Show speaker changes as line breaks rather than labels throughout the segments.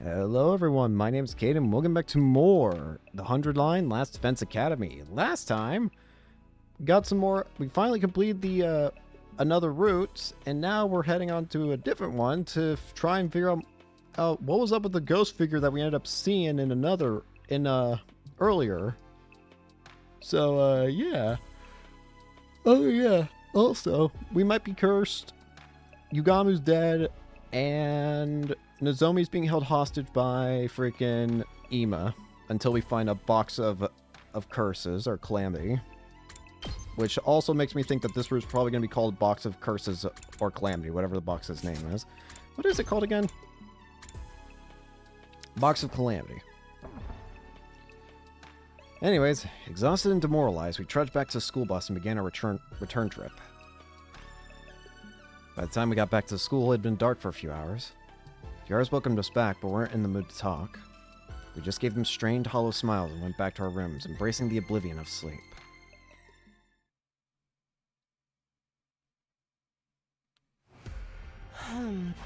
Hello everyone, my name's Cadens. Welcome back to more The 100 Line Last Defense Academy. Last time, we got some more, we finally completed the, another route, and now we're heading on to a different one to try and figure out what was up with the ghost figure that we ended up seeing earlier. So, yeah. Oh yeah, also, we might be cursed, Yugamu's dead, and Nozomi's being held hostage by freaking Ima until we find a box of curses or calamity. Which also makes me think that this route's probably going to be called Box of Curses or Calamity, whatever the box's name is. What is it called again? Box of Calamity. Anyways, exhausted and demoralized, we trudged back to the school bus and began our return trip. By the time we got back to the school, it had been dark for a few hours. Yara's welcomed us back, but weren't in the mood to talk. We just gave them strained, hollow smiles and went back to our rooms, embracing the oblivion of sleep.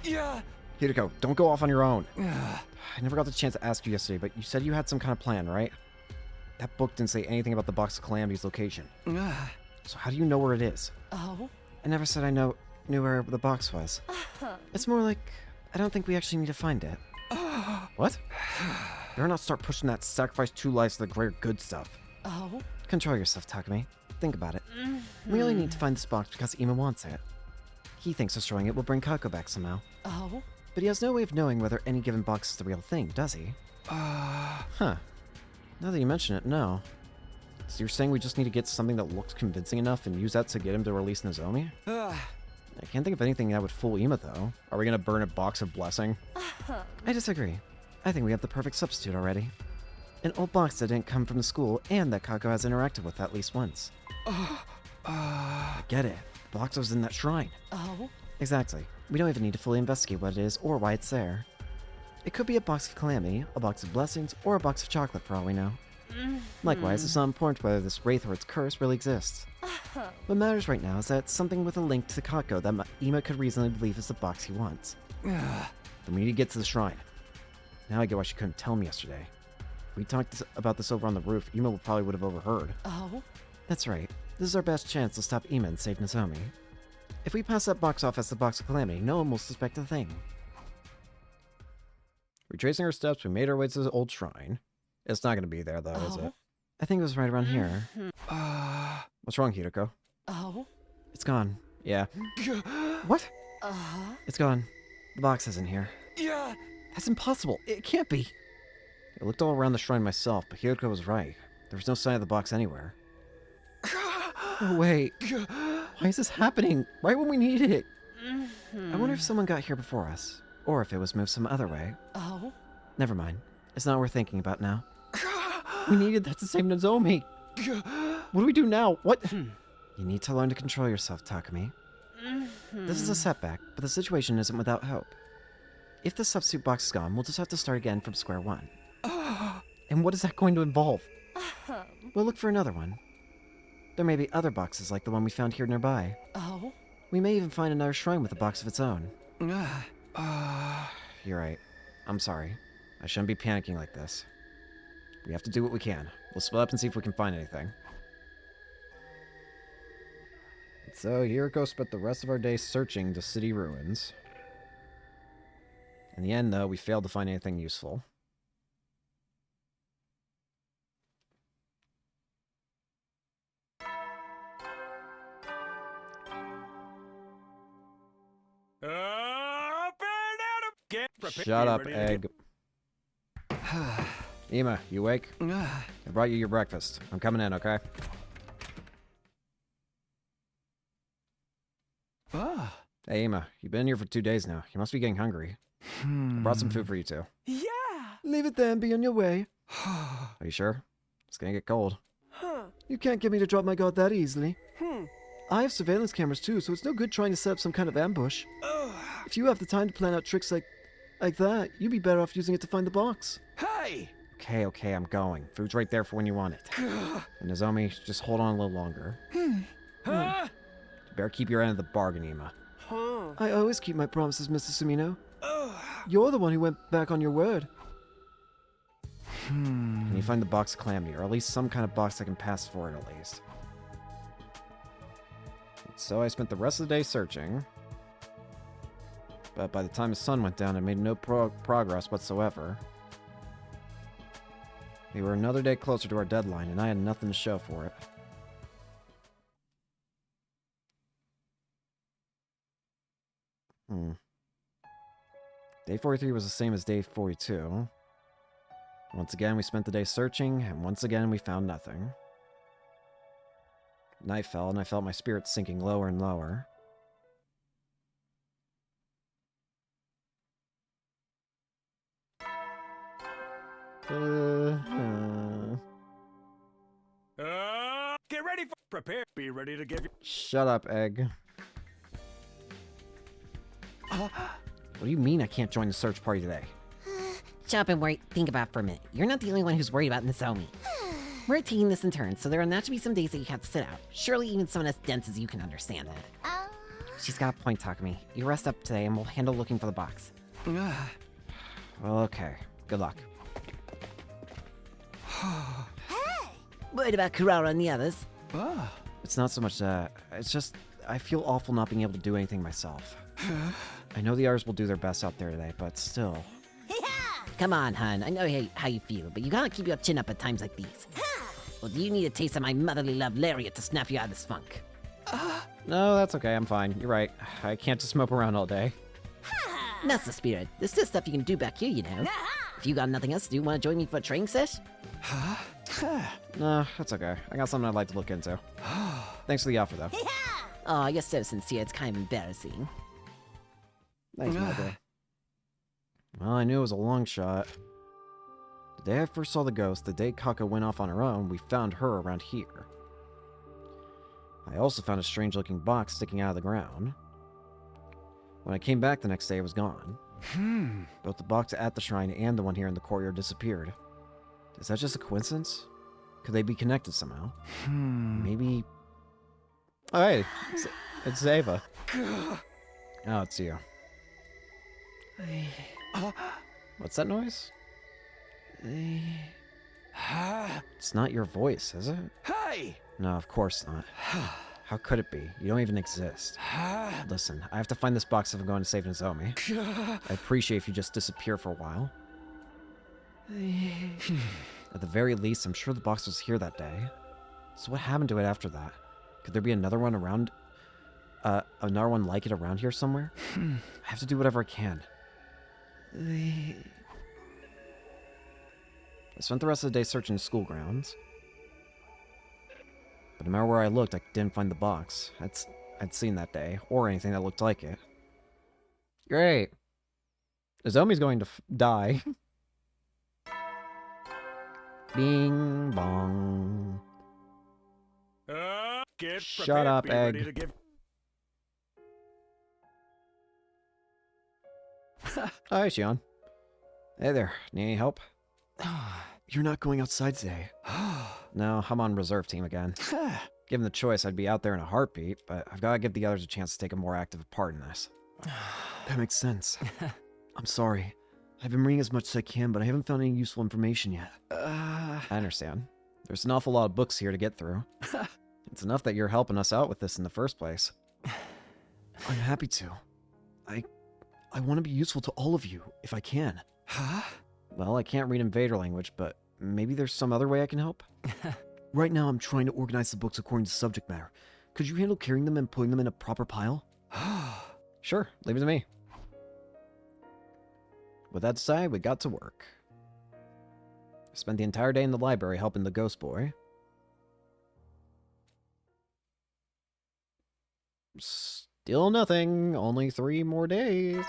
Yeah.
Hideko, don't go off on your own. I never got the chance to ask you yesterday, but you said you had some kind of plan, right? That book didn't say anything about the Box of Calamity's location. So how do you know where it is?
Oh?
I never said I knew where the box was. It's more like, I don't think we actually need to find it. What? Better not start pushing that sacrifice 2 lives to the greater good stuff.
Oh?
Control yourself, Takumi. Think about it. We only need to find this box because Ima wants it. He thinks destroying it will bring Kako back somehow.
Oh?
But he has no way of knowing whether any given box is the real thing, does he? Huh. Now that you mention it, no. So you're saying we just need to get something that looks convincing enough and use that to get him to release Nozomi? I can't think of anything that would fool Ima, though. Are we gonna burn a box of blessing? I disagree. I think we have the perfect substitute already. An old box that didn't come from the school and that Kako has interacted with at least once. I get it. The box was in that shrine.
Oh?
Exactly. We don't even need to fully investigate what it is or why it's there. It could be a box of calamity, a box of blessings, or a box of chocolate for all we know. Likewise, it's not important whether this wraith or its curse really exists. What matters right now is that it's something with a link to Kako that Ima could reasonably believe is the box he wants. We need to get to the shrine. Now I get why she couldn't tell me yesterday. If we talked about this over on the roof, Ima probably would have overheard.
Oh?
That's right. This is our best chance to stop Ima and save Nozomi. If we pass that box off as the Box of Calamity, no one will suspect a thing. Retracing our steps, we made our way to the old shrine. It's not going to be there, though, is it? I think it was right around here. What's wrong, Hideko?
Oh?
It's gone. Yeah. What? It's gone. The box isn't here.
Yeah.
That's impossible. It can't be. I looked all around the shrine myself, but Hideko was right. There was no sign of the box anywhere. Oh, wait. Why is this happening? Right when we needed it? I wonder if someone got here before us. Or if it was moved some other way.
Oh?
Never mind. It's not worth thinking about now. We needed that to save Nozomi. What do we do now? What? You need to learn to control yourself, Takumi. This is a setback, but the situation isn't without hope. If the substitute box is gone, we'll just have to start again from square one. And what is that going to involve? We'll look for another one. There may be other boxes like the one we found here nearby.
Oh?
We may even find another shrine with a box of its own. You're right. I'm sorry. I shouldn't be panicking like this. We have to do what we can. We'll split up and see if we can find anything. So, Hiriko spent the rest of our day searching the city ruins. In the end, though, we failed to find anything useful. Shut up, Egg. Ima, you awake? I brought you your breakfast. I'm coming in, okay? Hey, Ima, you've been here for 2 days now. You must be getting hungry. I brought some food for you, too.
Yeah.
Leave it then, be on your way. Are you sure? It's gonna get cold. You can't get me to drop my guard that easily. I have surveillance cameras, too, so it's no good trying to set up some kind of ambush. If you have the time to plan out tricks like that, you'd be better off using it to find the box.
Hey!
Okay, I'm going. Food's right there for when you want it. And Nozomi, just hold on a little longer. You better keep your end of the bargain, Ima.
Huh?
I always keep my promises, Mr. Sumino. You're the one who went back on your word. Can you find the box of calamity, or at least some kind of box that can pass for it at least? So I spent the rest of the day searching. But by the time the sun went down, I made no progress whatsoever. We were another day closer to our deadline, and I had nothing to show for it. Day 43 was the same as day 42. Once again, we spent the day searching, and once again, we found nothing. Night fell, and I felt my spirits sinking lower and lower.
Get ready for prepare. Be ready to give you.
Shut up, Egg. What do you mean I can't join the search party today?
Shut up and think about it for a minute. You're not the only one who's worried about Nozomi. We're taking this in turns, so there will naturally be some days that you have to sit out. Surely even someone as dense as you can understand that. She's got a point, Takumi. You rest up today and we'll handle looking for the box.
Well, okay. Good luck.
Worried about Kurara and the others?
It's not so much that. It's just, I feel awful not being able to do anything myself. I know the others will do their best out there today, but still.
Come on, hun. I know how you feel, but you gotta keep your chin up at times like these. Well, do you need a taste of my motherly love lariat to snap you out of this funk?
No, that's okay. I'm fine. You're right. I can't just mope around all day.
That's the spirit. There's still stuff you can do back here, you know. If you got nothing else to do, want to join me for a training sesh?
No, that's okay. I got something I'd like to look into. Thanks for the offer, though.
Oh, you're so sincere, it's kind of embarrassing.
Thanks, Mother. Well, I knew it was a long shot. The day I first saw the ghost, the day Kaka went off on her own, we found her around here. I also found a strange-looking box sticking out of the ground. When I came back the next day, it was gone. Both the box at the shrine and the one here in the courtyard disappeared. Is that just a coincidence? Could they be connected somehow? Maybe... Oh, hey! It's Ava. Oh, it's you. What's that noise? It's not your voice, is it?
Hey!
No, of course not. How could it be? You don't even exist. Listen, I have to find this box if I'm going to save Nozomi. I appreciate if you just disappear for a while. At the very least, I'm sure the box was here that day. So what happened to it after that? Could there be another one around... another one like it around here somewhere? I have to do whatever I can. I spent the rest of the day searching the school grounds. But no matter where I looked, I didn't find the box I'd seen that day, or anything that looked like it. Great. Nozomi's going to die. Bing bong.
Shut
up, Egg. Hi, Shion. Hey there. Need any help? You're not going outside today. No, I'm on reserve team again. Given the choice, I'd be out there in a heartbeat, but I've got to give the others a chance to take a more active part in this. That makes sense. I'm sorry. I've been reading as much as I can, but I haven't found any useful information yet. I understand. There's an awful lot of books here to get through. It's enough that you're helping us out with this in the first place. I'm happy to. I want to be useful to all of you, if I can. Well, I can't read Invader language, but maybe there's some other way I can help? Right now, I'm trying to organize the books according to subject matter. Could you handle carrying them and putting them in a proper pile? Sure, leave it to me. With that aside, we got to work. I spent the entire day in the library helping the ghost boy. Still nothing. Only 3 more days.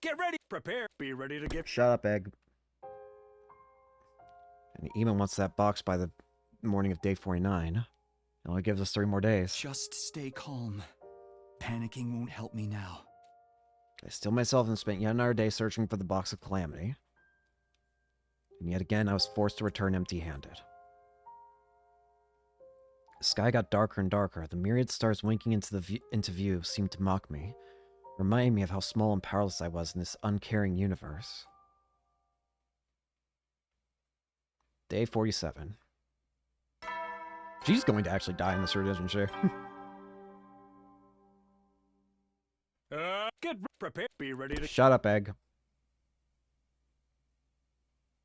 Get ready, prepare, be ready to give.
Shut up, Egg. And even once that box by the morning of day 49, it only gives us 3 more days.
Just stay calm. Panicking won't help me now.
I still myself and spent yet another day searching for the box of calamity. And yet again, I was forced to return empty-handed. The sky got darker and darker. The myriad stars winking into view seemed to mock me, reminding me of how small and powerless I was in this uncaring universe. Day 47. She's going to actually die in this route, isn't she?
Get prepared. Be ready to...
Shut up, Egg.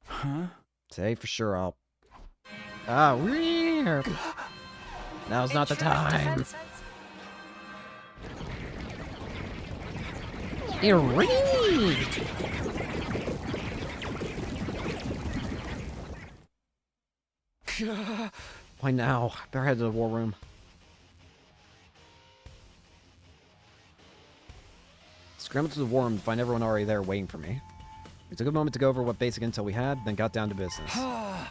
Huh?
Say for sure I'll... Ah, we're... Now's not the time. Why now? Better head to the war room. Scrambled to the war room to find everyone already there waiting for me. We took a moment to go over what basic intel we had, then got down to business.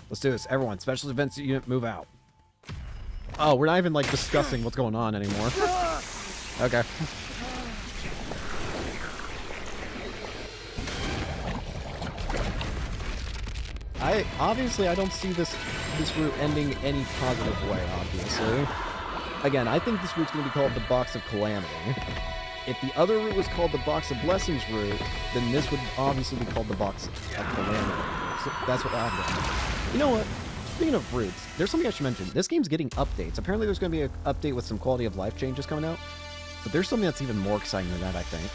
Let's do this. Everyone, special events unit, move out. Oh, we're not even, like, discussing what's going on anymore. Okay. Obviously, I don't see this route ending any positive way, obviously. Again, I think this route's going to be called the Box of Calamity. If the other route was called the Box of Blessings route, then this would obviously be called the Box of Calamity. So that's what I'm doing. You know what? Speaking of routes, there's something I should mention. This game's getting updates. Apparently there's going to be an update with some quality of life changes coming out. But there's something that's even more exciting than that, I think.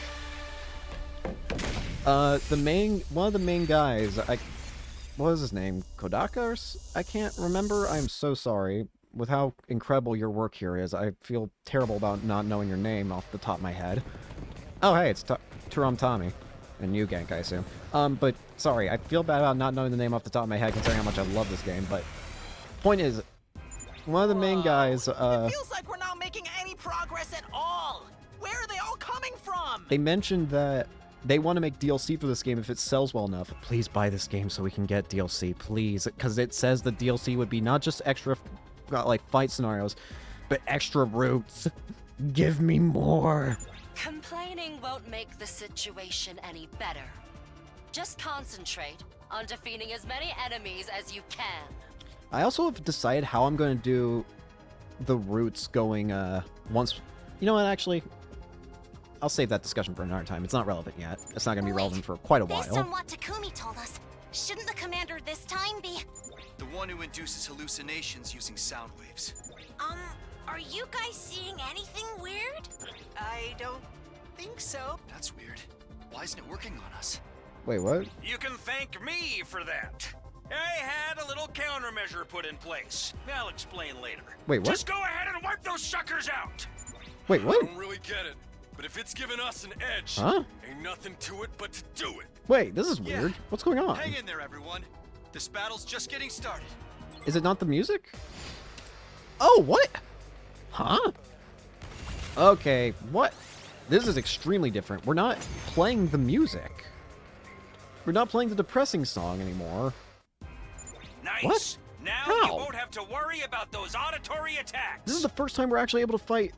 One of the main guys, what was his name? Kodaka or I can't remember. I'm so sorry. With how incredible your work here is, I feel terrible about not knowing your name off the top of my head. Oh, hey, it's Turam Tommy. And you, Gank, I assume. But, sorry, I feel bad about not knowing the name off the top of my head, considering how much I love this game, but... Point is, one of the main guys,
It feels like we're not making any progress at all! Where are they all coming from?
They mentioned that they want to make DLC for this game if it sells well enough. Please buy this game so we can get DLC, please. Because it says the DLC would be not just extra... like fight scenarios, but extra routes. Give me more.
Complaining won't make the situation any better. Just concentrate on defeating as many enemies as you can.
I also have decided how I'm going to do the routes going once. You know what, actually, I'll save that discussion for another time. It's not relevant yet. It's not going to be relevant for quite a
Based
while.
on what Takumi told us, shouldn't the commander this time be...
The one who induces hallucinations using sound waves.
Are you guys seeing anything weird?
I don't think so.
That's weird. Why isn't it working on us?
Wait, what?
You can thank me for that. I had a little countermeasure put in place. I'll explain later.
Wait, what?
Just go ahead and wipe those suckers out.
Wait, what?
I don't really get it, but if it's giving us an edge,
Huh?
ain't nothing to it but to do it.
Wait, this is
Yeah.
weird. What's going on?
Hang in there, everyone. This battle's just getting started.
Is it not the music? Oh, what? Huh? Okay, what? This is extremely different. We're not playing the music. We're not playing the depressing song anymore.
Nice.
What?
Now
How?
you won't have to worry about those auditory attacks.
This is the first time we're actually able to fight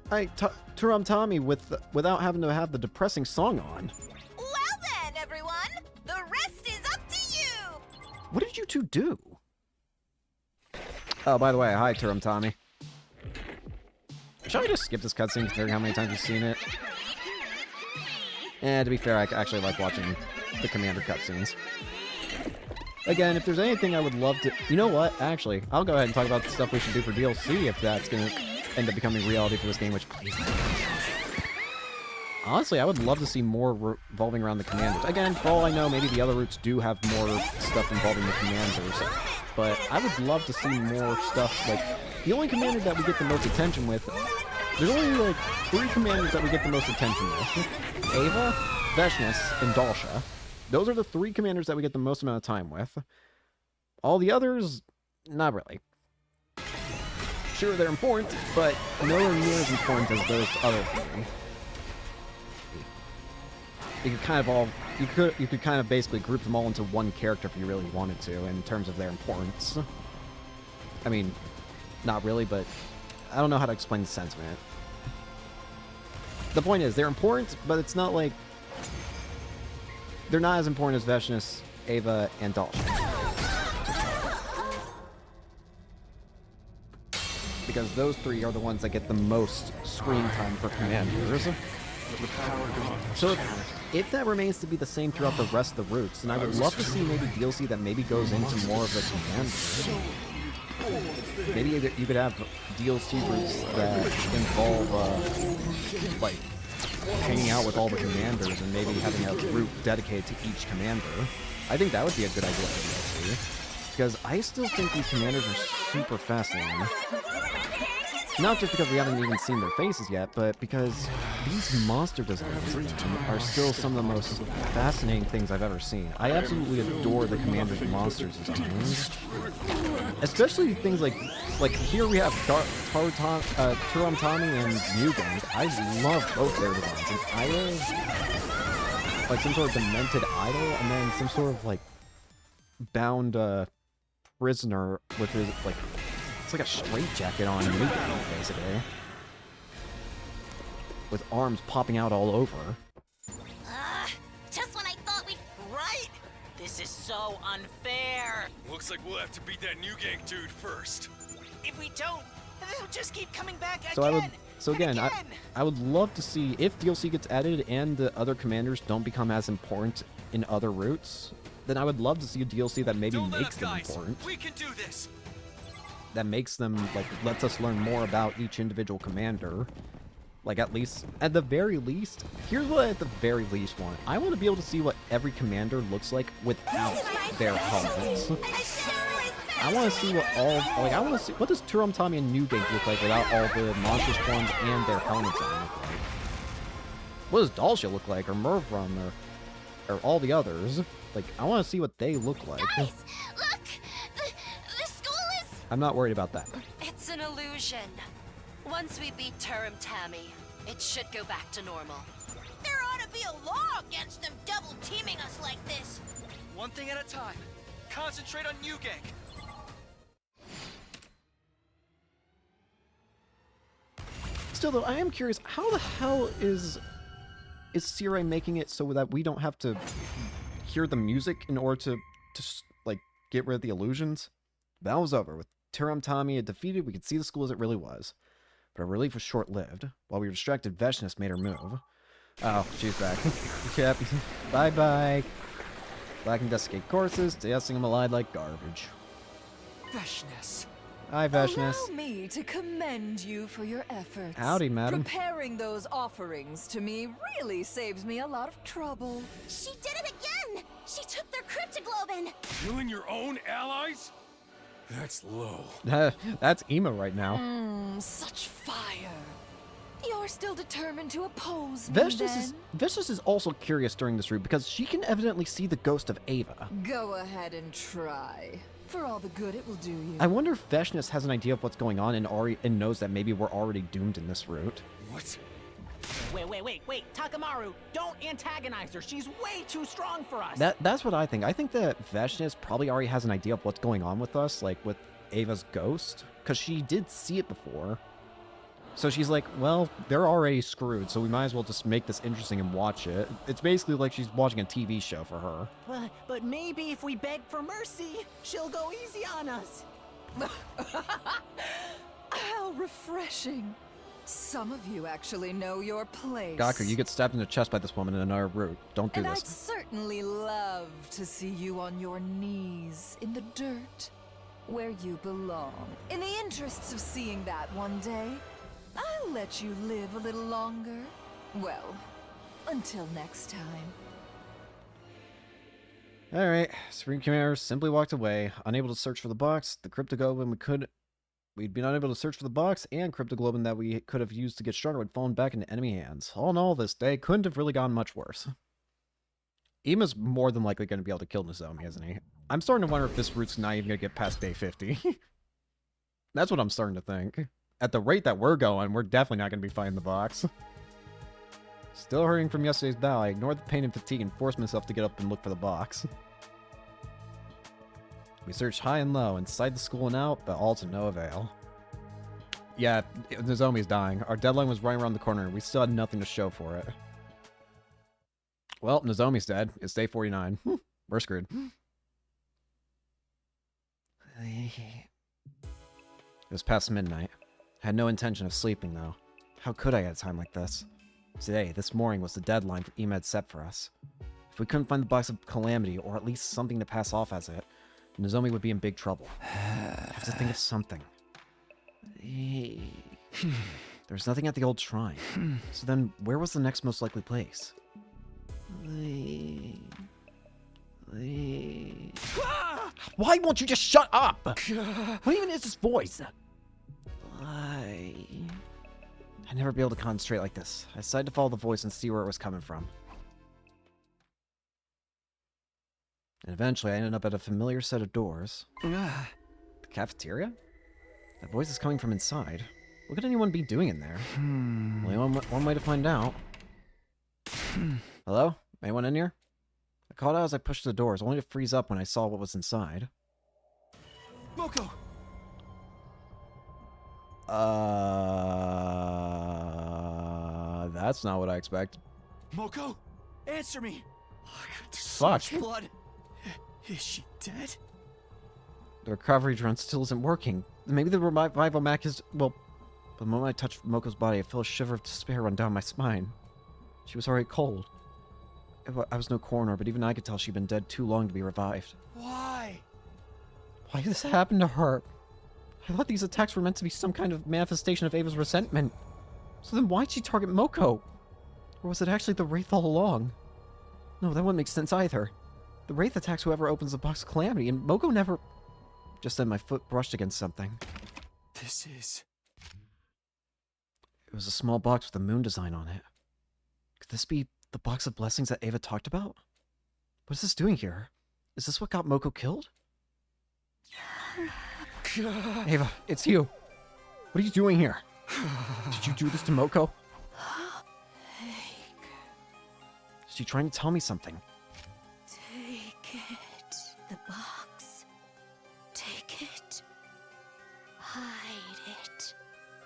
Turam Tommy without having to have the depressing song on.
Well then, everyone, the rest is up to you!
What did you two do? Oh, by the way, hi, Turam Tommy. Should I just skip this cutscene considering how many times you've seen it? To be fair, I actually like watching the Commander cutscenes. Again, if there's anything I would love to... You know what? Actually, I'll go ahead and talk about the stuff we should do for DLC if that's going to end up becoming reality for this game, which please... Honestly, I would love to see more revolving around the Commanders. Again, for all I know, maybe the other routes do have more stuff involving the Commanders. But I would love to see more stuff, like... The only Commander that we get the most attention with... There's only, like, 3 Commanders that we get the most attention with. Ava, Veshness, and Dalsha. Those are the 3 Commanders that we get the most amount of time with. All the others, not really. Sure, they're important, but nowhere near as important as those other 3. You could kind of you could kind of basically group them all into one character if you really wanted to, in terms of their importance. I mean, not really, but I don't know how to explain the sentiment. The point is, they're important, but it's not like... They're not as important as Veshness, Ava, and Dalsha. because those 3 are the ones that get the most screen time for commanders. So if that remains to be the same throughout the rest of the routes, then I would love to see maybe DLC that maybe goes into more of the commander. Maybe you could have DLC routes that involve, like, hanging out with all the commanders and maybe having a route dedicated to each commander. I think that would be a good idea for DLC. Because I still think these commanders are super fascinating. Not just because we haven't even seen their faces yet, but because these monster designs are still some of the most fascinating things I've ever seen. I absolutely adore the Commander's monsters designs. Especially things like here we have Turam Tommy and Mugen. I love both their designs. An idol, like some sort of demented idol, and then some sort of like bound prisoner with his like. It's like a straitjacket on Mugen, basically. With arms popping out all over.
Just when I thought we...
Right? This is so unfair.
Looks like we'll have to beat that new gang dude first.
If we don't, they'll just keep coming back
So
again.
I would love to see if DLC gets added and the other commanders don't become as important in other routes, then I would love to see a DLC that maybe
Don't let
makes
up,
them
guys.
important.
We can do this.
That makes them, like, lets us learn more about each individual commander. Like, at the very least, here's what I at the very least want. I want to be able to see what every commander looks like without their helmets. I want to see what what does Turam Tommy and New Gate look like without all the monstrous forms and their helmets on look like? What does Dalsha look like, or Mervrum, or all the others? Like, I want to see what they look like.
Guys, look! The school is...
I'm not worried about that.
It's an illusion. Once we beat Turam Tammy, it should go back to normal.
There ought to be a law against them double-teaming us like this.
One thing at a time. Concentrate on New Gang.
Still, though, I am curious, how the hell is Sirai making it so that we don't have to hear the music in order to like, get rid of the illusions? Battle was over. With Turam Tommy defeated, we could see the school as it really was. But our relief was short-lived. While we were distracted, Veshness made her move. Oh, she's back. Yep. Bye-bye. Lacking desiccated courses, dancing them alive like garbage.
Freshness.
Hi, Veshness.
Allow me to commend you for your efforts.
Howdy, madam.
Preparing those offerings to me really saves me a lot of trouble.
She did it again! She took their cryptoglobin!
Killing your own allies? That's low.
That's emo right now.
Such fire. You're still determined to oppose me, then?
Veshness is also curious during this route because she can evidently see the ghost of Ava.
Go ahead and try. For all the good it will do you.
I wonder if Veshness has an idea of what's going on and knows that maybe we're already doomed in this route.
What?
Wait. Takamaru, don't antagonize her. She's way too strong for us.
That's what I think. I think that Veshness probably already has an idea of what's going on with us, like with Ava's ghost, because she did see it before. So she's like, well, they're already screwed, so we might as well just make this interesting and watch it. It's basically like she's watching a TV show for her.
But maybe if we beg for mercy, she'll go easy on us.
How refreshing. Some of you actually know your place.
Gaku, you get stabbed in the chest by this woman in another route. Don't do
And
this.
I'd certainly love to see you on your knees in the dirt, where you belong. In the interests of seeing that one day, I'll let you live a little longer. Well, until next time.
Alright, Supreme Commander simply walked away, unable to search for the box. The cryptoglobin we'd been unable to search for the box, and cryptoglobin that we could have used to get stronger had fallen back into enemy hands. All in all, this day couldn't have really gone much worse. Ima's more than likely going to be able to kill Nozomi, isn't he? I'm starting to wonder if this route's not even going to get past day 50. That's what I'm starting to think. At the rate that we're going, we're definitely not going to be fighting the box. Still hurting from yesterday's battle, I ignored the pain and fatigue and forced myself to get up and look for the box. We searched high and low, inside the school and out, but all to no avail. Yeah, Nozomi's dying. Our deadline was right around the corner, and we still had nothing to show for it. Well, Nozomi's dead. It's day 49. We're screwed. It was past midnight. I had no intention of sleeping, though. How could I at a time like this? Today, this morning, was the deadline for EMED set for us. If we couldn't find the box of Calamity, or at least something to pass off as it, Nozomi would be in big trouble. I have to think of something. There's nothing at the old shrine. So then, where was the next most likely place? Why won't you just shut up? What even is this voice? I'd never be able to concentrate like this. I decided to follow the voice and see where it was coming from. And eventually I ended up at a familiar set of doors. The cafeteria? That voice is coming from inside. What could anyone be doing in there? Only one way to find out. Hello? Anyone in here? I called out as I pushed the doors, only to freeze up when I saw what was inside.
Moko!
That's not what I expected.
Moko? Answer me!
Fuck.
Blood. Is she dead?
The recovery drone still isn't working. Maybe the revival mac is... Well, the moment I touched Moko's body, I felt a shiver of despair run down my spine. She was already cold. I was no coroner, but even I could tell she'd been dead too long to be revived.
Why?
Why did this happen to her? I thought these attacks were meant to be some kind of manifestation of Ava's resentment. So then why'd she target Moko? Or was it actually the Wraith all along? No, that wouldn't make sense either. The Wraith attacks whoever opens the box of Calamity, and Moko never... Just then my foot brushed against something.
This is...
It was a small box with a moon design on it. Could this be the box of blessings that Ava talked about? What is this doing here? Is this what got Moko killed? Ava, it's you. What are you doing here? Did you do this to Moko? Is she trying to tell me something?
Take it. The box. Take it. Hide it.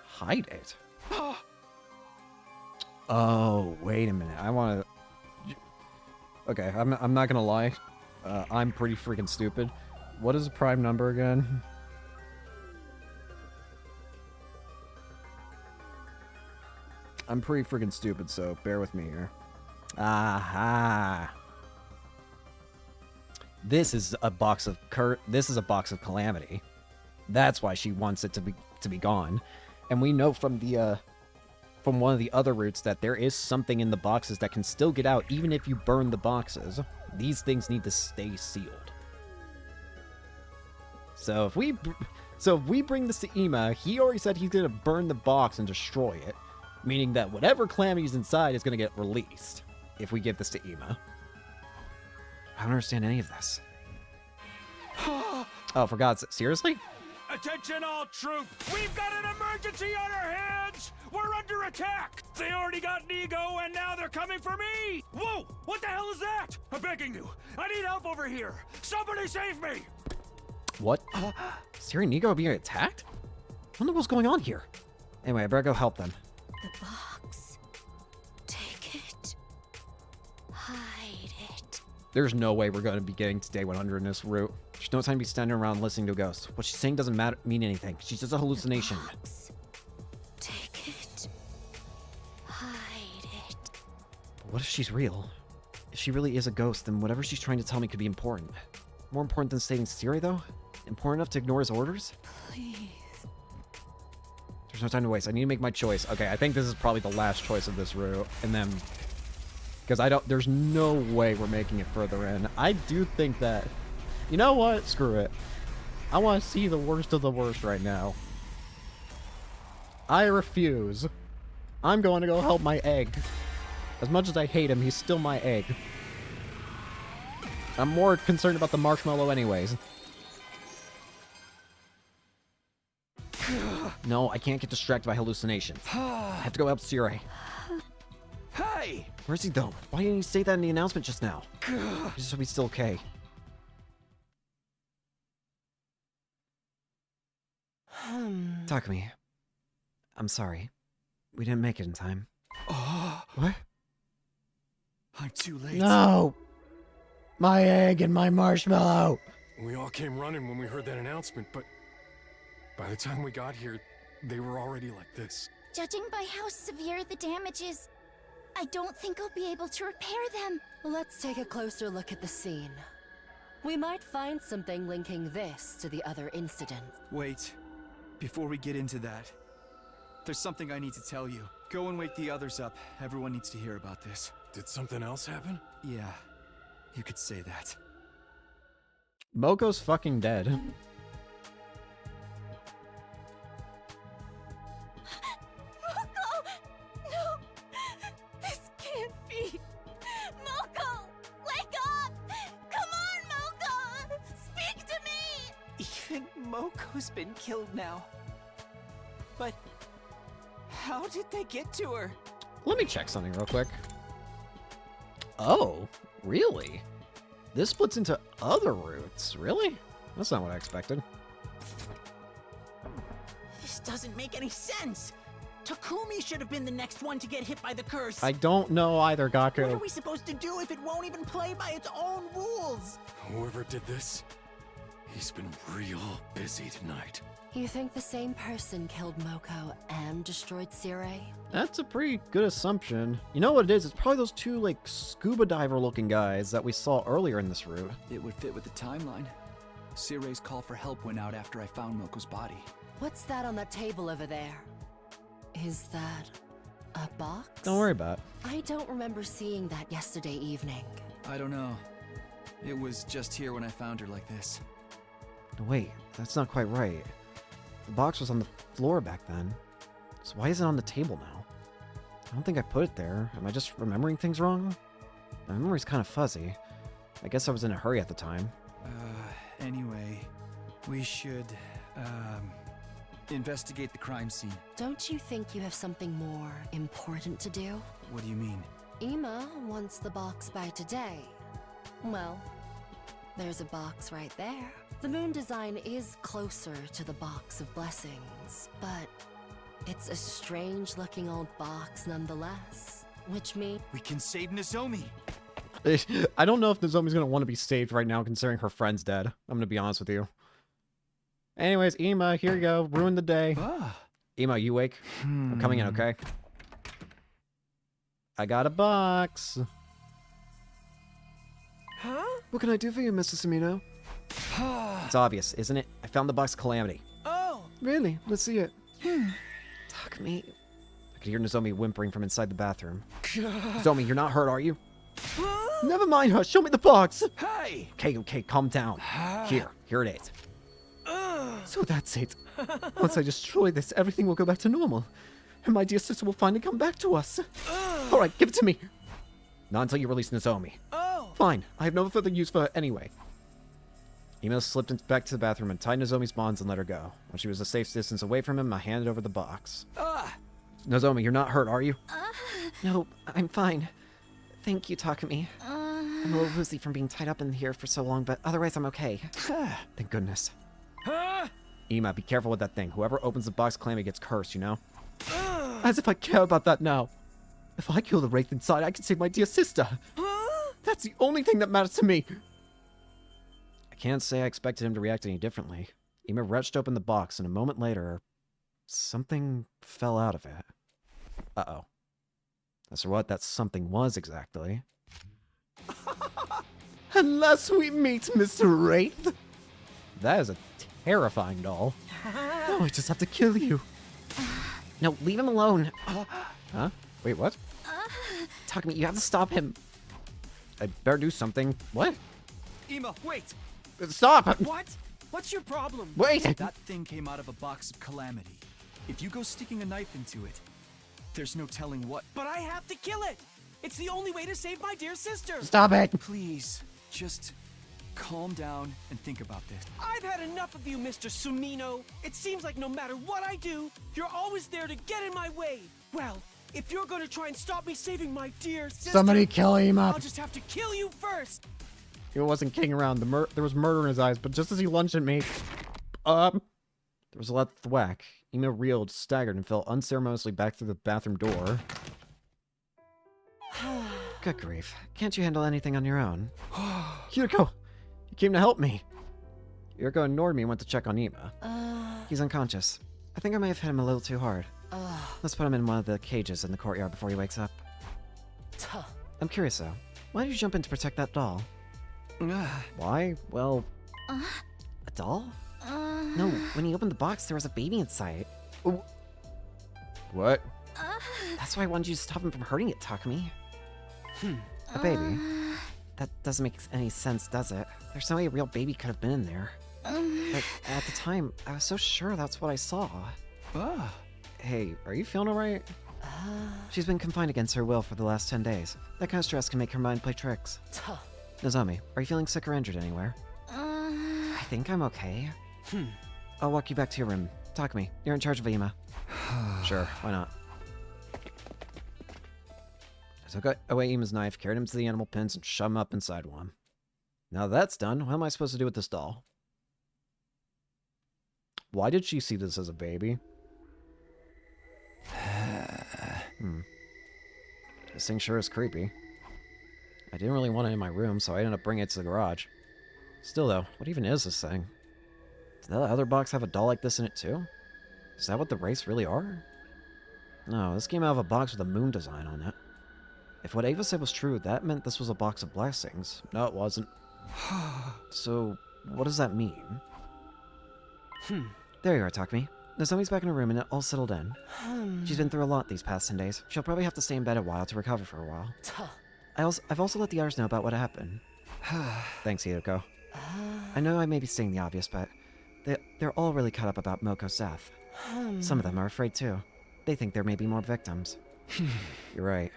Hide it? Oh, wait a minute. I want to... Okay, I'm not gonna lie. I'm pretty freaking stupid. What is the prime number again? I'm pretty freaking stupid, so bear with me here. Aha! This is a box of This is a box of Calamity. That's why she wants it to be gone. And we know from the from one of the other routes that there is something in the boxes that can still get out even if you burn the boxes. These things need to stay sealed. So if we bring this to Ima, he already said he's gonna burn the box and destroy it, meaning that whatever Calamity's inside is gonna get released if we give this to Ima. I don't understand any of this. Oh, for God's sake, seriously?
Attention all troops! We've got an emergency on our hands! We're under attack! They already got Nego and now they're coming for me! Whoa! What the hell is that? I'm begging you! I need help over here! Somebody save me!
What? Siri and Nego are being attacked? I don't know what's going on here. Anyway, I better go help them.
The box. Take it. Hide it.
There's no way we're going to be getting to day 100 in this route. There's no time to be standing around listening to a ghost. What she's saying doesn't mean anything. She's just a hallucination.
The box. Take it. Hide it.
But what if she's real? If she really is a ghost, then whatever she's trying to tell me could be important. More important than saving Siri, though? Important enough to ignore his orders?
Please.
There's no time to waste. I need to make my choice. Okay, I think this is probably the last choice of this route. And then... Because there's no way we're making it further in. I do think that... You know what? Screw it. I want to see the worst of the worst right now. I refuse. I'm going to go help my egg. As much as I hate him, he's still my egg. I'm more concerned about the marshmallow anyways. No, I can't get distracted by hallucinations. I have to go help Siri.
Hey!
Where's he though? Why didn't he say that in the announcement just now? I just hope he's still okay. Takumi. I'm sorry. We didn't make it in time.
Oh,
What?
I'm too late.
No! My egg and my marshmallow!
We all came running when we heard that announcement, but by the time we got here,
they were already like this.
Judging by how severe the damage is, I don't think I'll be able to repair them.
Let's take a closer look at the scene. We might find something linking this to the other incident.
Wait. Before we get into that, there's something I need to tell you. Go and wake the others up. Everyone needs to hear about this.
Did something else happen?
Yeah, you could say that.
Moko's fucking dead.
Moko! No! This can't be! Moko! Wake up! Come on, Moko! Speak to me!
Even Moko's been killed now. But how did they get to her?
Let me check something real quick. Oh, really? This splits into other routes. Really? That's not what I expected.
This doesn't make any sense. Takumi should have been the next one to get hit by the curse.
I don't know either,
What are
Gaku.
we supposed to do if it won't even play by its own rules?
Whoever did this, he's been real busy tonight.
You think the same person killed Moko and destroyed Sirei?
That's a pretty good assumption. You know what it is? It's probably those two, like, scuba diver looking guys that we saw earlier in this route.
It would fit with the timeline. Sirei's call for help went out after I found Moko's body.
What's that on that table over there? Is that a box?
Don't worry about it.
I don't remember seeing that yesterday evening.
I don't know. It was just here when I found her like this.
No, wait, that's not quite right. The box was on the floor back then. So why is it on the table now? I don't think I put it there. Am I just remembering things wrong? My memory's kind of fuzzy. I guess I was in a hurry at the time.
Anyway, we should, investigate the crime scene.
Don't you think you have something more important to do?
What do you mean?
Ima wants the box by today. Well, there's a box right there. The moon design is closer to the box of blessings, but it's a strange-looking old box nonetheless. Which means
We can save Nozomi!
I don't know if Nozomi's gonna want to be saved right now, considering her friend's dead. I'm gonna be honest with you. Anyways, Ima, here you go. Ruin the day.
Ah.
Ima, you wake? I'm coming in, okay? I got a box.
Huh?
What can I do for you, Mr. Samino? It's obvious, isn't it? I found the box Calamity.
Oh!
Really? Let's see it. Takumi. I could hear Nozomi whimpering from inside the bathroom. Nozomi, you're not hurt, are you? Never mind her. Show me the box.
Hey!
Okay, calm down. Here it is. So that's it. Once I destroy this, everything will go back to normal. And my dear sister will finally come back to us. Alright, give it to me. Not until you release Nozomi.
Oh!
Fine, I have no further use for her anyway. Emo slipped back to the bathroom and tied Nozomi's bonds and let her go. When she was a safe distance away from him, I handed over the box. Nozomi, you're not hurt, are you? No, I'm fine. Thank you, Takumi. I'm a little woozy from being tied up in here for so long, but otherwise I'm okay. Thank goodness. Ema, be careful with that thing. Whoever opens the box Calamity gets cursed, you know? As if I care about that now. If I kill the wraith inside, I can save my dear sister. That's the only thing that matters to me. I can't say I expected him to react any differently. Ema wrenched open the box, and a moment later, something fell out of it. Uh-oh. As for what that something was exactly. Unless we meet, Mr. Wraith. That is a terrifying doll. Now I just have to kill you. No, leave him alone. Huh? Wait, what? Takumi, you have to stop him. I better do something. What?
Ema, wait!
Stop!
What? What's your problem?
Wait!
That thing came out of a box of Calamity. If you go sticking a knife into it, there's no telling what.
But I have to kill it! It's the only way to save my dear sister!
Stop it!
Please, just calm down and think about this.
I've had enough of you, Mr. Sumino. It seems like no matter what I do, you're always there to get in my way. Well, if you're gonna try and stop me saving my dear sister,
Somebody kill Ema!
I'll just have to kill you first.
He wasn't kidding around. There was murder in his eyes, but just as he lunged at me, there was a loud thwack. Ema reeled, staggered, and fell unceremoniously back through the bathroom door. Good grief. Can't you handle anything on your own? Yuriko! You came to help me! Yuriko ignored me and went to check on Ema. He's unconscious. I think I may have hit him a little too hard.
Ugh.
Let's put him in one of the cages in the courtyard before he wakes up.
Tuh.
I'm curious though. Why did you jump in to protect that doll? Why? Well... A doll?
No, when he opened the box, there was a baby inside.
Ooh. What?
That's why I wanted you to stop him from hurting it, Takumi.
A baby?
That doesn't make any sense, does it? There's no way a real baby could have been in there. But at the time, I was so sure that's what I saw.
Hey, are you feeling alright? She's been confined against her will for the last 10 days. That kind of stress can make her mind play tricks.
Tuh.
Nozomi, are you feeling sick or injured anywhere?
I think I'm okay.
I'll walk you back to your room. Takumi, you're in charge of Ima. Sure, why not? I took away Ima's knife, carried him to the animal pens, and shoved him up inside one. Now that's done, what am I supposed to do with this doll? Why did she see this as a baby? This thing sure is creepy. I didn't really want it in my room, so I ended up bringing it to the garage. Still though, what even is this thing? Does that other box have a doll like this in it too? Is that what the race really are? No, this came out of a box with a moon design on it. If what Ava said was true, that meant this was a box of blessings. No, it wasn't. So, what does that mean? There you are, Takumi. Nozomi's back in her room and it all settled in. She's been through a lot these past 10 days. She'll probably have to stay in bed a while to recover for a while.
Tuh.
I've also let the others know about what happened. Thanks, Hideko. I know I may be saying the obvious, but they're all really cut up about Moko's death. Some of them are afraid too. They think there may be more victims. You're right.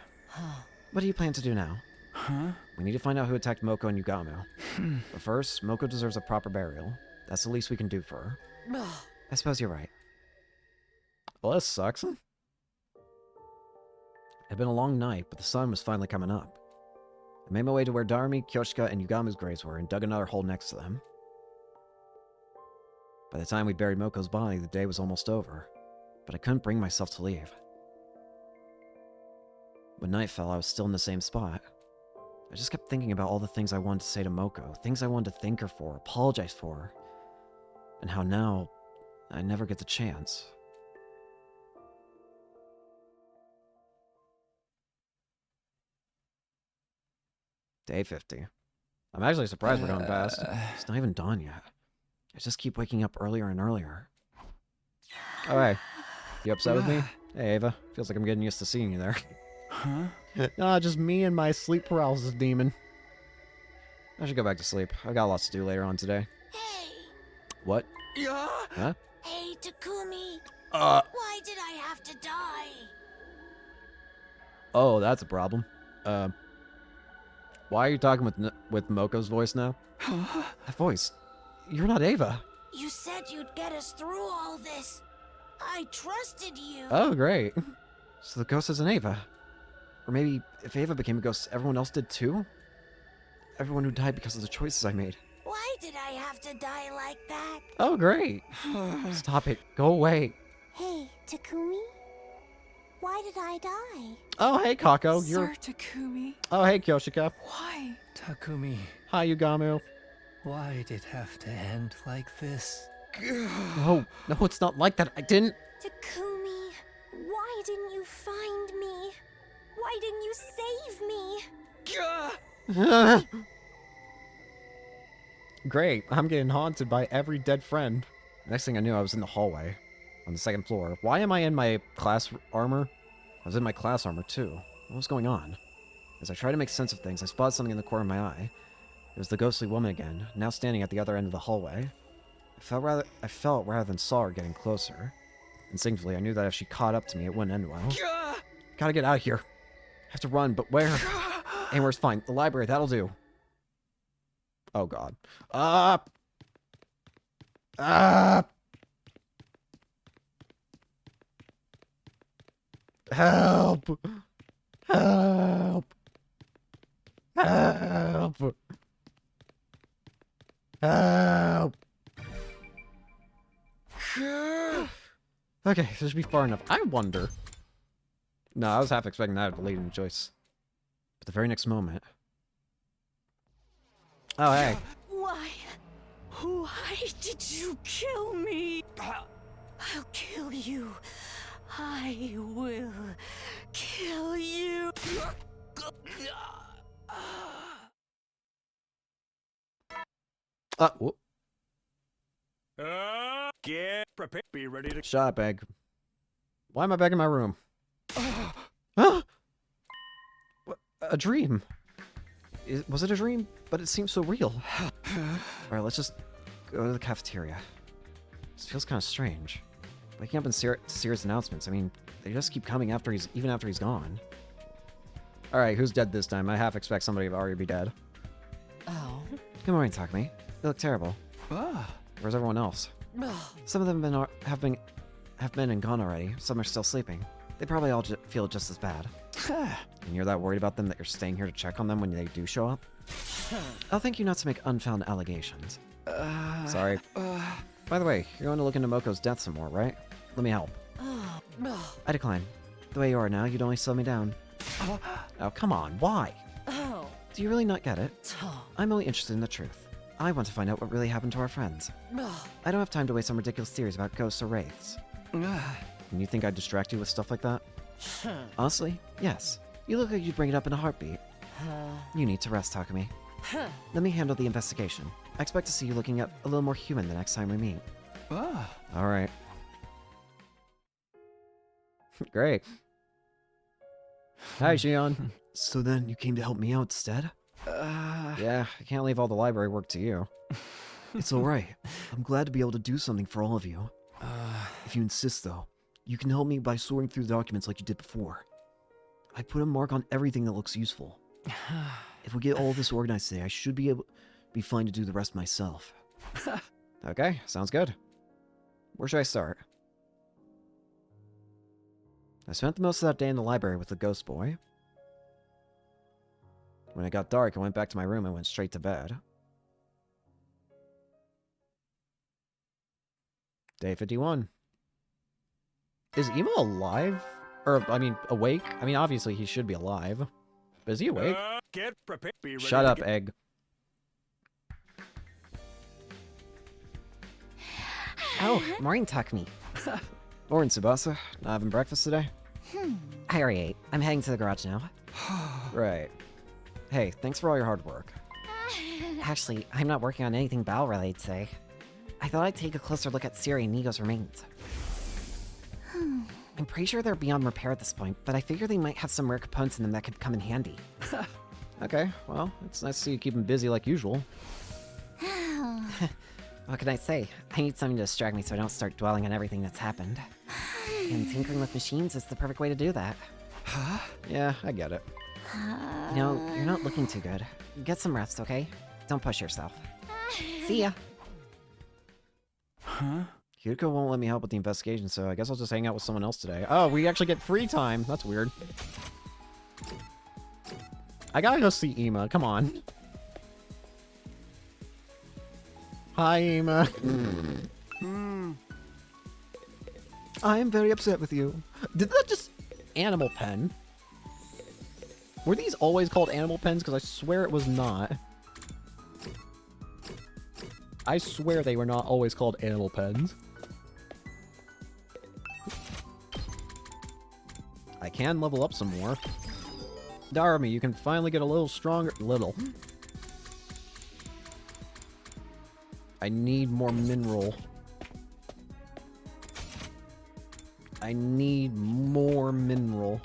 What do you plan to do now? We need to find out who attacked Moko and Yugamo. But first, Moko deserves a proper burial. That's the least we can do for her. I suppose you're right. Well, this sucks. It had been a long night, but the sun was finally coming up. I made my way to where Darumi, Kyoshika, and Yugamu's graves were and dug another hole next to them. By the time we buried Moko's body, the day was almost over, but I couldn't bring myself to leave. When night fell, I was still in the same spot. I just kept thinking about all the things I wanted to say to Moko, things I wanted to thank her for, apologize for, and how now I never get the chance. Day 50. I'm actually surprised we're going fast. It's not even dawn yet. I just keep waking up earlier and earlier. Oh, hey. You upset with me? Hey, Ava. Feels like I'm getting used to seeing you there. Nah, just me and my sleep paralysis demon. I should go back to sleep. I've got lots to do later on today.
Hey!
What?
Yeah.
Huh?
Hey, Takumi!
Uh.
Why did I have to die?
Oh, that's a problem. Why are you talking with Moko's voice now? That voice. You're not Ava.
You said you'd get us through all this. I trusted you.
Oh, great. So the ghost isn't Ava. Or maybe if Ava became a ghost, everyone else did too? Everyone who died because of the choices I made.
Why did I have to die like that?
Oh, great. Stop it. Go away.
Hey, Takumi? Why did I die?
Oh, hey, Kako.
Sir Takumi,
Oh, hey, Kyoshika.
why?
Takumi,
Hi, Yugamu.
why did it have to end like this?
No, no, it's not like that. I didn't.
Takumi, why didn't you find me? Why didn't you save me?
Great. I'm getting haunted by every dead friend. Next thing I knew, I was in the hallway on the second floor. Why am I in my class armor? I was in my class armor too. What was going on? As I tried to make sense of things, I spotted something in the corner of my eye. It was the ghostly woman again, now standing at the other end of the hallway. I felt rather than saw her getting closer. Instinctively, I knew that if she caught up to me, it wouldn't end well. Gotta get out of here. I have to run, but where? Anywhere's fine. The library, that'll do. Oh god. Help! Help! Help! Help! Okay, this should be far enough. I wonder. No, I was half expecting that to lead into choice. But the very next moment. Oh, hey.
Why? Why did you kill me?
I'll kill you. I will kill you.
Whoop.
Get prepared. Be ready to.
Shut up, Egg. Why am I back in my room? Huh? What? A dream? Was it a dream? But it seems so real. Alright, let's just go to the cafeteria. This feels kind of strange. Waking up in Sears' announcements. I mean, they just keep coming even after he's gone. Alright, who's dead this time? I half expect somebody to already be dead.
Oh.
Good morning, Takumi. You look terrible. Where's everyone else? Some of them have been and gone already. Some are still sleeping. They probably all feel just as bad. And you're that worried about them that you're staying here to check on them when they do show up? I'll thank you not to make unfounded allegations. Sorry. By the way, you're going to look into Moko's death some more, right? Let me help. I decline. The way you are now, you'd only slow me down. Oh, come on. Why? Do you really not get it? I'm only interested in the truth. I want to find out what really happened to our friends. I don't have time to waste on ridiculous theories about ghosts or wraiths. And you think I'd distract you with stuff like that? Honestly, yes. You look like you'd bring it up in a heartbeat. You need to rest, Takumi. Let me handle the investigation. I expect to see you looking a little more human the next time we meet. Alright. Great. Hi, Shion. So then, you came to help me out instead? Yeah, I can't leave all the library work to you. It's alright. I'm glad to be able to do something for all of you. If you insist, though, you can help me by sorting through the documents like you did before. I put a mark on everything that looks useful. If we get all this organized today, I should be fine to do the rest myself. Okay, sounds good. Where should I start? I spent the most of that day in the library with the ghost boy. When it got dark, I went back to my room and went straight to bed. Day 51. Is Emo alive? Or, I mean, awake? I mean, obviously he should be alive. But is he awake?
Get prepared. Be ready
Shut
to
up,
get...
Egg.
Oh, morning, Takumi.
Morning, Tsubasa. Not having breakfast today?
I already ate. I'm heading to the garage now.
Right. Hey, thanks for all your hard work.
Actually, I'm not working on anything battle-related today. I thought I'd take a closer look at Siri and Nigo's remains. I'm pretty sure they're beyond repair at this point, but I figure they might have some rare components in them that could come in handy.
Okay, well, it's nice to see you keep them busy like usual.
What can I say? I need something to distract me so I don't start dwelling on everything that's happened. And tinkering with machines is the perfect way to do that.
Yeah, I get it.
You know, you're not looking too good. Get some rest, okay? Don't push yourself. See ya!
Kyuko won't let me help with the investigation, so I guess I'll just hang out with someone else today. Oh, we actually get free time. That's weird. I gotta go see Ema. Come on. Hi, Ema. I am very upset with you. Did that just... Animal pen? Were these always called animal pens? Because I swear it was not. I swear they were not always called animal pens. I can level up some more. Darami, you can finally get a little stronger. Little. I need more mineral. I need more mineral.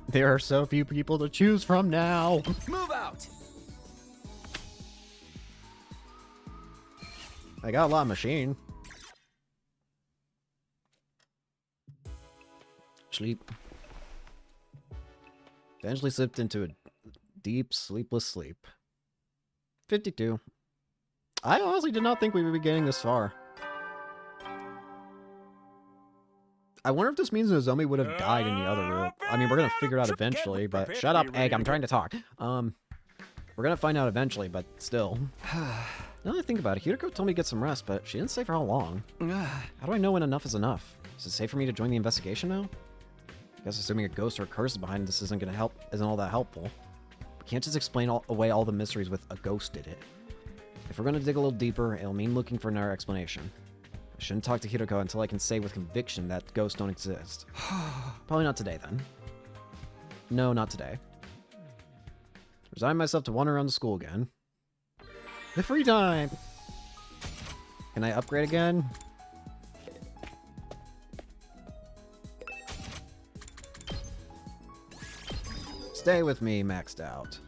There are so few people to choose from now.
Move out!
I got a lot of machine. Sleep. Eventually slipped into a deep, sleepless sleep. 52. I honestly did not think we would be getting this far. I wonder if this means Nozomi would have died in the other room. I mean, we're gonna figure it out eventually, but... Shut up, Egg, I'm trying to talk. We're gonna find out eventually, but still. Now that I think about it, Hideko told me to get some rest, but she didn't say for how long. How do I know when enough is enough? Is it safe for me to join the investigation now? I guess assuming a ghost or a curse is behind this isn't gonna help, isn't all that helpful. We can't just explain away all the mysteries with a ghost did it. If we're going to dig a little deeper, it'll mean looking for another explanation. I shouldn't talk to Hiroko until I can say with conviction that ghosts don't exist. Probably not today, then. No, not today. Resign myself to wander around the school again. The free time! Can I upgrade again? Stay with me, maxed out.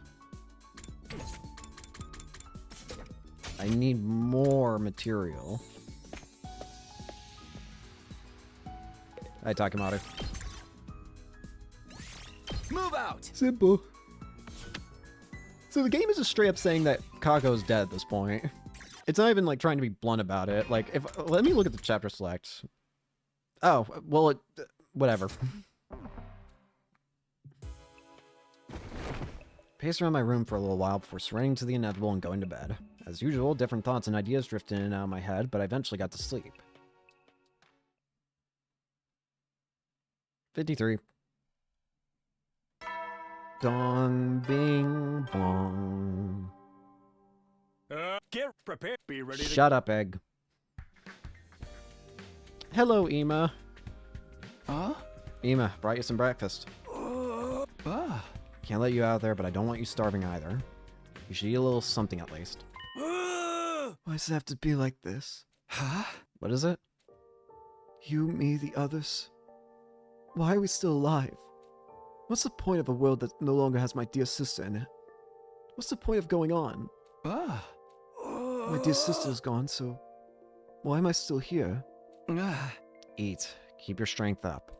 I need more material. Hi, Takemoto.
Move out!
Simple. So the game is just straight up saying that Kako's dead at this point. It's not even like trying to be blunt about it. Like, if let me look at the chapter select. Oh, well, whatever. Pace around my room for a little while before surrendering to the inevitable and going to bed. As usual, different thoughts and ideas drifted in and out of my head, but I eventually got to sleep. 53. Dong, bing, bong.
Get prepared. Be ready to...
Shut up, Egg. Hello, Ema.
Huh?
Ema, brought you some breakfast.
Ah.
Can't let you out there, but I don't want you starving either. You should eat a little something at least. Why does it have to be like this?
Huh?
What is it?
You, me, the others. Why are we still alive? What's the point of a world that no longer has my dear sister in it? What's the point of going on?
Ah.
My dear sister's gone, so why am I still here?
Ah.
Eat. Keep your strength up.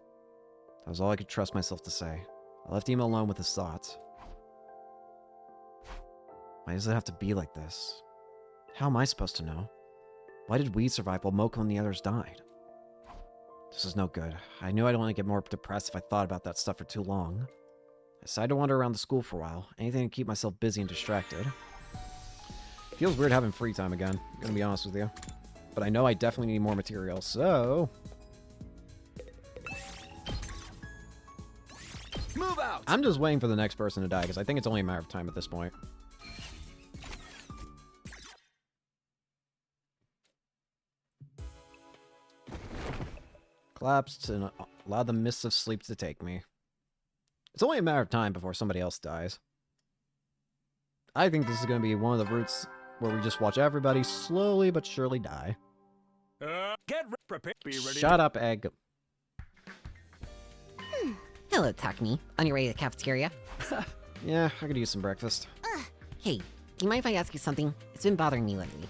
That was all I could trust myself to say. I left him alone with his thoughts. Why does it have to be like this? How am I supposed to know? Why did we survive while Moko and the others died? This is no good. I knew I'd only get more depressed if I thought about that stuff for too long. I decided to wander around the school for a while. Anything to keep myself busy and distracted. Feels weird having free time again, I'm gonna be honest with you. But I know I definitely need more material, so...
Move out!
I'm just waiting for the next person to die, because I think it's only a matter of time at this point. Collapsed and allowed the mists of sleep to take me. It's only a matter of time before somebody else dies. I think this is going to be one of the routes where we just watch everybody slowly but surely die.
Get prepared. Be ready.
Shut up, Egg.
Hello, Takumi. On your way to the cafeteria?
Yeah, I could use some breakfast.
Hey, do you mind if I ask you something? It's been bothering me lately.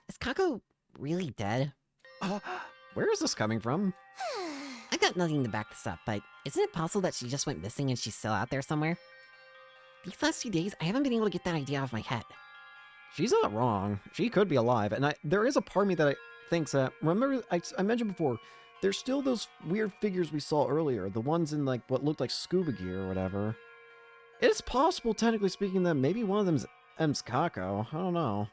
Is Kako really dead?
Where is this coming from?
I've got nothing to back this up, but isn't it possible that she just went missing and she's still out there somewhere? These last few days, I haven't been able to get that idea out of my head.
She's not wrong. She could be alive, and there is a part of me that thinks that... Remember, I mentioned before, there's still those weird figures we saw earlier, the ones in, like, what looked like scuba gear or whatever. It's possible, technically speaking, that maybe one of them's Kako. I don't know.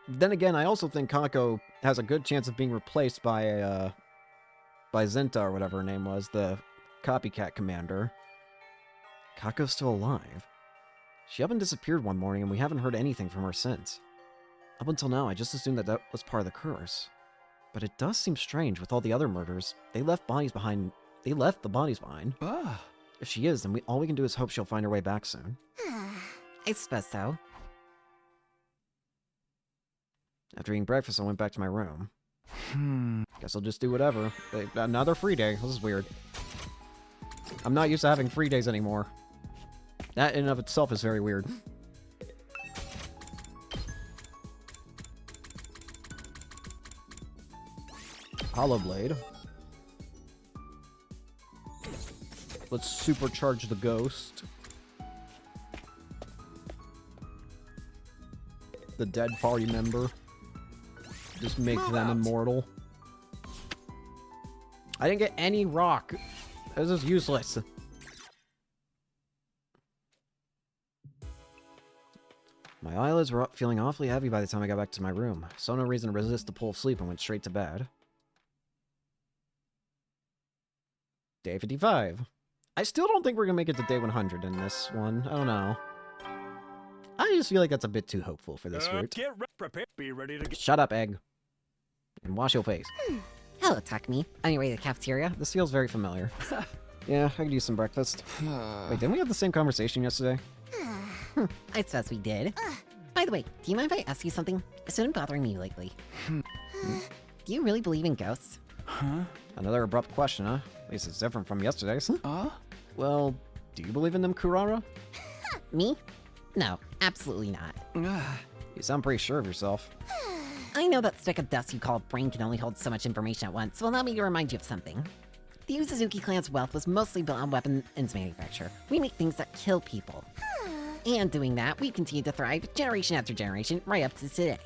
Then again, I also think Kako has a good chance of being replaced by Zenta or whatever her name was, the copycat commander. Kako's still alive. She up and disappeared one morning, and we haven't heard anything from her since. Up until now, I just assumed that was part of the curse. But it does seem strange with all the other murders. They left the bodies behind.
Ah.
If she is, then all we can do is hope she'll find her way back soon.
I suppose so.
After eating breakfast, I went back to my room. Guess I'll just do whatever. Another free day. This is weird. I'm not used to having free days anymore. That in and of itself is very weird. Hollow Blade. Let's supercharge the ghost. The dead party member. Just make them immortal. I didn't get any rock. This is useless. My eyelids were feeling awfully heavy by the time I got back to my room. Saw no reason to resist the pull of sleep and went straight to bed. Day 55. I still don't think we're gonna make it to day 100 in this one. I don't know. I just feel like that's a bit too hopeful for this route.
Prepare, be ready to get.
Shut up, Egg. And wash your face.
Hello, Takumi. On your way to the cafeteria?
This feels very familiar. Yeah, I could use some breakfast. Wait, didn't we have the same conversation yesterday?
I suppose we did. By the way, do you mind if I ask you something? It's been bothering me lately. Do you really believe in ghosts?
Another abrupt question, huh? At least it's different from yesterday's. Well, do you believe in them, Kurara?
Me? No, absolutely not.
You sound pretty sure of yourself.
I know that stick of dust you call a brain can only hold so much information at once, so allow me to remind you of something. The Uzuzuki clan's wealth was mostly built on weapons manufacture. We make things that kill people. And doing that, we continue to thrive generation after generation, right up to today.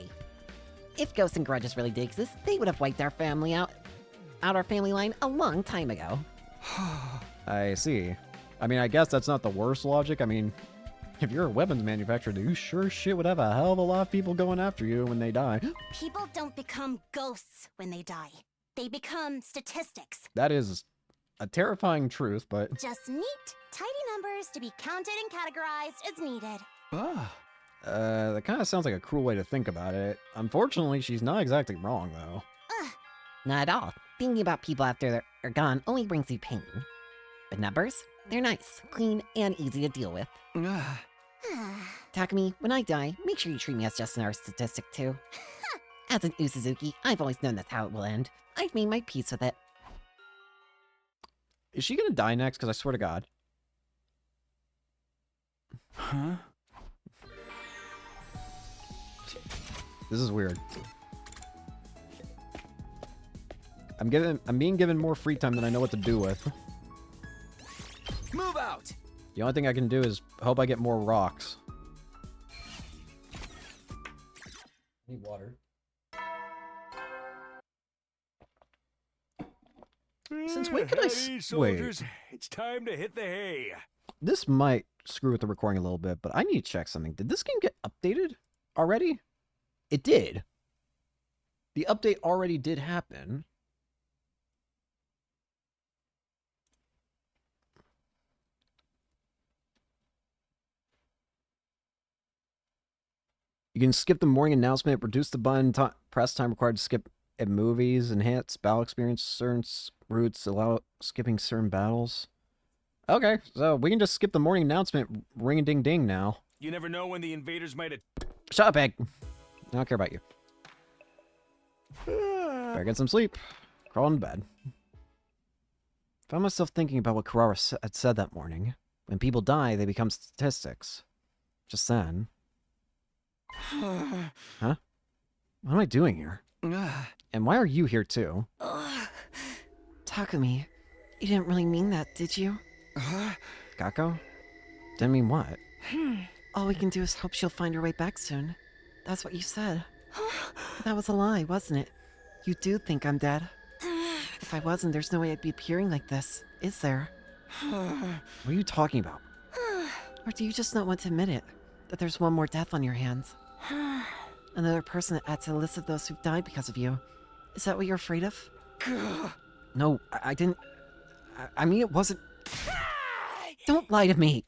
If ghosts and grudges really did exist, they would have wiped our family out our family line a long time ago.
I see. I mean, I guess that's not the worst logic. I mean, if you're a weapons manufacturer, you sure shit would have a hell of a lot of people going after you when they die.
People don't become ghosts when they die. They become statistics.
That is a terrifying truth, but...
Just neat, tidy numbers to be counted and categorized as needed.
That kind of sounds like a cruel way to think about it. Unfortunately, she's not exactly wrong, though.
Not at all. Thinking about people after they're gone only brings you pain. But numbers? They're nice, clean, and easy to deal with. Takumi, when I die, make sure you treat me as just another statistic, too. As an Uzuzuki, I've always known that's how it will end. I've made my peace with it.
Is she gonna die next? Because I swear to God. This is weird. I'm being given more free time than I know what to do with.
Move out!
The only thing I can do is hope I get more rocks. Need water. Since when could I
soldiers, it's time to hit the hay.
This might screw with the recording a little bit, but I need to check something. Did this game get updated already? It did. The update already did happen. You can skip the morning announcement, reduce the button press time required to skip at movies, enhance battle experience, certain routes, allow skipping certain battles. Okay, so we can just skip the morning announcement, ring-a-ding-ding now.
You never know when the invaders might have...
Shut up, Egg. I don't care about you. Better get some sleep. Crawl into bed. Found myself thinking about what Kurara had said that morning. When people die, they become statistics. Just then... Huh? What am I doing here? And why are you here too?
Takumi, you didn't really mean that, did you?
Gakko? Didn't mean what?
All we can do is hope she'll find her way back soon. That's what you said. But that was a lie, wasn't it? You do think I'm dead. If I wasn't, there's no way I'd be appearing like this, is there?
What are you talking about?
Or do you just not want to admit it? That there's one more death on your hands? Another person that adds to the list of those who've died because of you. Is that what you're afraid of?
No, I didn't... I mean, it wasn't...
Don't lie to me!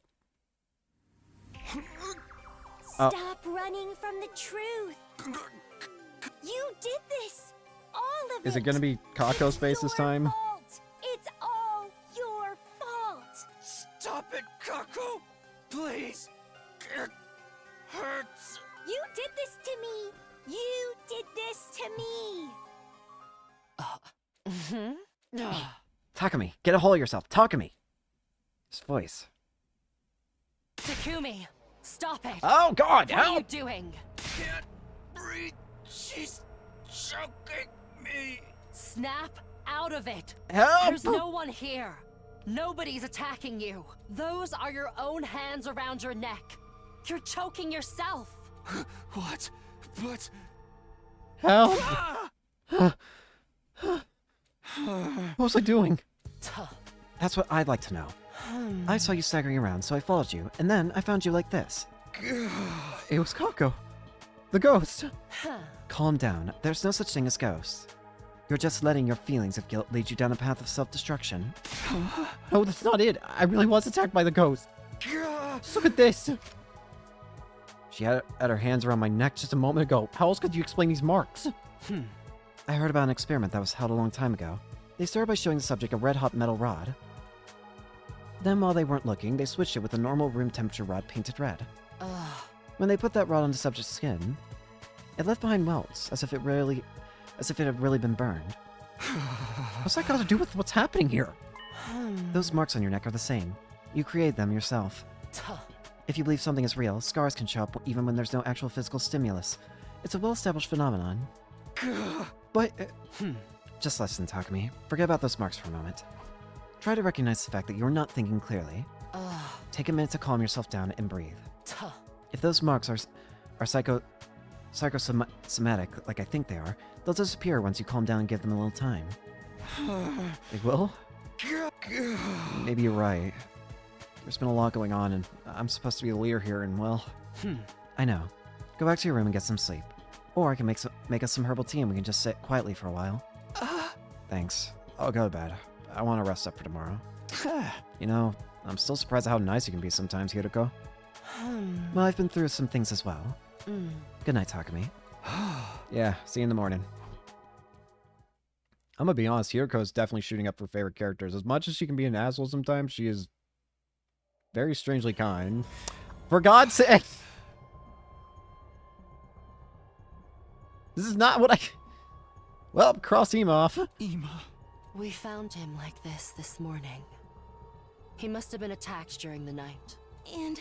Stop running from the truth! You did this! All of it!
Is it gonna be Kako's face this time?
Fault. It's all your fault!
Stop it, Kako! Please! It hurts!
You did this to me! You did this to me!
Takumi, get a hold of yourself. Takumi! His voice.
Takumi, stop it!
Oh God,
What are you
help!
doing?
Can't breathe. She's choking me.
Snap out of it!
Help!
There's no one here. Nobody's attacking you. Those are your own hands around your neck. You're choking yourself.
What? But...
Help! What was I doing? That's what I'd like to know. I saw you staggering around, so I followed you, and then I found you like this. It was Kako. The ghost. Calm down. There's no such thing as ghosts. You're just letting your feelings of guilt lead you down a path of self-destruction. No, that's not it. I really was attacked by the ghost. Look at this. She had her hands around my neck just a moment ago. How else could you explain these marks? I heard about an experiment that was held a long time ago. They started by showing the subject a red-hot metal rod. Then, while they weren't looking, they switched it with a normal room temperature rod painted red. When they put that rod on the subject's skin, it left behind welts, as if it had really been burned. What's that got to do with what's happening here? Those marks on your neck are the same. You create them yourself. If you believe something is real, scars can show up even when there's no actual physical stimulus. It's a well-established phenomenon. But, just listen, Takumi. Forget about those marks for a moment. Try to recognize the fact that you're not thinking clearly. Take a minute to calm yourself down and breathe. If those marks are psychosomatic, like I think they are, they'll disappear once you calm down and give them a little time. They will? Maybe you're right. There's been a lot going on, and I'm supposed to be the leader here, and well... I know. Go back to your room and get some sleep. Or I can make us some herbal tea and we can just sit quietly for a while. Thanks. I'll go to bed. I want to rest up for tomorrow. You know, I'm still surprised at how nice you can be sometimes, Hiroko. Well, I've been through some things as well. Good night, Takumi. Yeah, see you in the morning. I'm gonna be honest, Hiroko's definitely shooting up for favorite characters. As much as she can be an asshole sometimes, she is very strangely kind. For God's sake! This is not what I... Well, cross Ima off.
Ima.
We found him like this morning. He must have been attacked during the night.
And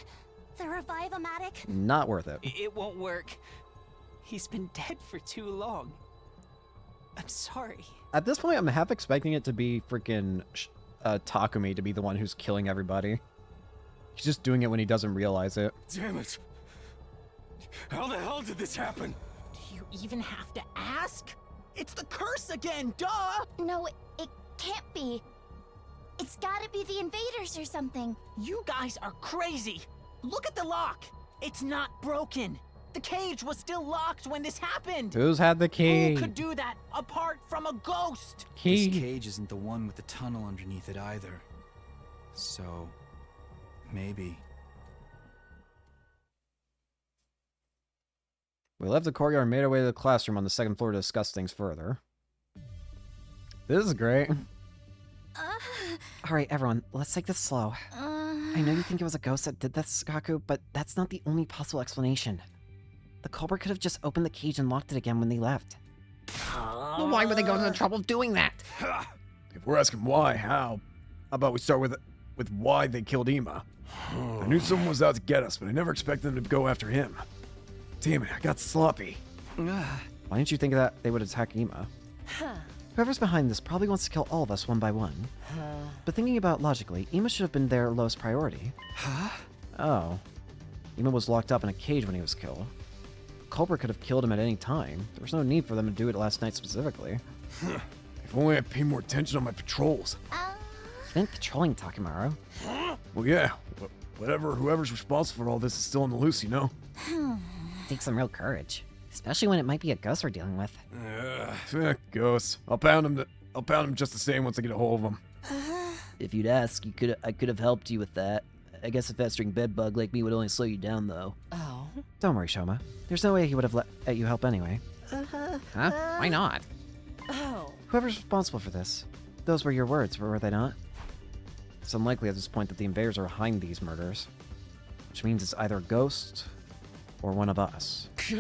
the revive-o-matic?
Not worth it.
It won't work. He's been dead for too long. I'm sorry.
At this point, I'm half expecting it to be freaking Takumi to be the one who's killing everybody. He's just doing it when he doesn't realize it.
Damn it. How the hell did this happen?
Do you even have to ask? It's the curse again, duh!
No, it can't be. It's gotta be the invaders or something.
You guys are crazy! Look at the lock! It's not broken! The cage was still locked when this happened!
Who's had the key?
Who could do that apart from a ghost?
Key?
This cage isn't the one with the tunnel underneath it either. So, maybe.
We left the courtyard and made our way to the classroom on the second floor to discuss things further. This is great.
Alright, everyone, let's take this slow. I know you think it was a ghost that did this, Kaku, but that's not the only possible explanation. The culprit could have just opened the cage and locked it again when they left.
Well, why would they go to the trouble of doing that?
If we're asking why, how about we start with why they killed Ima? I knew someone was out to get us, but I never expected them to go after him. Damn it, I got sloppy.
Why didn't you think that they would attack Ima? Whoever's behind this probably wants to kill all of us one by one. But thinking about it logically, Ima should have been their lowest priority. Oh. Ima was locked up in a cage when he was killed. The culprit could have killed him at any time. There was no need for them to do it last night specifically.
If only I'd pay more attention on my patrols.
You've been patrolling, Takemaru.
Well, yeah. Whoever's responsible for all this is still on the loose, you know?
Takes some real courage. Especially when it might be a ghost we're dealing with.
Ghosts. I'll pound him just the same once I get a hold of him.
If you'd ask, I could have helped you with that. I guess a festering bedbug like me would only slow you down, though.
Oh.
Don't worry, Shoma. There's no way he would have let you help anyway.
Huh? Why not?
Oh.
Whoever's responsible for this. Those were your words, were they not? It's unlikely at this point that the invaders are behind these murders. Which means it's either a ghost or one of us. I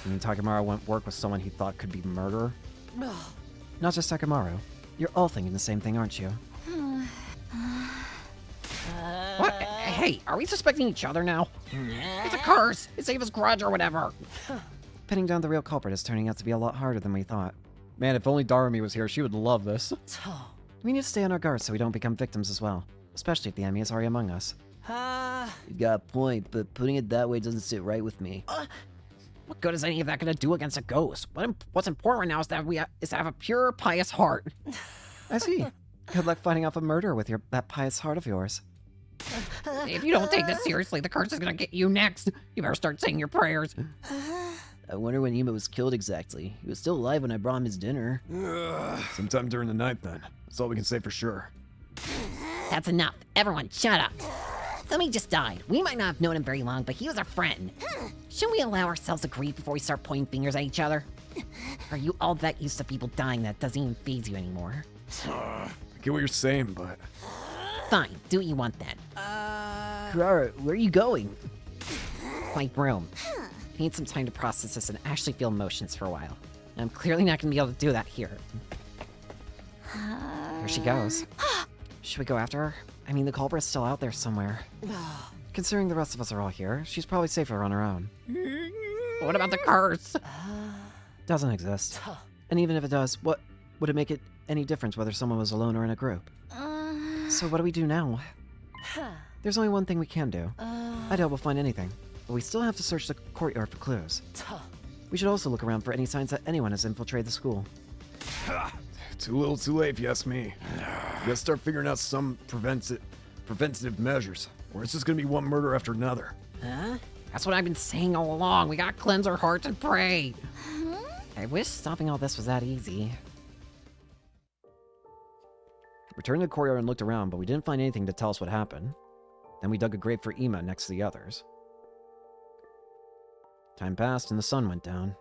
mean, Takemaru went work with someone he thought could be murder. Not just Takemaru. You're all thinking the same thing, aren't you?
What? Hey, are we suspecting each other now? It's a curse! It's Ava's grudge or whatever!
Pinning down the real culprit is turning out to be a lot harder than we thought.
Man, if only Darumi was here, she would love this.
We need to stay on our guard so we don't become victims as well. Especially if the enemy is already among us.
You got a point, but putting it that way doesn't sit right with me.
What good is any of that gonna do against a ghost? What's important right now is to have a pure, pious heart.
I see. Good luck fighting off a murderer with that pious heart of yours.
If you don't take this seriously, the curse is gonna get you next. You better start saying your prayers.
I wonder when Ima was killed exactly. He was still alive when I brought him his dinner.
Sometime during the night, then. That's all we can say for sure.
That's enough. Everyone, shut up.
Somebody just died. We might not have known him very long, but he was our friend. Shouldn't we allow ourselves to grieve before we start pointing fingers at each other? Are you all that used to people dying that doesn't even faze you anymore?
I get what you're saying, but...
Fine, do what you want then.
Clara, where are you going?
My room. I need some time to process this and actually feel emotions for a while. And I'm clearly not gonna be able to do that here. Here she goes. Should we go after her? I mean, the culprit's still out there somewhere. Considering the rest of us are all here, she's probably safer on her own. What about the curse? Doesn't exist. And even if it does, what would it make it any difference whether someone was alone or in a group? So what do we do now? There's only one thing we can do. I doubt we'll find anything, but we still have to search the courtyard for clues. We should also look around for any signs that anyone has infiltrated the school.
Too little too late if you ask me. We gotta start figuring out some preventative measures, or it's just gonna be one murder after another.
Huh? That's what I've been saying all along. We gotta cleanse our hearts and pray. I wish stopping all this was that easy. We returned to the courtyard and looked around, but we didn't find anything to tell us what happened. Then we dug a grave for Ema next to the others. Time passed and the sun went down.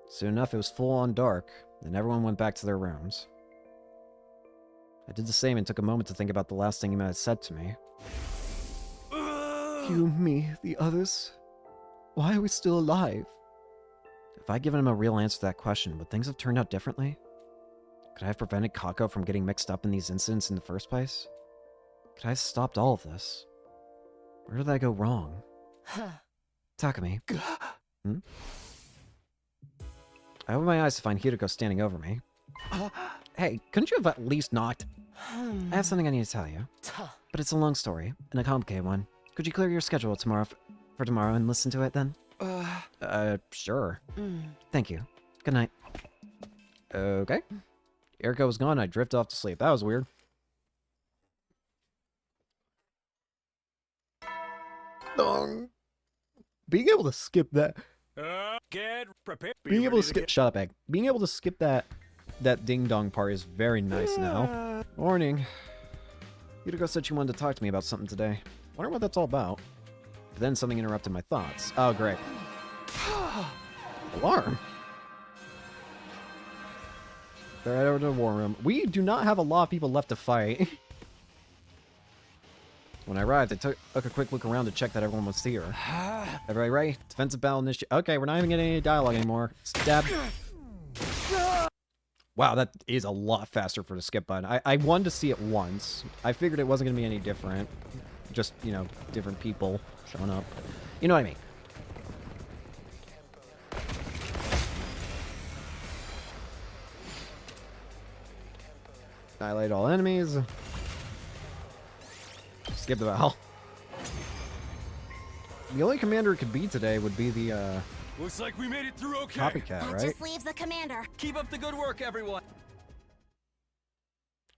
Soon enough, it was full on dark, and everyone went back to their rooms. I did the same and took a moment to think about the last thing Ema had said to me.
You, me, the others? Why are we still alive?
If I'd given him a real answer to that question, would things have turned out differently? Could I have prevented Kako from getting mixed up in these incidents in the first place? Could I have stopped all of this? Where did I go wrong? Takumi. Hmm? I opened my eyes to find Hiriko standing over me. Hey, couldn't you have at least knocked? I have something I need to tell you. But it's a long story, and a complicated one. Could you clear your schedule tomorrow for tomorrow and listen to it then? Sure. Thank you. Good night. Okay. Erika was gone, I drifted off to sleep. That was weird.
Being able to skip that...
Get prepared.
Being able to skip...
Shut up, Egg. Being able to skip that ding-dong part is very nice now. Morning. Hiriko said she wanted to talk to me about something today. Wonder what that's all about. But then something interrupted my thoughts. Oh, great. Alarm. They're right over to the war room. We do not have a lot of people left to fight. When I arrived, I took a quick look around to check that everyone was here. Everybody ready? Defensive battle initiative. Okay, we're not even getting any dialogue anymore. Stab. Wow, that is a lot faster for the skip button. I wanted to see it once. I figured it wasn't going to be any different. Just, you know, different people showing up. You know what I mean. Annihilate all enemies. Skip the battle. The only commander it could be today would be the,
Looks like we made it through okay.
Copycat,
That
right?
just leaves the commander.
Keep up the good work, everyone.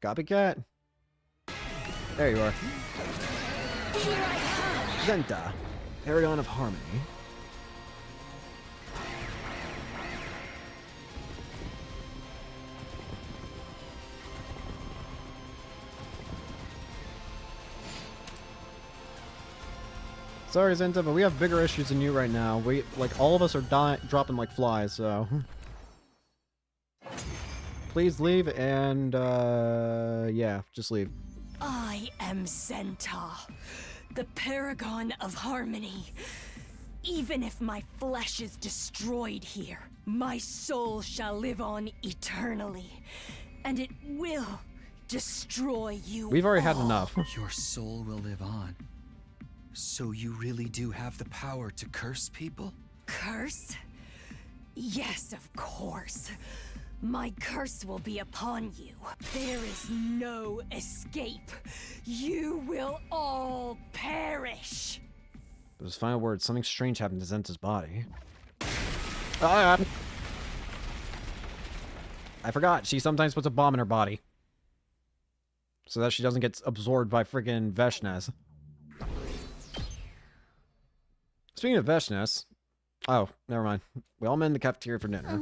Copycat? There you are. Zenta, Paragon of Harmony. Sorry, Zenta, but we have bigger issues than you right now. Like, all of us are dropping like flies, so... Please leave, and, yeah, just leave.
I am Zenta, the Paragon of Harmony. Even if my flesh is destroyed here, my soul shall live on eternally, and it will destroy you.
We've already had enough.
Your soul will live on. So you really do have the power to curse people?
Curse? Yes, of course. My curse will be upon you. There is no escape. You will all perish.
But his final words, something strange happened to Zenta's body. I forgot, she sometimes puts a bomb in her body. So that she doesn't get absorbed by friggin' Veshnes. Speaking of Veshnes... Oh, never mind. We all met in the cafeteria for dinner.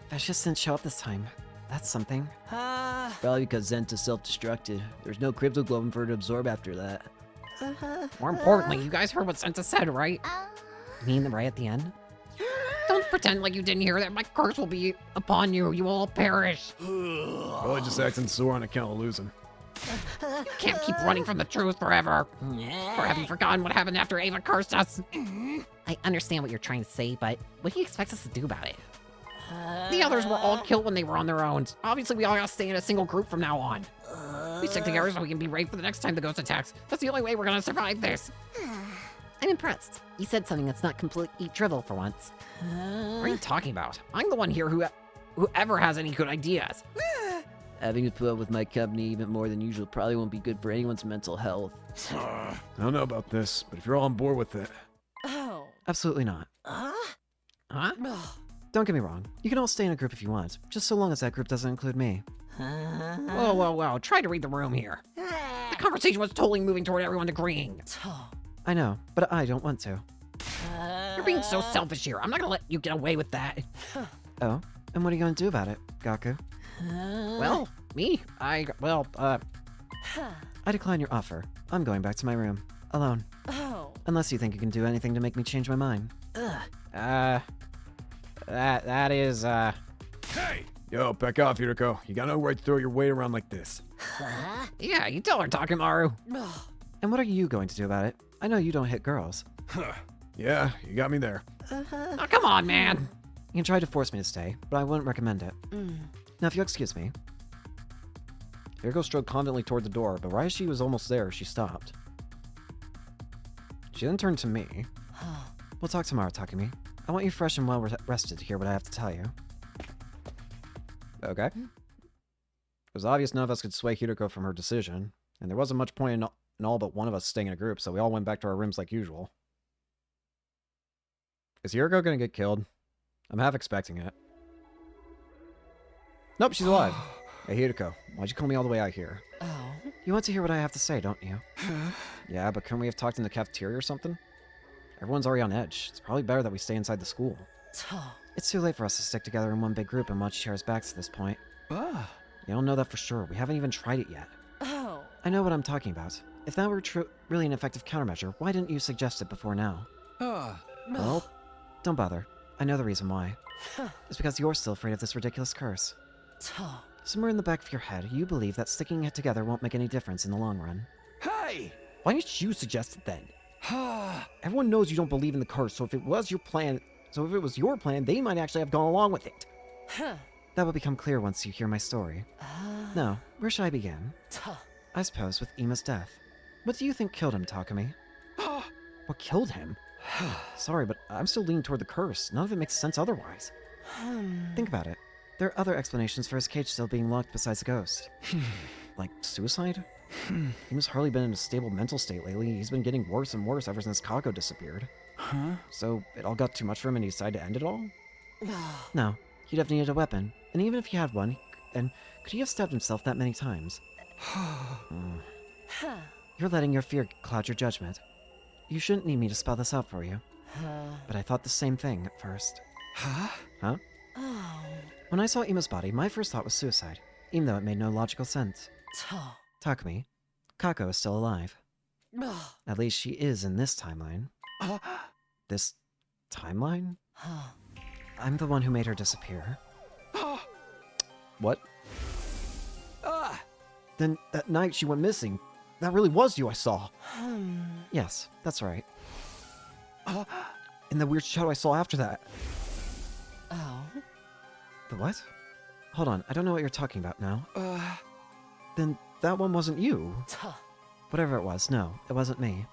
Vesh just didn't show up this time.
That's something.
Probably because Zenta self-destructed. There's no crypto globin for her to absorb after that.
More importantly, you guys heard what Senta said, right?
You mean right at the end?
Don't pretend like you didn't hear that. My curse will be upon you. You will all perish.
Probably just acting sore on account of losing.
You can't keep running from the truth forever. Or have you forgotten what happened after Ava cursed us? I understand what you're trying to say, but what do you expect us to do about it? The others were all killed when they were on their own. Obviously, we all gotta stay in a single group from now on. We stick together so we can be ready for the next time the ghost attacks. That's the only way we're gonna survive this.
I'm impressed. You said something that's not completely trivial for once.
What are you talking about? I'm the one here whoever has any good ideas.
Having to put up with my company even more than usual probably won't be good for anyone's mental health.
I don't know about this, but if you're all on board with it...
Oh.
Absolutely not.
Huh?
Don't get me wrong. You can all stay in a group if you want, just so long as that group doesn't include me.
Whoa. Try to read the room here. The conversation was totally moving toward everyone agreeing.
I know, but I don't want to.
You're being so selfish here. I'm not gonna let you get away with that.
Oh? And what are you going to do about it, Gaku?
Well, me? I
decline your offer. I'm going back to my room. Alone.
Oh.
Unless you think you can do anything to make me change my mind.
That is,
Hey! Yo, back off, Hiroko. You got no right to throw your weight around like this.
Yeah, you tell her, Takemaru.
And what are you going to do about it? I know you don't hit girls.
Yeah, you got me there.
Oh, come on, man.
You can try to force me to stay, but I wouldn't recommend it. Now, if you'll excuse me. Hiroko strode confidently toward the door, but right as she was almost there, she stopped. She then turned to me. We'll talk tomorrow, Takumi. I want you fresh and well rested to hear what I have to tell you. Okay. It was obvious none of us could sway Hiroko from her decision, and there wasn't much point in all but one of us staying in a group, so we all went back to our rooms like usual. Is Hiroko gonna get killed? I'm half expecting it. Nope, she's alive. Hey, Hiroko, why'd you call me all the way out here?
Oh.
You want to hear what I have to say, don't you? Yeah, but couldn't we have talked in the cafeteria or something? Everyone's already on edge. It's probably better that we stay inside the school. It's too late for us to stick together in one big group and watch each other's backs at this point. You don't know that for sure. We haven't even tried it yet.
Oh.
I know what I'm talking about. If that were really an effective countermeasure, why didn't you suggest it before now? Well, don't bother. I know the reason why. It's because you're still afraid of this ridiculous curse. Somewhere in the back of your head, you believe that sticking it together won't make any difference in the long run.
Hey!
Why didn't you suggest it then? Everyone knows you don't believe in the curse, so if it was your plan, they might actually have gone along with it.
That will become clear once you hear my story. Now, where should I begin? I suppose with Ima's death. What do you think killed him, Takumi?
What killed him?
Sorry, but I'm still leaning toward the curse. None of it makes sense otherwise. Think about it. There are other explanations for his cage still being locked besides the ghost. Like suicide? Ima's hardly been in a stable mental state lately. He's been getting worse and worse ever since Kako disappeared. So it all got too much for him and he decided to end it all? No, he'd have needed a weapon. And even if he had one, and could he have stabbed himself that many times? You're letting your fear cloud your judgment. You shouldn't need me to spell this out for you. But I thought the same thing at first. Huh? When I saw Ima's body, my first thought was suicide, even though it made no logical sense. Takumi, Kako is still alive. At least she is in this timeline. This timeline? I'm the one who made her disappear. What? Then that night she went missing. That really was you I saw. Yes, that's right. And the weird shadow I saw after that. The what? Hold on, I don't know what you're talking about now. Then that one wasn't you. Whatever it was, no, it wasn't me.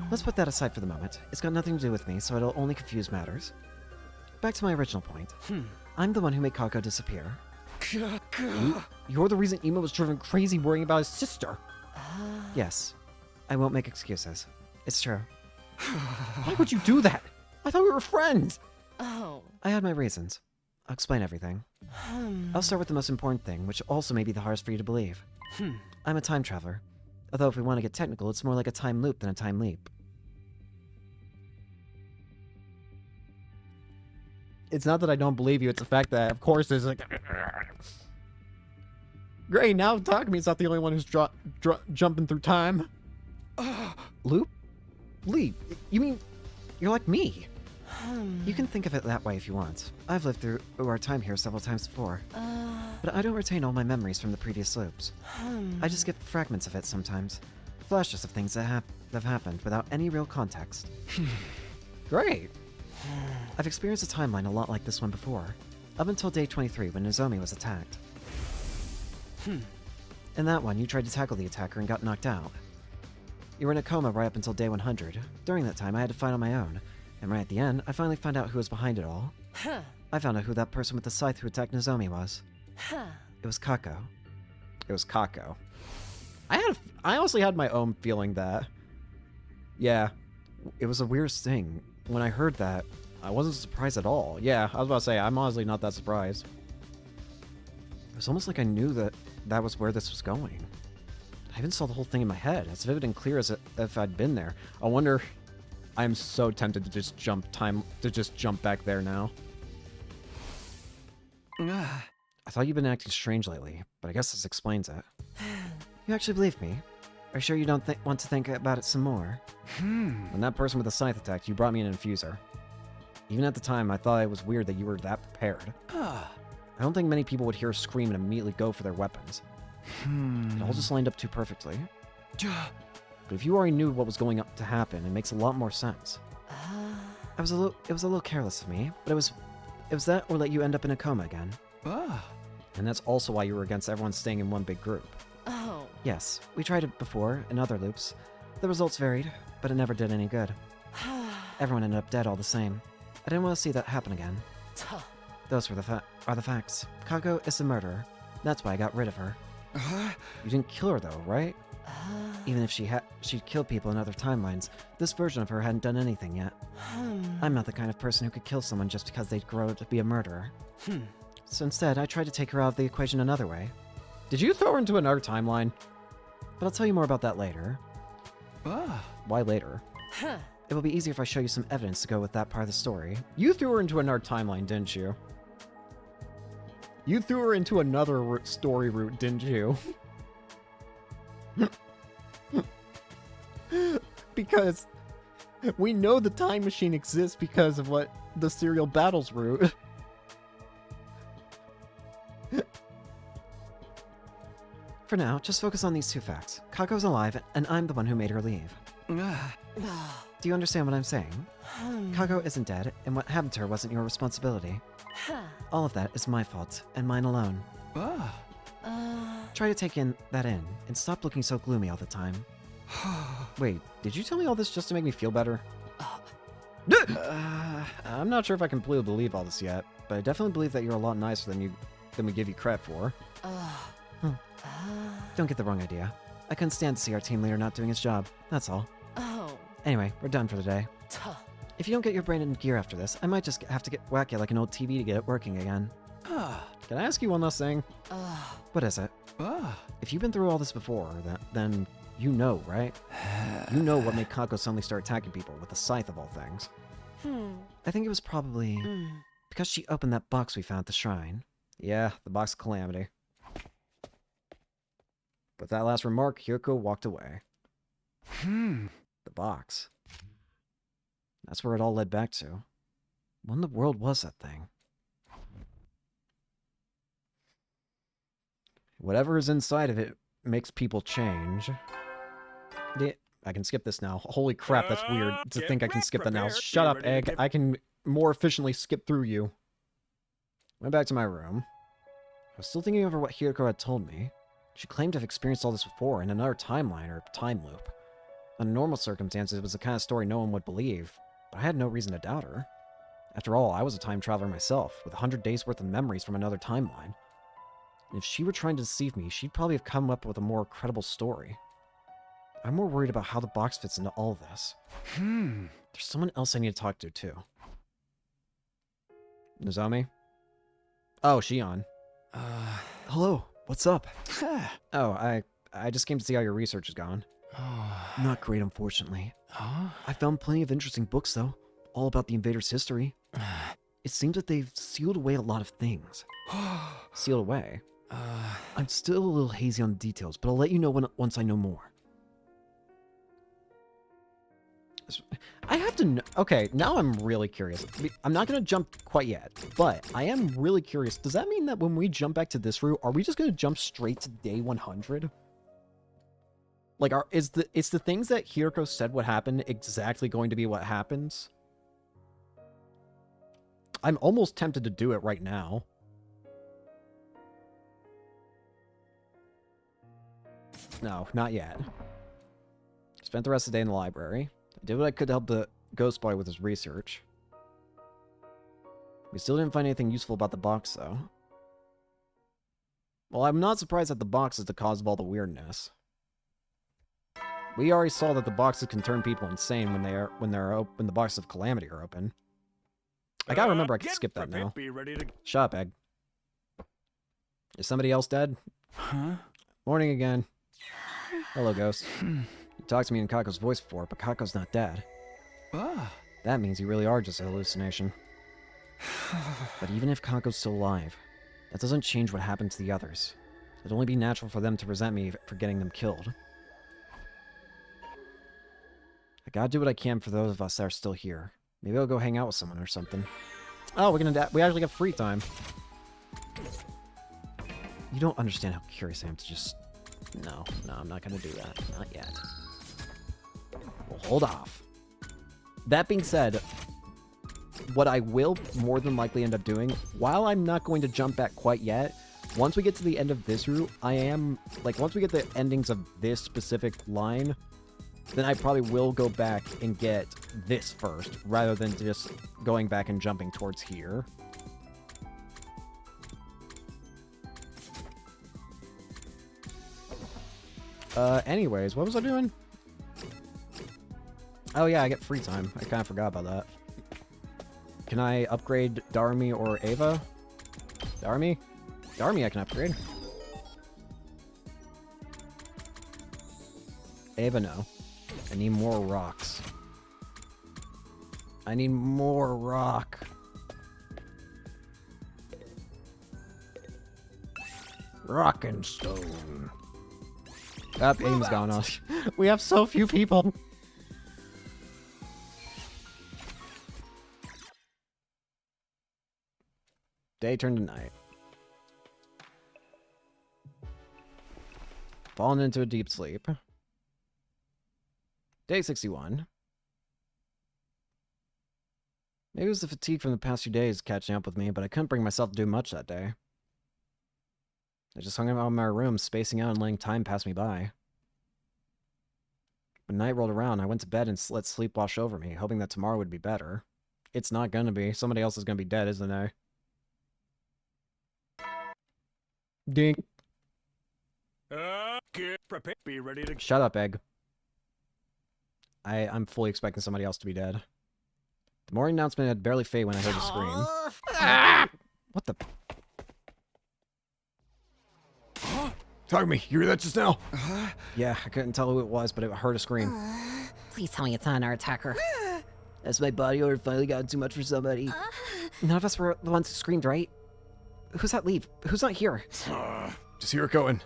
Let's put that aside for the moment. It's got nothing to do with me, so it'll only confuse matters. Back to my original point. I'm the one who made Kako disappear.
You're the reason Ima was driven crazy worrying about his sister.
Yes. I won't make excuses. It's true.
Why would you do that? I thought we were friends.
I had my reasons. I'll explain everything. I'll start with the most important thing, which also may be the hardest for you to believe. I'm a time traveler. Although if we want to get technical, it's more like a time loop than a time leap. It's not that I don't believe you, it's the fact that, of course, it's like... Great, now Takami's not the only one who's jumping through time. Loop? Lee, you mean you're like me? You can think of it that way if you want. I've lived through our time here several times before. But I don't retain all my memories from the previous loops. I just get fragments of it sometimes. Flashes of things that have happened without any real context. Great! I've experienced a timeline a lot like this one before. Up until day 23 when Nozomi was attacked. In that one, you tried to tackle the attacker and got knocked out. You were in a coma right up until day 100. During that time, I had to fight on my own. And right at the end, I finally found out who was behind it all. I found out who that person with the scythe who attacked Nozomi was. It was Kako. It was Kako. I honestly had my own feeling that... Yeah, it was the weirdest thing. When I heard that, I wasn't surprised at all. Yeah, I was about to say, I'm honestly not that surprised. It was almost like I knew that was where this was going. I even saw the whole thing in my head, as vivid and clear as if I'd been there. I wonder... I'm so tempted to just jump back there now. I thought you'd been acting strange lately, but I guess this explains it. You actually believe me? Are you sure you don't want to think about it some more? When that person with the scythe attacked, you brought me an infuser. Even at the time, I thought it was weird that you were that prepared. I don't think many people would hear a scream and immediately go for their weapons. It all just lined up too perfectly. But if you already knew what was going to happen, it makes a lot more sense. It was a little careless of me, but it was that or let you end up in a coma again. And that's also why you were against everyone staying in one big group.
Oh.
Yes, we tried it before, in other loops. The results varied, but it never did any good. Everyone ended up dead all the same. I didn't want to see that happen again. Those were are the facts. Kako is the murderer. That's why I got rid of her. You didn't kill her though, right? Even if she'd killed people in other timelines, this version of her hadn't done anything yet. I'm not the kind of person who could kill someone just because they'd grow up to be a murderer. So instead, I tried to take her out of the equation another way. Did you throw her into another timeline? But I'll tell you more about that later. Why later? It will be easier if I show you some evidence to go with that part of the story. You threw her into another timeline, didn't you? You threw her into another story route, didn't you? Because we know the time machine exists because of what the serial battles route. For now, just focus on these two facts. Kako's alive, and I'm the one who made her leave. Do you understand what I'm saying? Kako isn't dead, and what happened to her wasn't your responsibility. All of that is my fault, and mine alone. Try to take that in, and stop looking so gloomy all the time. Wait, did you tell me all this just to make me feel better? I'm not sure if I completely believe all this yet, but I definitely believe that you're a lot nicer than we give you credit for. Don't get the wrong idea. I couldn't stand to see our team leader not doing his job, that's all. Anyway, we're done for the day. If you don't get your brain in gear after this, I might just have to whack it like an old TV to get it working again. Can I ask you one last thing? What is it? If you've been through all this before, then you know, right? You know what made Kako suddenly start attacking people with the scythe of all things. I think it was probably because she opened that box we found at the shrine. Yeah, the box of calamity. With that last remark, Hyuko walked away. The box. That's where it all led back to. What in the world was that thing? Whatever is inside of it makes people change. I can skip this now. Holy crap, that's weird to think I can skip that now. Shut up, Egg. I can more efficiently skip through you. Went back to my room. I was still thinking over what Hiroko had told me. She claimed to have experienced all this before in another timeline or time loop. Under normal circumstances, it was the kind of story no one would believe, but I had no reason to doubt her. After all, I was a time traveler myself, with 100 days worth of memories from another timeline. And if she were trying to deceive me, she'd probably have come up with a more credible story. I'm more worried about how the box fits into all of this. There's someone else I need to talk to, too. Nozomi? Oh, Shion.
Hello, what's up?
Oh, I just came to see how your research is going.
Not great, unfortunately. I found plenty of interesting books, though. All about the invaders' history.
It seems that they've sealed away a lot of things. Sealed away? I'm still a little hazy on the details, but I'll let you know once I know more. I have to know. Okay, now I'm really curious. I'm not going to jump quite yet, but I am really curious. Does that mean that when we jump back to this route, are we just going to jump straight to day 100? Like, is the things that Hiroko said would happen exactly going to be what happens? I'm almost tempted to do it right now. No, not yet. Spent the rest of the day in the library. I did what I could to help the ghost boy with his research. We still didn't find anything useful about the box, though. Well, I'm not surprised that the box is the cause of all the weirdness. We already saw that the boxes can turn people insane when the boxes of calamity are open. I gotta remember I can skip that now.
Be ready to...
Shut up, Egg. Is somebody else dead?
Huh?
Morning again. Hello, Ghost. You talked to me in Kako's voice before, but Kako's not dead.
Ah.
That means you really are just a hallucination. But even if Kako's still alive, that doesn't change what happened to the others. It'd only be natural for them to resent me for getting them killed. I gotta do what I can for those of us that are still here. Maybe I'll go hang out with someone or something. Oh, we actually got free time. You don't understand how curious I am to just... No, I'm not gonna do that. Not yet. Well, hold off. That being said, what I will more than likely end up doing, while I'm not going to jump back quite yet, once we get to the end of this route, once we get the endings of this specific line, then I probably will go back and get this first, rather than just going back and jumping towards here. Anyways, what was I doing? Oh yeah, I get free time. I kind of forgot about that. Can I upgrade Darmi or Ava? Darmi? Darmi I can upgrade. Ava, no. I need more rocks. I need more rock. Rock and stone. That aim's gone off. We have so few people. Day turned to night. Fallen into a deep sleep. Day 61. Maybe it was the fatigue from the past few days catching up with me, but I couldn't bring myself to do much that day. I just hung out in my room, spacing out and letting time pass me by. When night rolled around, I went to bed and let sleep wash over me, hoping that tomorrow would be better. It's not gonna be. Somebody else is gonna be dead, isn't I? Ding.
Get prepared. Be ready to...
Shut up, Egg. I'm fully expecting somebody else to be dead. The morning announcement had barely faded when I heard a scream. What the...
Takumi, you hear that just now?
Yeah, I couldn't tell who it was, but I heard a scream.
Please tell me it's not our attacker.
Has my body odor finally gotten too much for somebody?
None of us were the ones who screamed, right? Who's that leave? Who's not here?
Just hear it going.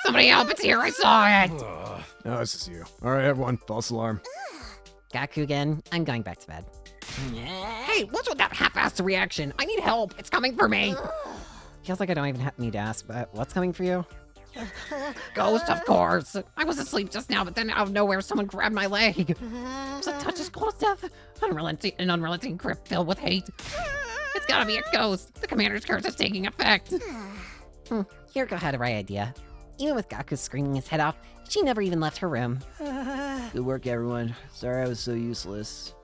Somebody help, it's here, I saw it!
No, this is you. Alright, everyone, false alarm.
Gakugan, I'm going back to bed. Hey, what's with that half-assed reaction? I need help, it's coming for me! Feels like I don't even need to ask, but what's coming for you? Ghost, of course! I was asleep just now, but then out of nowhere, someone grabbed my leg. It was a touch as cold as death. An unrelenting grip filled with hate. It's gotta be a ghost. The commander's curse is taking effect. Hiroko had a right idea. Even with Gaku screaming his head off, she never even left her room.
Good work, everyone. Sorry I was so useless.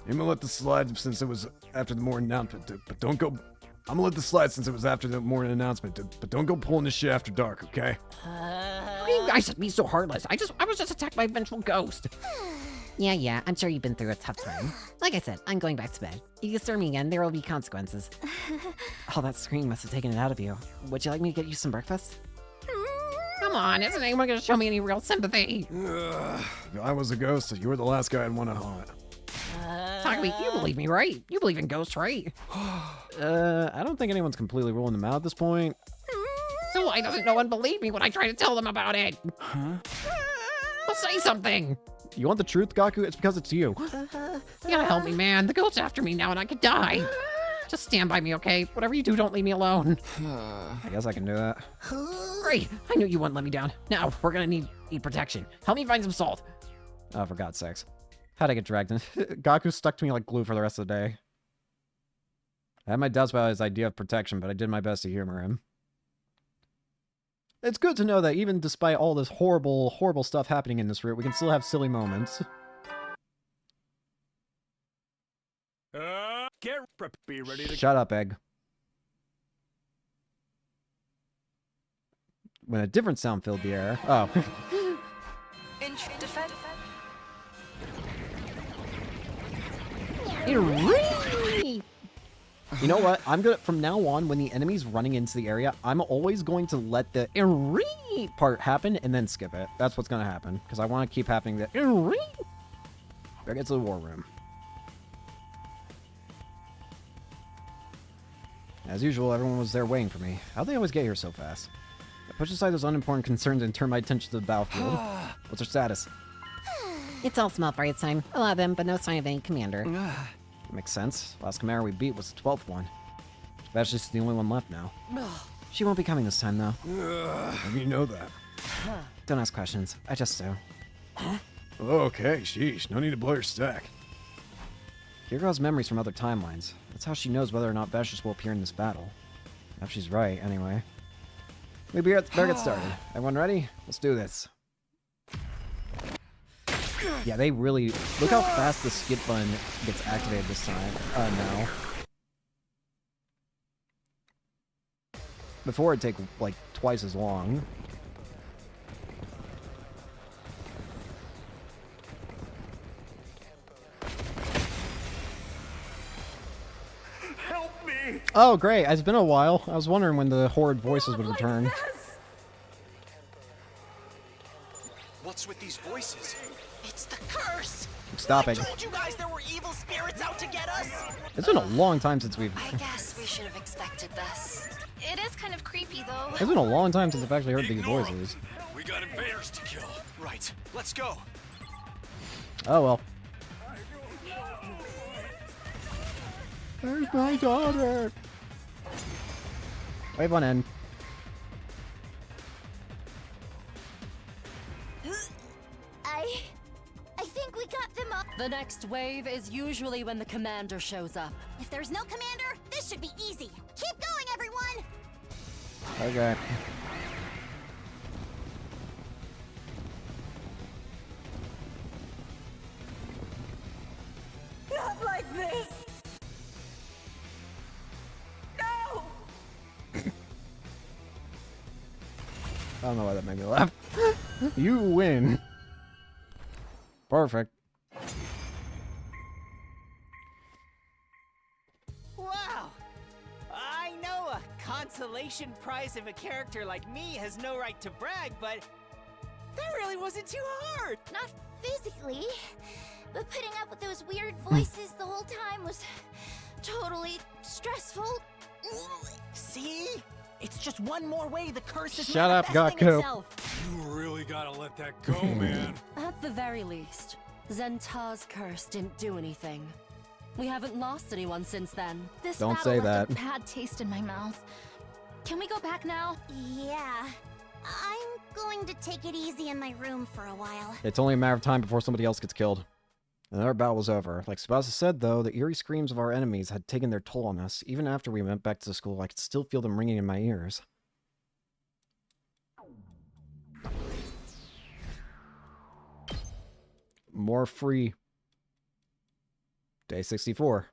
I'm gonna let this slide since it was after the morning announcement, but don't go... I'm gonna let this slide since it was after the morning announcement, but don't go pulling this shit after dark, okay?
How can you guys be so heartless? I was just attacked by a vengeful ghost. Yeah, I'm sure you've been through a tough time. Like I said, I'm going back to bed. If you disturb me again, there will be consequences. Oh, that scream must have taken it out of you. Would you like me to get you some breakfast? Come on, isn't anyone going to show me any real sympathy?
If I was a ghost, you were the last guy I'd want to haunt.
Takumi, you believe me, right? You believe in ghosts, right?
I don't think anyone's completely ruling them out at this point.
So why doesn't no one believe me when I try to tell them about it?
Huh?
Well, say something.
You want the truth, Gaku? It's because it's you.
You gotta help me, man. The ghost's after me now and I could die. Just stand by me, okay? Whatever you do, don't leave me alone.
I guess I can do that.
Great. I knew you wouldn't let me down. Now, we're gonna need protection. Help me find some salt.
Oh, for God's sakes. How'd I get dragged in? Gaku stuck to me like glue for the rest of the day. I had my doubts about his idea of protection, but I did my best to humor him. It's good to know that even despite all this horrible, horrible stuff happening in this route, we can still have silly moments.
Be ready to
Shut up, Egg. When a different sound filled the air. Oh. You know what? I'm gonna, from now on, when the enemy's running into the area, I'm always going to let the part happen and then skip it. That's what's gonna happen, because I want to keep happening the Better get to the war room. As usual, everyone was there waiting for me. How'd they always get here so fast? I pushed aside those unimportant concerns and turned my attention to the battlefield. What's our status?
It's all small fire time. 11, but no sign of any commander.
Makes sense. Last commander we beat was the 12th one. That's just the only one left now. She won't be coming this time, though.
How do you know that?
Don't ask questions. I just do.
Okay, sheesh. No need to blow your stack.
Hiro has memories from other timelines. That's how she knows whether or not Vashtis will appear in this battle. If she's right, anyway. We better get started. Everyone ready? Let's do this. Yeah, they really... Look how fast the skip button gets activated this time. Now. Before it'd take, like, twice as long.
Help me!
Oh, great. It's been a while. I was wondering when the horrid voices would return.
What's with these voices?
It's the curse!
Stop it.
I told you guys there were evil spirits out to get us!
It's been a long time since we've...
I guess we should have expected this. It is kind of creepy, though.
It's been a long time since I've actually heard these voices.
We got invaders to kill. Right. Let's go.
Oh, well. Where's my daughter? Wave on end.
I think we got them all.
The next wave is usually when the commander shows up.
If there's no commander, this should be easy. Keep going, everyone!
Okay.
Not like this! No!
I don't know why that made me laugh. You win. Perfect.
Wow! I know a consolation prize of a character like me has no right to brag, but that really wasn't too hard!
Not physically, but putting up with those weird voices the whole time was totally stressful.
See? It's just one more way the curse is
Shut up,
manifesting
Gaku.
itself.
You really gotta let that go, man.
At the very least, Zenta's curse didn't do anything. We haven't lost anyone since then.
This
Don't
battle
say
left
that.
a bad taste in my mouth. Can we go back now? Yeah. I'm going to take it easy in my room for a while.
It's only a matter of time before somebody else gets killed. And our battle was over. Like Tsubasa said, though, the eerie screams of our enemies had taken their toll on us. Even after we went back to the school, I could still feel them ringing in my ears. More free. Day 64.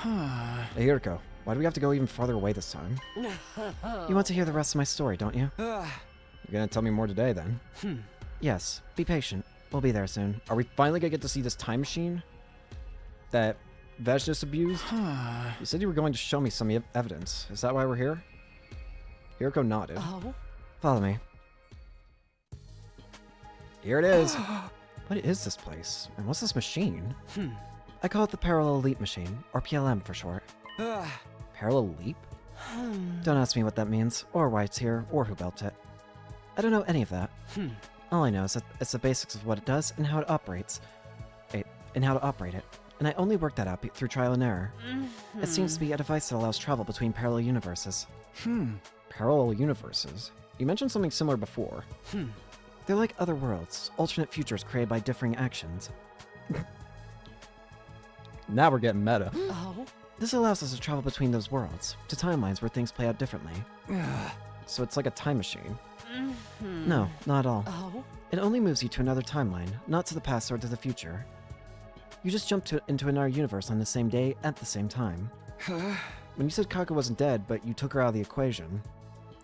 Hey, Hiriko, why do we have to go even farther away this time? You want to hear the rest of my story, don't you? You're gonna tell me more today, then? Yes, be patient. We'll be there soon. Are we finally gonna get to see this time machine that Vashtis abused? You said you were going to show me some evidence. Is that why we're here? Hiriko nodded.
Oh?
Follow me. Here it is. What is this place? And what's this machine? I call it the Parallel Leap Machine, or PLM for short. Parallel Leap? Don't ask me what that means, or why it's here, or who built it. I don't know any of that. All I know is that it's the basics of what it does and how it operates. And how to operate it. And I only worked that out through trial and error. It seems to be a device that allows travel between parallel universes. Parallel universes? You mentioned something similar before. They're like other worlds, alternate futures created by differing actions. Now we're getting meta.
Oh?
This allows us to travel between those worlds, to timelines where things play out differently. So it's like a time machine. No, not at all.
Oh?
It only moves you to another timeline, not to the past or to the future. You just jump into another universe on the same day at the same time. When you said Kaga wasn't dead, but you took her out of the equation,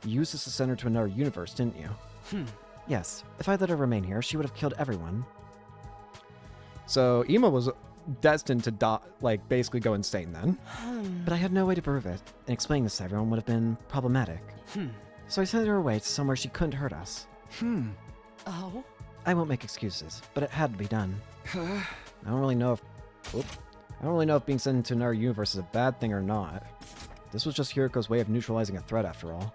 you used this to send her to another universe, didn't you? Yes. If I let her remain here, she would have killed everyone. So Ima was destined to basically go insane then. But I had no way to prove it, and explaining this to everyone would have been problematic. So I sent her away to somewhere she couldn't hurt us.
Oh?
I won't make excuses, but it had to be done. I don't really know if being sent into another universe is a bad thing or not. This was just Hiriko's way of neutralizing a threat after all.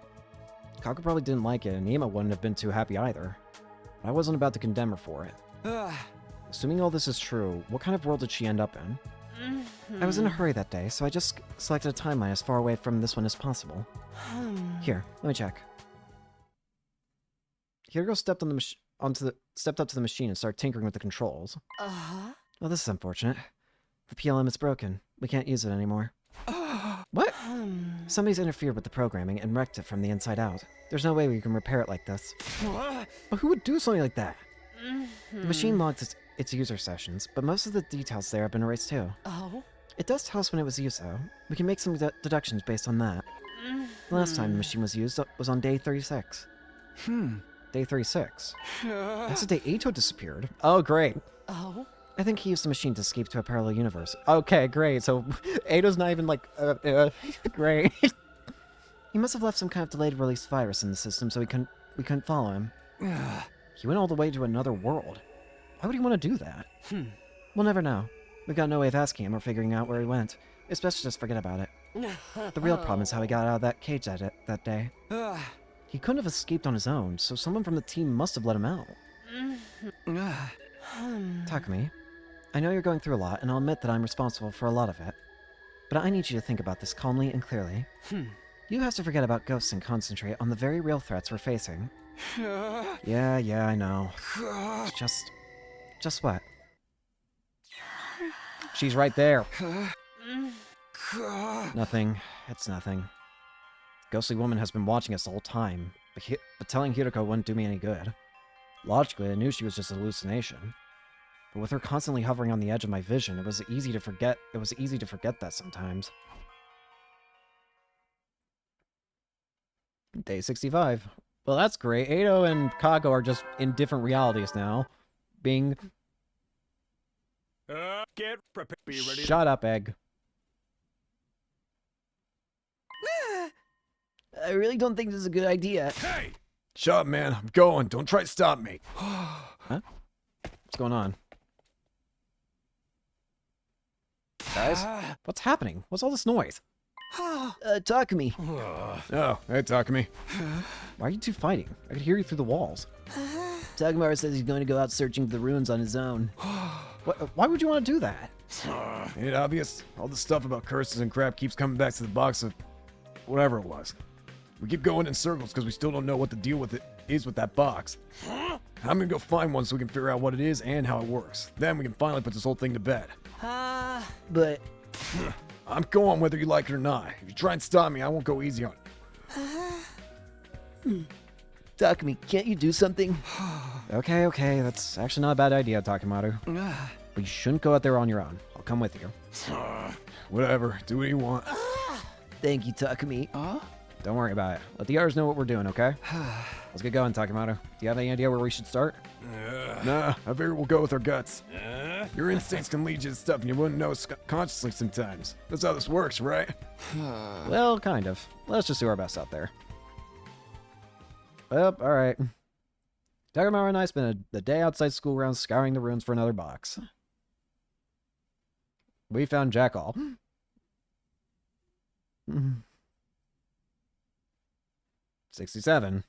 Kaga probably didn't like it, and Ima wouldn't have been too happy either. But I wasn't about to condemn her for it. Assuming all this is true, what kind of world did she end up in? I was in a hurry that day, so I just selected a timeline as far away from this one as possible. Here, let me check. Hiriko stepped up to the machine and started tinkering with the controls. Well, this is unfortunate. The PLM is broken. We can't use it anymore. What? Somebody's interfered with the programming and wrecked it from the inside out. There's no way we can repair it like this. But who would do something like that? The machine logs its user sessions, but most of the details there have been erased too.
Oh?
It does tell us when it was used, though. We can make some deductions based on that. The last time the machine was used was on day 36. Day 36? That's the day Eito disappeared. Oh, great.
Oh?
I think he used the machine to escape to a parallel universe. Okay, great. So Eito's not even great. He must have left some kind of delayed release virus in the system, so we couldn't follow him. He went all the way to another world. Why would he want to do that? We'll never know. We've got no way of asking him or figuring out where he went. It's best to just forget about it. The real problem is how he got out of that cage that day. He couldn't have escaped on his own, so someone from the team must have let him out. Takumi, I know you're going through a lot, and I'll admit that I'm responsible for a lot of it. But I need you to think about this calmly and clearly. You have to forget about ghosts and concentrate on the very real threats we're facing. Yeah, I know. Just what? She's right there. Nothing. It's nothing. Ghostly woman has been watching us the whole time, but telling Hiriko wouldn't do me any good. Logically, I knew she was just a hallucination. But with her constantly hovering on the edge of my vision, it was easy to forget that sometimes. Day 65. Well, that's great. Eito and Kago are just in different realities now. Being...
Get prepared. Be ready.
Shut up, Egg.
I really don't think this is a good idea.
Hey!
Shut up, man. I'm going. Don't try to stop me.
Huh? What's going on? Guys? What's happening? What's all this noise?
Takumi.
Oh, hey, Takumi.
Why are you two fighting? I could hear you through the walls.
Takumara says he's going to go out searching for the ruins on his own.
Why would you want to do that?
Ain't it obvious? All the stuff about curses and crap keeps coming back to the box of whatever it was. We keep going in circles because we still don't know what the deal with it is with that box. I'm gonna go find one so we can figure out what it is and how it works. Then we can finally put this whole thing to bed.
But...
I'm going whether you like it or not. If you try and stop me, I won't go easy on you.
Takumi, can't you do something?
Okay, that's actually not a bad idea, Takumaru. But you shouldn't go out there on your own. I'll come with you.
Whatever, do what you want.
Thank you, Takumi.
Don't worry about it. Let the others know what we're doing, okay? Let's get going, Takumaru. Do you have any idea where we should start?
Nah, I figure we'll go with our guts. Your instincts can lead you to stuff and you wouldn't know consciously sometimes. That's how this works, right?
Well, kind of. Let's just do our best out there. Well, alright. Takamaru and I spent the day outside school grounds scouring the ruins for another box. We found Jackal. 67.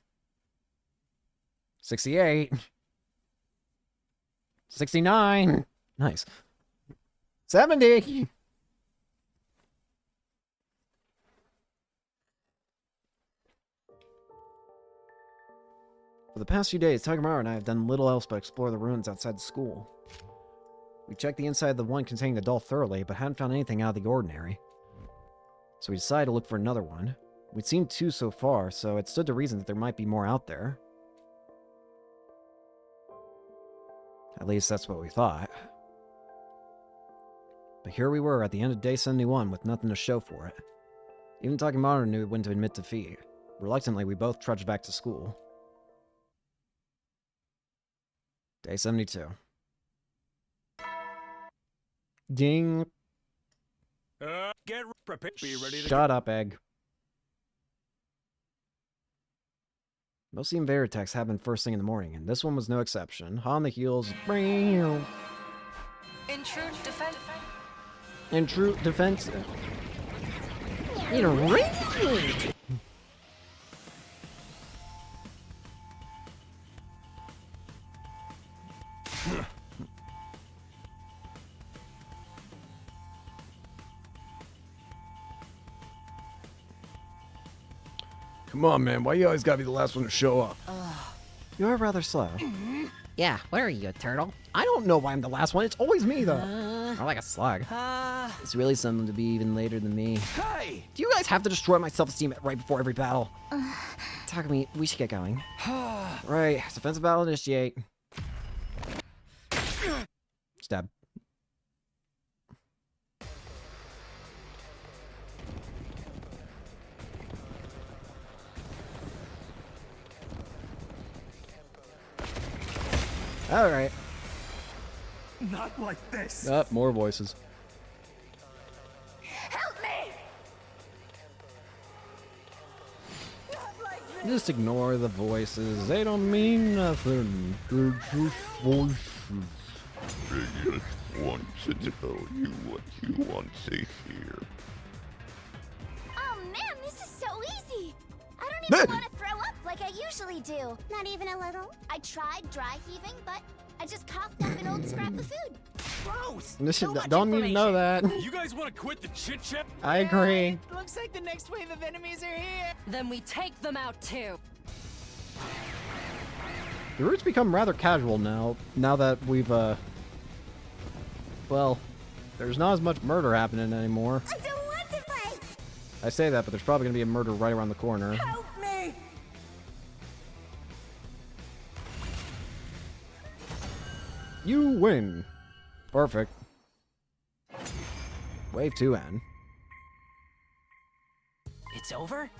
68. 69. Nice. 70. For the past few days, Takamaru and I have done little else but explore the ruins outside the school. We checked the inside of the one containing the doll thoroughly, but hadn't found anything out of the ordinary. So we decided to look for another one. We'd seen 2 so far, so it stood to reason that there might be more out there. At least that's what we thought. But here we were at the end of day 71 with nothing to show for it. Even Takamaru knew when to admit defeat. Reluctantly, we both trudged back to school. Day 72. Ding.
Get prepared. Be ready to
Shut up, Egg. Most of the invader attacks happen first thing in the morning, and this one was no exception. Hot on the heels.
In true defense.
In true defense.
Come on, man. Why you always gotta be the last one to show up?
You are rather slow.
Yeah, what are you, a turtle?
I don't know why I'm the last one. It's always me, though. Or like a slug.
It's really something to be even later than me.
Hey!
Do you guys have to destroy my self-esteem right before every battle? Takumi, we should get going. Right, defensive battle initiate. Stab. Alright.
Not like this.
Up, more voices.
Help me!
Just ignore the voices. They don't mean nothing. They're just voices.
I just want to tell you what you want to hear.
Oh man, this is so easy! I don't even want to throw up like I usually do. Not even a little? I tried dry heaving, but I just coughed up an old scrap of food.
Gross!
Don't need to know that.
You guys want to quit the chit chat?
I agree.
Looks like the next wave of enemies are here.
Then we take them out too.
The routes become rather casual now that we've, well, there's not as much murder happening anymore.
I don't want to fight!
I say that, but there's probably going to be a murder right around the corner.
Help me!
You win. Perfect. Wave 2N.
It's over?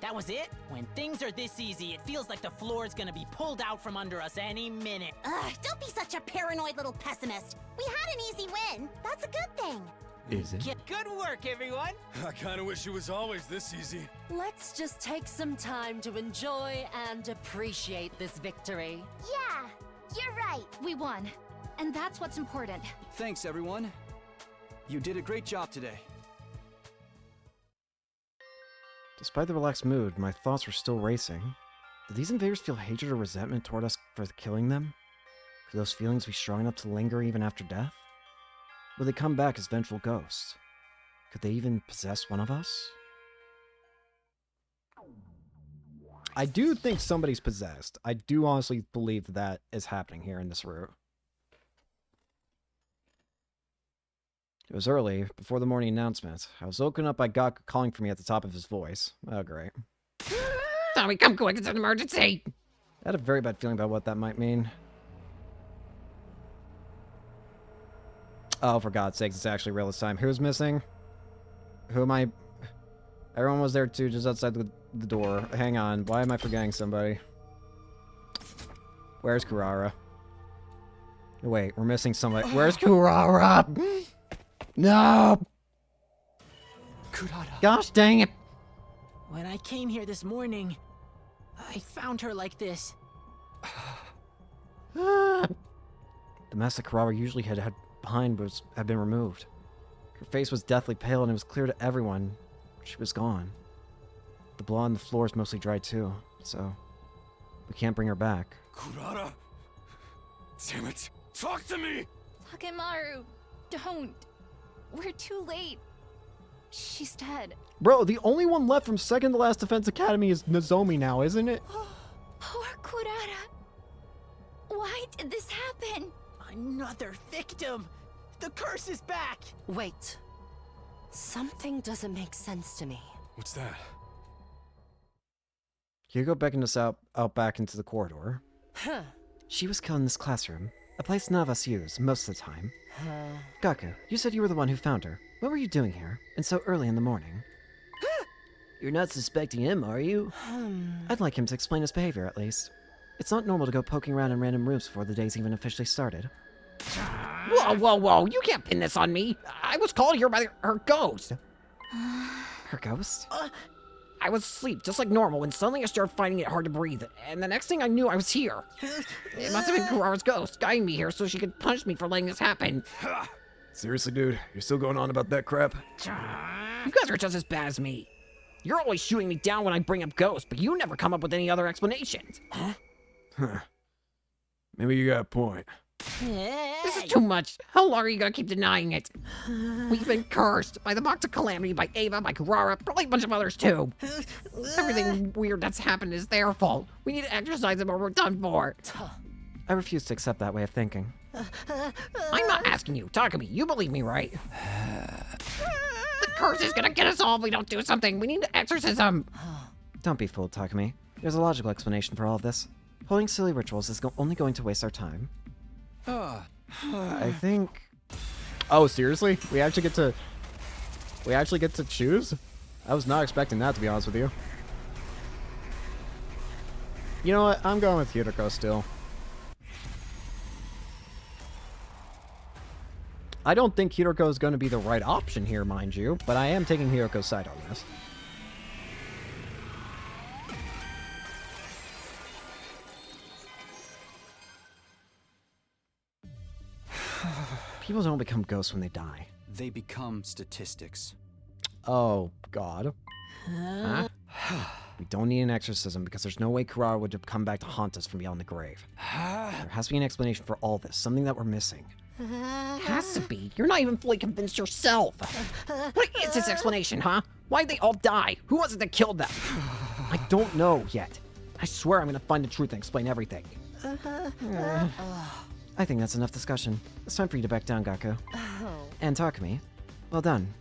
That was it? When things are this easy, it feels like the floor is gonna be pulled out from under us any minute.
Ugh, don't be such a paranoid little pessimist. We had an easy win. That's a good thing.
Is it?
Good work, everyone!
I kind of wish it was always this easy.
Let's just take some time to enjoy and appreciate this victory.
Yeah, you're right. We won. And that's what's important.
Thanks, everyone. You did a great job today.
Despite the relaxed mood, my thoughts were still racing. Did these invaders feel hatred or resentment toward us for killing them? Could those feelings be strong enough to linger even after death? Would they come back as vengeful ghosts? Could they even possess one of us? I do think somebody's possessed. I do honestly believe that is happening here in this route. It was early, before the morning announcement. I was woken up by Gak calling for me at the top of his voice. Oh, great.
Tommy, come quick, it's an emergency!
I had a very bad feeling about what that might mean. Oh, for God's sakes, it's actually real this time. Who's missing? Who am I? Everyone was there too, just outside the door. Hang on, why am I forgetting somebody? Where's Kurara? Wait, we're missing somebody. Where's Kurara? No!
Kurara.
Gosh dang it!
When I came here this morning, I found her like this.
The mess that Kurara usually had behind had been removed. Her face was deathly pale, and it was clear to everyone she was gone. The blood on the floor is mostly dry too, so we can't bring her back.
Kurara? Damn it! Talk to me!
Takemaru, don't. We're too late. She's dead.
Bro, the only one left from second to last Defense Academy is Nozomi now, isn't it?
Poor Kurara. Why did this happen?
Another victim! The curse is back!
Wait. Something doesn't make sense to me.
What's that?
Hugo beckoned us out back into the corridor.
Huh.
She was killed in this classroom, a place none of us use most of the time. Gaku, you said you were the one who found her. What were you doing here, and so early in the morning?
You're not suspecting him, are you?
I'd like him to explain his behavior, at least. It's not normal to go poking around in random rooms before the day's even officially started.
Whoa, whoa, whoa! You can't pin this on me! I was called here by her ghost!
Her ghost?
I was asleep, just like normal, when suddenly I started finding it hard to breathe, and the next thing I knew, I was here. It must have been Kurara's ghost, guiding me here so she could punish me for letting this happen.
Seriously, dude? You're still going on about that crap?
You guys are just as bad as me. You're always shooting me down when I bring up ghosts, but you never come up with any other explanations.
Huh. Maybe you got a point.
This is too much. How long are you gonna keep denying it? We've been cursed by the Box of Calamity, by Ava, by Kurara, probably a bunch of others too. Everything weird that's happened is their fault. We need to exercise them or we're done for.
I refuse to accept that way of thinking.
I'm not asking you. Talk to me. You believe me, right? The curse is gonna get us all if we don't do something. We need to exorcism.
Don't be fooled, Takumi. There's a logical explanation for all of this. Holding silly rituals is only going to waste our time. I think... Oh, seriously? We actually get to choose? I was not expecting that, to be honest with you. You know what? I'm going with Hiroko still. I don't think Hiroko is going to be the right option here, mind you, but I am taking Hiroko's side on this. People don't become ghosts when they die.
They become statistics.
Oh, God. Huh? We don't need an exorcism because there's no way Kurara would have come back to haunt us from beyond the grave. There has to be an explanation for all this, something that we're missing.
Has to be. You're not even fully convinced yourself. What is this explanation, huh? Why'd they all die? Who was it that killed them?
I don't know yet. I swear I'm gonna find the truth and explain everything. I think that's enough discussion. It's time for you to back down, Gaku. And Takumi. Well done.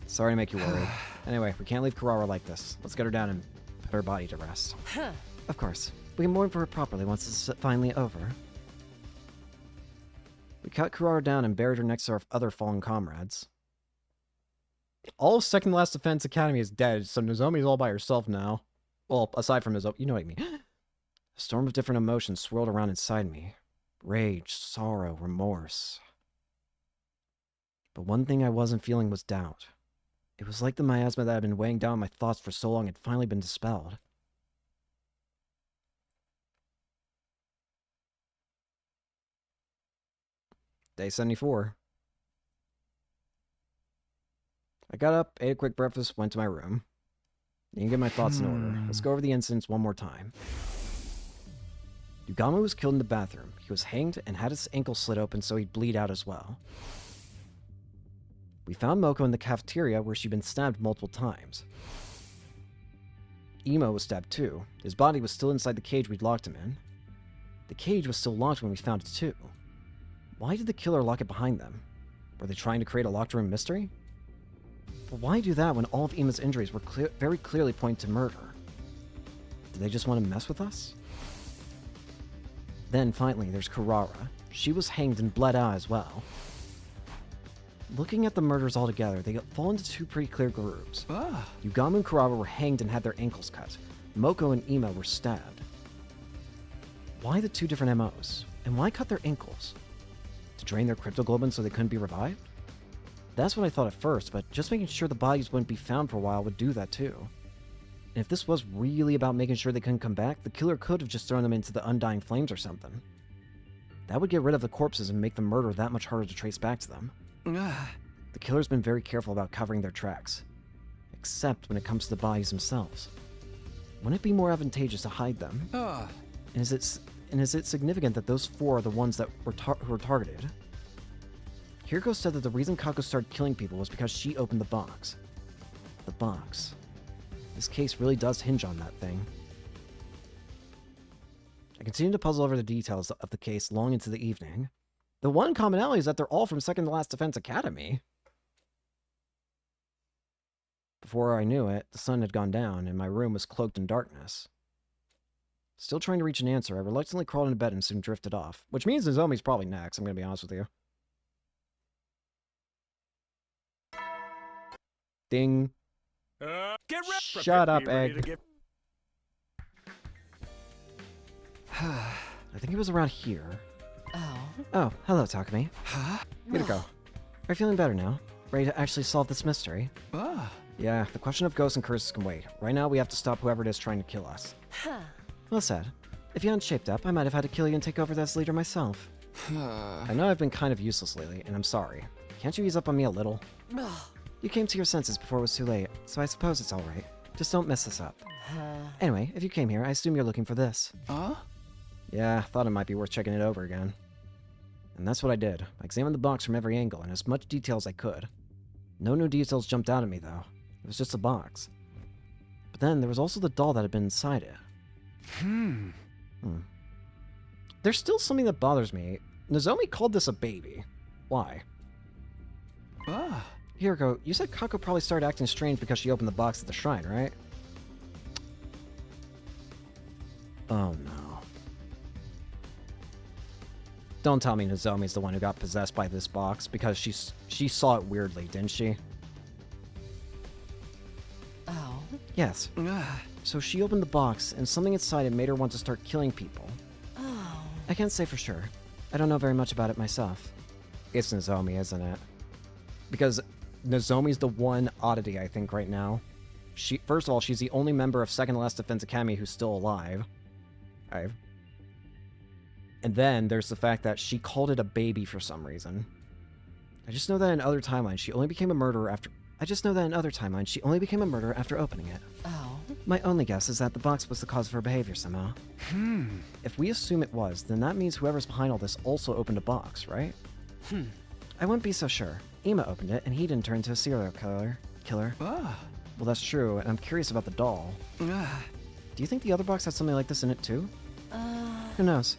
Sorry to make you worried. Anyway, we can't leave Kurara like this. Let's get her down and put her body to rest. Of course. We can mourn for her properly once this is finally over. We cut Kurara down and buried her next to our other fallen comrades. All of Second Last Defense Academy is dead, so Nozomi's all by herself now. Well, aside from Nozomi, you know what I mean. A storm of different emotions swirled around inside me. Rage, sorrow, remorse. But one thing I wasn't feeling was doubt. It was like the miasma that had been weighing down my thoughts for so long had finally been dispelled. Day 74. I got up, ate a quick breakfast, went to my room. Need to get my thoughts in order. Let's go over the incidents one more time. Yugama was killed in the bathroom. He was hanged and had his ankle slit open so he'd bleed out as well. We found Moko in the cafeteria where she'd been stabbed multiple times. Imo was stabbed too. His body was still inside the cage we'd locked him in. The cage was still locked when we found it too. Why did the killer lock it behind them? Were they trying to create a locked room mystery? But why do that when all of Ima's injuries were very clearly pointing to murder? Did they just want to mess with us? Then, finally, there's Kurara. She was hanged and bled out as well. Looking at the murders all together, they fall into two pretty clear groups. Yugama and Kurara were hanged and had their ankles cut. Moko and Ima were stabbed. Why the two different MOs? And why cut their ankles? To drain their cryptoglobin so they couldn't be revived? That's what I thought at first, but just making sure the bodies wouldn't be found for a while would do that too. And if this was really about making sure they couldn't come back, the killer could have just thrown them into the undying flames or something. That would get rid of the corpses and make the murder that much harder to trace back to them. The killer's been very careful about covering their tracks. Except when it comes to the bodies themselves. Wouldn't it be more advantageous to hide them? And is it significant that those 4 are the ones that who were targeted? Hiriko said that the reason Kako started killing people was because she opened the box. The box. This case really does hinge on that thing. I continue to puzzle over the details of the case long into the evening. The one commonality is that they're all from Second to Last Defense Academy. Before I knew it, the sun had gone down and my room was cloaked in darkness. Still trying to reach an answer, I reluctantly crawled into bed and soon drifted off. Which means Nozomi's probably next, I'm gonna be honest with you. Ding. Shut up, Egg. I think it was around here. Oh, hello, Takumi. Way to go. Are you feeling better now? Ready to actually solve this mystery? Yeah, the question of ghosts and curses can wait. Right now, we have to stop whoever it is trying to kill us. Well said. If you hadn't shaped up, I might have had to kill you and take over as leader myself. I know I've been kind of useless lately, and I'm sorry. Can't you ease up on me a little? You came to your senses before it was too late, so I suppose it's alright. Just don't mess this up. Anyway, if you came here, I assume you're looking for this. Yeah, thought it might be worth checking it over again. And that's what I did. I examined the box from every angle in as much detail as I could. No new details jumped out at me, though. It was just a box. But then there was also the doll that had been inside it. There's still something that bothers me. Nozomi called this a baby. Why? Hiriko, you said Kako probably started acting strange because she opened the box at the shrine, right? Oh no. Don't tell me Nozomi's the one who got possessed by this box, because she saw it weirdly, didn't she?
Oh.
Yes. So she opened the box, and something inside it made her want to start killing people.
Oh.
I can't say for sure. I don't know very much about it myself. It's Nozomi, isn't it? Because Nozomi's the one oddity, I think, right now. First of all, she's the only member of Second to Last Defense Academy who's still alive. And then there's the fact that she called it a baby for some reason. I just know that in other timelines, she only became a murderer after... opening it.
Oh.
My only guess is that the box was the cause of her behavior somehow. If we assume it was, then that means whoever's behind all this also opened a box, right? I wouldn't be so sure. Ima opened it, and he didn't turn into a serial killer. Well, that's true, and I'm curious about the doll. Do you think the other box had something like this in it too? Who knows?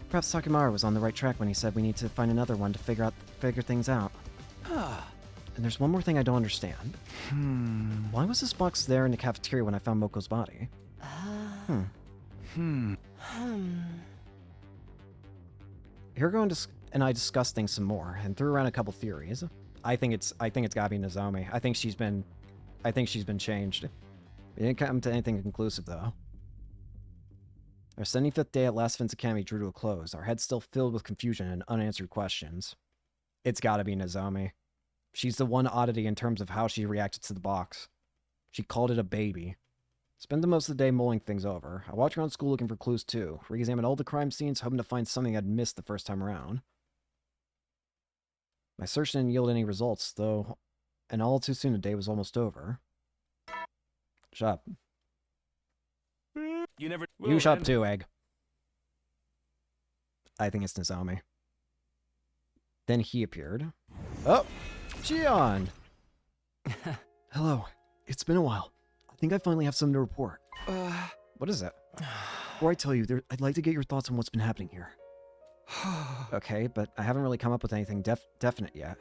Perhaps Takimaru was on the right track when he said we need to find another one to figure things out. And there's one more thing I don't understand. Why was this box there in the cafeteria when I found Moko's body? Hiriko and I discussed things some more and threw around a couple theories. I think it's gotta be Nozomi. I think she's been changed. We didn't come to anything conclusive though. Our 75th day at Last Defense Academy drew to a close, our heads still filled with confusion and unanswered questions. It's gotta be Nozomi. She's the one oddity in terms of how she reacted to the box. She called it a baby. Spent the most of the day mulling things over. I walked around school looking for clues too, re-examined all the crime scenes, hoping to find something I'd missed the first time around. My search didn't yield any results, though, and all too soon the day was almost over. Shut up. You shut up too, Egg. I think it's Nozomi. Then he appeared. Oh! Gion! Hello. It's been a while. I think I finally have something to report. What is it? Before I tell you, I'd like to get your thoughts on what's been happening here. Okay, but I haven't really come up with anything definite yet.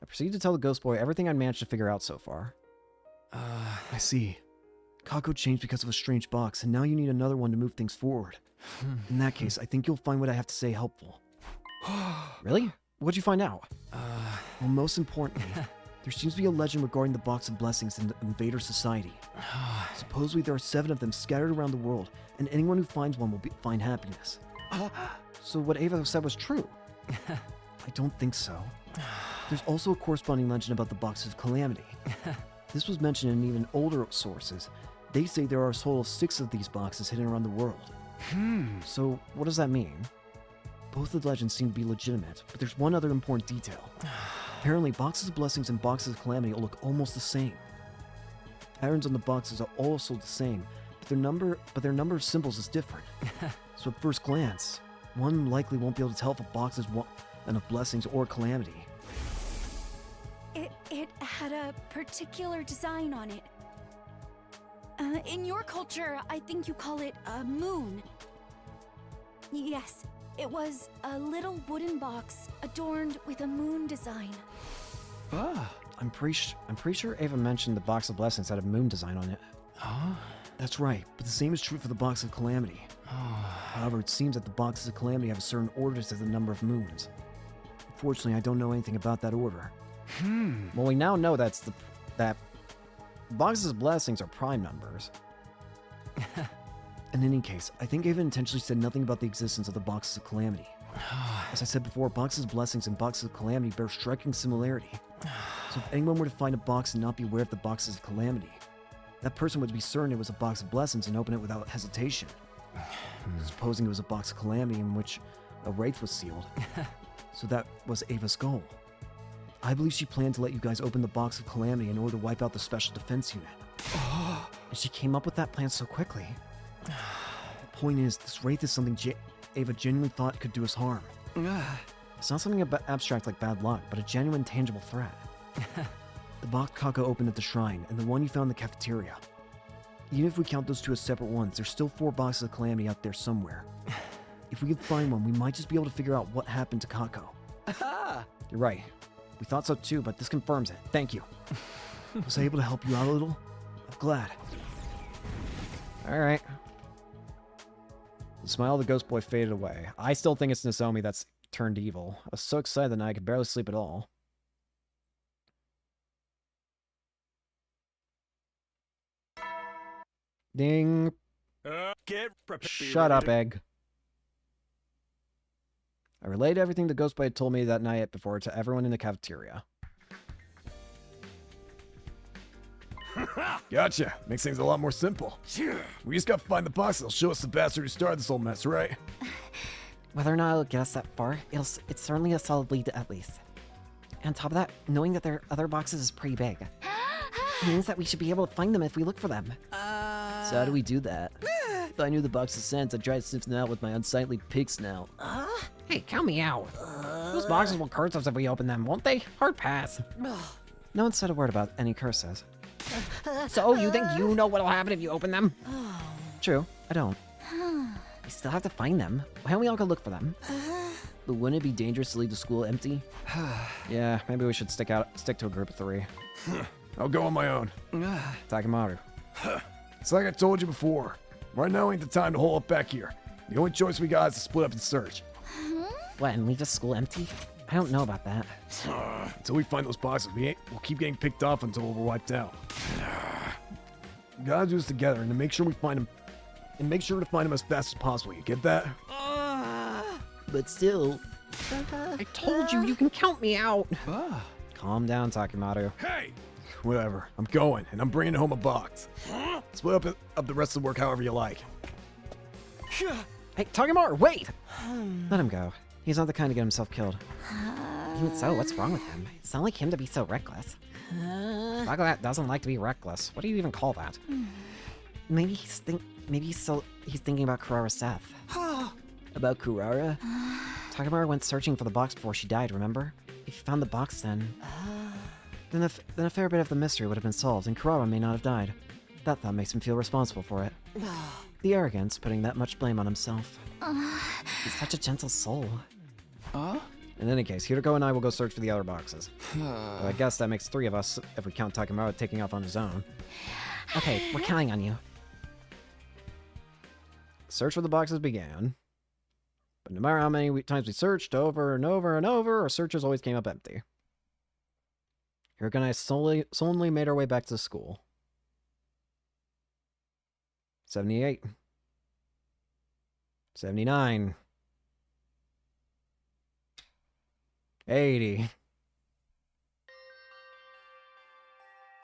I proceeded to tell the ghost boy everything I'd managed to figure out so far. I see. Kako changed because of a strange box, and now you need another one to move things forward. In that case, I think you'll find what I have to say helpful. Really? What'd you find out? Well, most importantly, there seems to be a legend regarding the Box of Blessings in the Invader Society. Supposedly there are 7 of them scattered around the world, and anyone who finds one will find happiness. So what Ava said was true? I don't think so. There's also a corresponding legend about the Box of Calamity. This was mentioned in even older sources. They say there are a total of 6 of these boxes hidden around the world. So, what does that mean? Both of the legends seem to be legitimate, but there's one other important detail. Apparently, boxes of blessings and boxes of calamity all look almost the same. Patterns on the boxes are also the same, but their number of symbols is different. So at first glance, one likely won't be able to tell if a box is one of blessings or calamity.
It had a particular design on it. In your culture, I think you call it a moon. Yes, it was a little wooden box adorned with a moon design.
I'm pretty sure Ava mentioned the box of blessings had a moon design on it. That's right, but the same is true for the box of calamity. However, it seems that the boxes of calamity have a certain order to the number of moons. Unfortunately, I don't know anything about that order. Well, we now know that boxes of blessings are prime numbers. In any case, I think Ava intentionally said nothing about the existence of the boxes of calamity. As I said before, boxes of blessings and boxes of calamity bear striking similarity. So if anyone were to find a box and not be aware of the boxes of calamity, that person would be certain it was a box of blessings and open it without hesitation. Supposing it was a box of calamity in which a wraith was sealed. So that was Ava's goal. I believe she planned to let you guys open the box of calamity in order to wipe out the special defense unit. And she came up with that plan so quickly. The point is, this wraith is something Ava genuinely thought could do us harm. It's not something abstract like bad luck, but a genuine, tangible threat. The box Kako opened at the shrine, and the one you found in the cafeteria. Even if we count those two as separate ones, there's still 4 boxes of calamity out there somewhere. If we could find one, we might just be able to figure out what happened to Kako. You're right. We thought so too, but this confirms it. Thank you. Was I able to help you out a little? I'm glad. Alright. The smile of the ghost boy faded away. I still think it's Nozomi that's turned evil. I was so excited that night I could barely sleep at all. Ding. Shut up, Egg. I relayed everything the ghost boy had told me that night before to everyone in the cafeteria.
Gotcha. Makes things a lot more simple. We just gotta find the box that'll show us the bastard who started this whole mess, right?
Whether or not it'll get us that far, it's certainly a solid lead at least. And on top of that, knowing that there are other boxes is pretty big. It means that we should be able to find them if we look for them.
So how do we do that? If I knew the box of scents, I'd try to sniff them out with my unsightly pig snout.
Hey, count me out. Those boxes will curse us if we open them, won't they? Hard pass.
No one said a word about any curses.
So, you think you know what'll happen if you open them?
True, I don't.
We still have to find them. Why don't we all go look for them?
But wouldn't it be dangerous to leave the school empty?
Yeah, maybe we should stick to a group of 3.
I'll go on my own.
Takemaru.
It's like I told you before. Right now ain't the time to hole up back here. The only choice we got is to split up and search.
What, and leave the school empty? I don't know about that.
Until we find those boxes, we'll keep getting picked off until we're wiped out. We gotta do this together and to make sure we find them. And make sure to find them as fast as possible. You get that?
But still...
I told you, you can count me out.
Calm down, Takemaru.
Hey! Whatever. I'm going, and I'm bringing home a box. Split up the rest of the work however you like.
Hey, Takemaru, wait! Let him go. He's not the kind to get himself killed.
Even so, what's wrong with him? It's not like him to be so reckless. That doesn't like to be reckless. What do you even call that? Maybe he's thinking about Kurara's death.
About Kurara?
Takemaru went searching for the box before she died, remember? If he found the box then a fair bit of the mystery would have been solved and Kurara may not have died. That thought makes him feel responsible for it. The arrogance, putting that much blame on himself. He's such a gentle soul.
In any case, Hiroko and I will go search for the other boxes. Well, I guess that makes 3 of us if we count Takemaru taking off on his own.
Okay, we're counting on you.
Search for the boxes began. But no matter how many times we searched over and over and over, our searches always came up empty. Hiroko and I sullenly made our way back to the school. 78. 79. 80.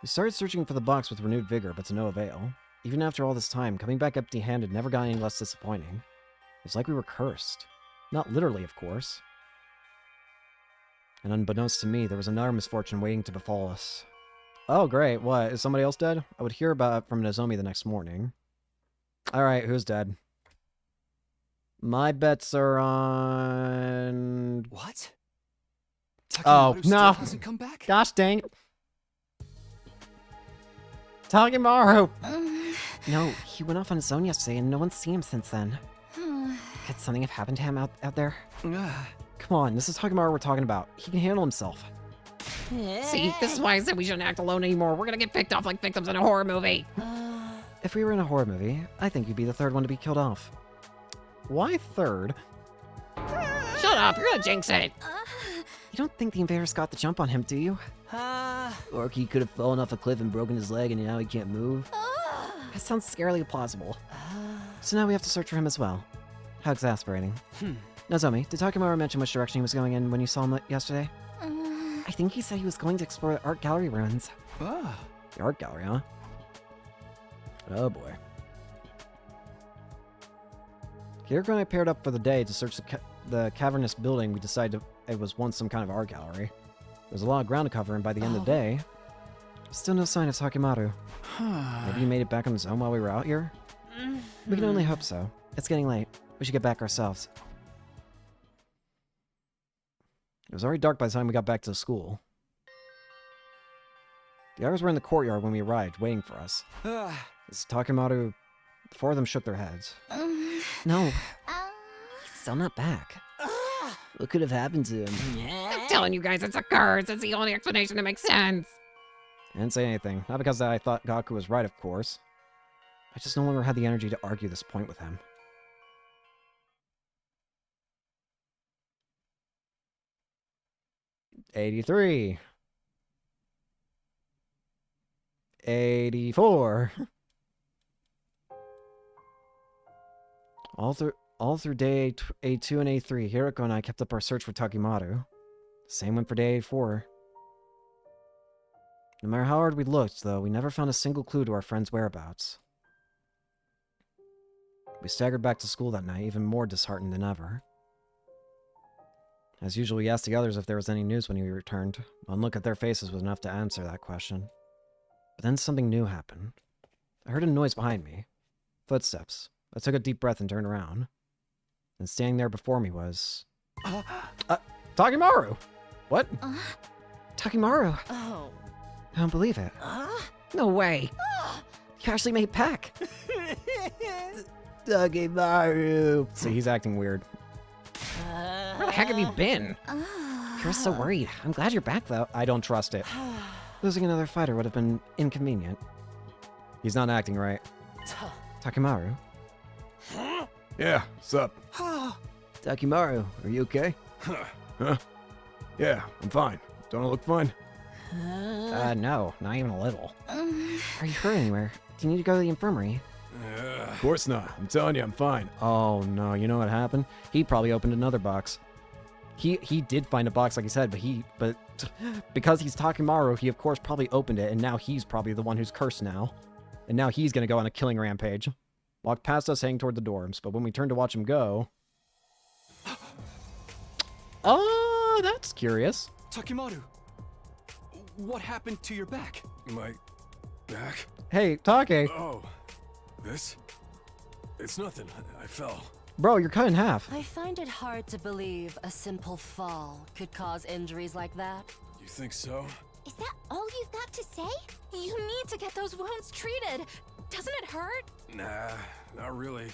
We started searching for the box with renewed vigor, but to no avail. Even after all this time, coming back empty-handed never got any less disappointing. It's like we were cursed. Not literally, of course. And unbeknownst to me, there was another misfortune waiting to befall us. Oh, great. What? Is somebody else dead? I would hear about it from Nozomi the next morning. Alright, who's dead? My bets are on...
What?
Oh,
Takemoto still
no!
hasn't come back?
Gosh dang it. Takemoto!
No, he went off on his own yesterday and no one's seen him since then. Could something have happened to him out there?
Come on, this is Takemoto we're talking about. He can handle himself.
See, this is why I said we shouldn't act alone anymore. We're gonna get picked off like victims in a horror movie.
If we were in a horror movie, I think you'd be the third one to be killed off. Why third?
Shut up, you're gonna jinx it.
You don't think the invaders got the jump on him, do you?
Or he could have fallen off a cliff and broken his leg and now he can't move.
That sounds scarily plausible. So now we have to search for him as well. How exasperating. Nozomi, did Takemoto mention which direction he was going in when you saw him yesterday? I think he said he was going to explore the art gallery ruins. The art gallery, huh? Oh boy. Kiriko and I paired up for the day to search the cavernous building we decided it was once some kind of art gallery. There was a lot of ground to cover, and by the end of the day, still no sign of Takemoto. Maybe he made it back on his own while we were out here? We can only hope so. It's getting late. We should get back ourselves. It was already dark by the time we got back to the school. The others were in the courtyard when we arrived, waiting for us. As Takemoto... The four of them shook their heads.
No. He's still not back.
What could have happened to him?
I'm telling you guys, it's a curse. It's the only explanation that makes sense.
I didn't say anything. Not because I thought Gaku was right, of course. I just no longer had the energy to argue this point with him. '83. 84. All through day A2 and A3, Hiroko and I kept up our search for Takemoto. Same went for day A4. No matter how hard we looked, though, we never found a single clue to our friend's whereabouts. We staggered back to school that night, even more disheartened than ever. As usual, we asked the others if there was any news when we returned. One look at their faces was enough to answer that question. But then something new happened. I heard a noise behind me. Footsteps. I took a deep breath and turned around. And standing there before me was... Takemoto! What?
Takemoto!
Oh.
I don't believe it.
No way! You actually made it back!
Takemoto!
See, he's acting weird.
Where the heck have you been? You're so worried. I'm glad you're back, though.
I don't trust it. Losing another fighter would have been inconvenient. He's not acting right. Takemoto?
Yeah, what's up?
Takemoto, are you okay?
Huh? Yeah, I'm fine. Don't I look fine?
No, not even a little. Are you hurt anywhere? Do you need to go to the infirmary?
Of course not. I'm telling you, I'm fine.
Oh no, you know what happened? He probably opened another box. He did find a box like he said, but because he's Takemoto, he of course probably opened it, and now he's probably the one who's cursed now. And now he's gonna go on a killing rampage. Walked past us heading toward the dorms, but when we turned to watch him go... Oh, that's curious.
Takemoto, what happened to your back?
My back?
Hey, Take.
Oh, this? It's nothing. I fell.
Bro, you're cut in half.
I find it hard to believe a simple fall could cause injuries like that.
You think so?
Is that all you've got to say?
You need to get those wounds treated. Doesn't it hurt?
Nah, not really.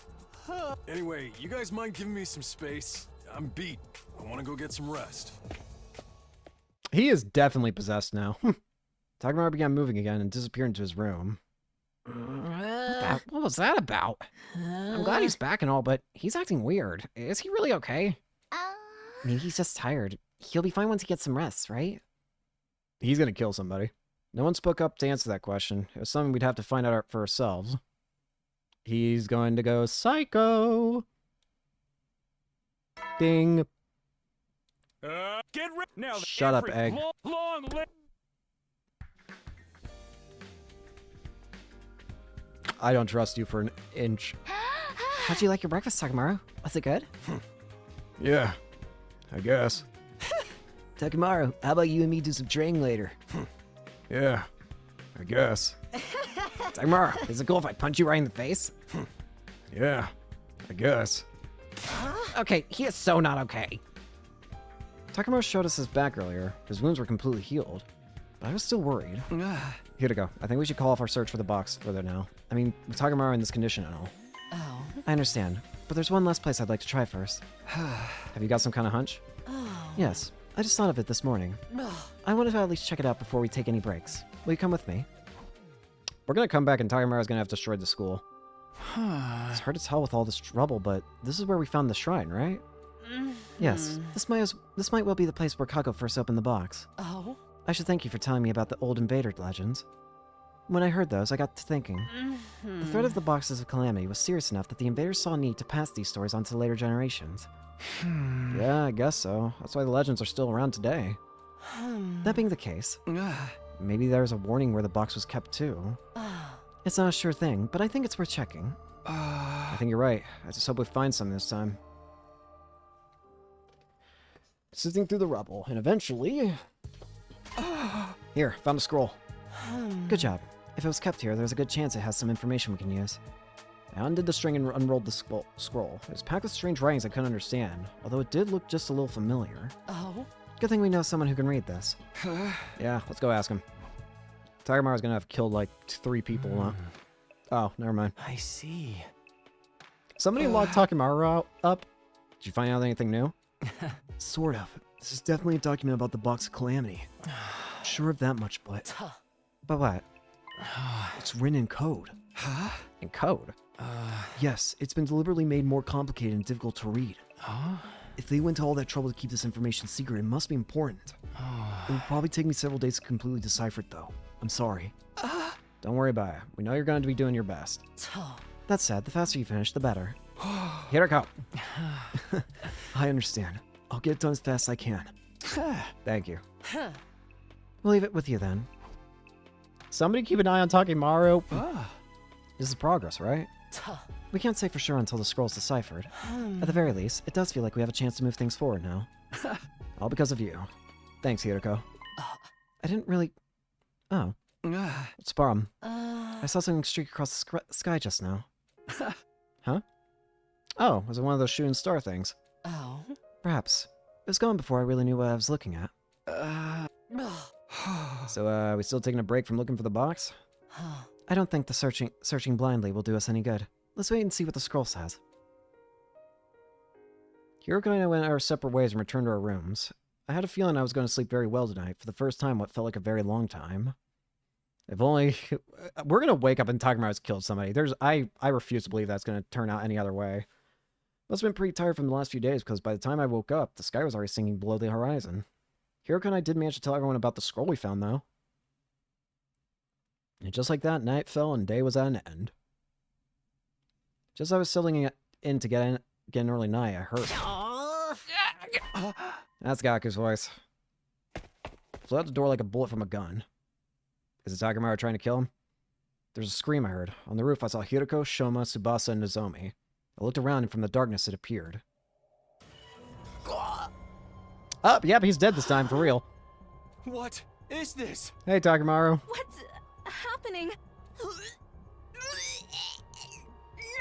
Anyway, you guys mind giving me some space? I'm beat. I want to go get some rest.
He is definitely possessed now. Takemoto began moving again and disappeared into his room. What was that about? I'm glad he's back and all, but he's acting weird. Is he really okay?
Maybe he's just tired. He'll be fine once he gets some rest, right?
He's gonna kill somebody. No one spoke up to answer that question. It was something we'd have to find out for ourselves. He's going to go psycho. Ding.
Get ready now.
Shut up, Egg.
Long
I don't trust you for an inch.
How'd you like your breakfast, Takemaru? Was it good?
Yeah, I guess.
Takemaru, how about you and me do some training later?
Yeah, I guess.
Takemaru, is it cool if I punch you right in the face?
Yeah, I guess.
Okay, he is so not okay.
Takemaru showed us his back earlier. His wounds were completely healed. But I was still worried. Here to go. I think we should call off our search for the box further now. I mean, with Takemaru in this condition and all.
Oh.
I understand, but there's one last place I'd like to try first. Have you got some kind of hunch?
Oh.
Yes, I just thought of it this morning. I wanted to at least check it out before we take any breaks. Will you come with me? We're gonna come back and Takemaru's gonna have destroyed the school. It's hard to tell with all this trouble, but this is where we found the shrine, right? Yes, this might well be the place where Kako first opened the box.
Oh?
I should thank you for telling me about the old invader legends. When I heard those, I got to thinking. The threat of the Boxes of Calamity was serious enough that the invaders saw a need to pass these stories on to later generations. Yeah, I guess so. That's why the legends are still around today. That being the case, maybe there's a warning where the box was kept too. It's not a sure thing, but I think it's worth checking. I think you're right. I just hope we find some this time. Sifting through the rubble, and eventually... Here, found a scroll. Good job. If it was kept here, there's a good chance it has some information we can use. I undid the string and unrolled the scroll. It was packed with strange writings I couldn't understand, although it did look just a little familiar.
Oh?
Good thing we know someone who can read this. Yeah, let's go ask him. Takemaru's gonna have killed like 3 people, huh? Oh, never mind.
I see.
Somebody locked Takemaru up. Did you find out anything new?
Sort of. This is definitely a document about the Box of Calamity. Sure of that much, but...
But what?
It's written in code.
Huh? In code?
Yes, it's been deliberately made more complicated and difficult to read. If they went to all that trouble to keep this information secret, it must be important. It will probably take me several days to completely decipher it, though. I'm sorry.
Don't worry about it. We know you're going to be doing your best. That said, the faster you finish, the better. Here I go.
I understand. I'll get it done as fast as I can.
Thank you. We'll leave it with you then. Somebody keep an eye on Takemaru. This is progress, right? We can't say for sure until the scroll's deciphered. At the very least, it does feel like we have a chance to move things forward now. All because of you. Thanks, Hiroko. I didn't really... Oh. What's the problem? I saw something streak across the sky just now. Huh? Oh, was it one of those shooting star things?
Oh?
Perhaps. It was gone before I really knew what I was looking at. So, we still taking a break from looking for the box? I don't think the searching blindly will do us any good. Let's wait and see what the scroll says. Hiroko and I went our separate ways and returned to our rooms. I had a feeling I was going to sleep very well tonight, for the first time what felt like a very long time. If only... We're going to wake up and Takemaru's killed somebody. I refuse to believe that's going to turn out any other way. Must have been pretty tired from the last few days, because by the time I woke up, the sky was already sinking below the horizon. Hiroko and I did manage to tell everyone about the scroll we found, though. And just like that, night fell and day was at an end. Just as I was settling in to get an early night, I heard... That's Gaku's voice. Flew out the door like a bullet from a gun. Is it Takemaru trying to kill him? There's a scream I heard. On the roof, I saw Hiroko, Shoma, Tsubasa, and Nozomi. I looked around, and from the darkness, it appeared. Oh, yep, he's dead this time, for real.
What is this?
Hey, Takemaru.
What's happening?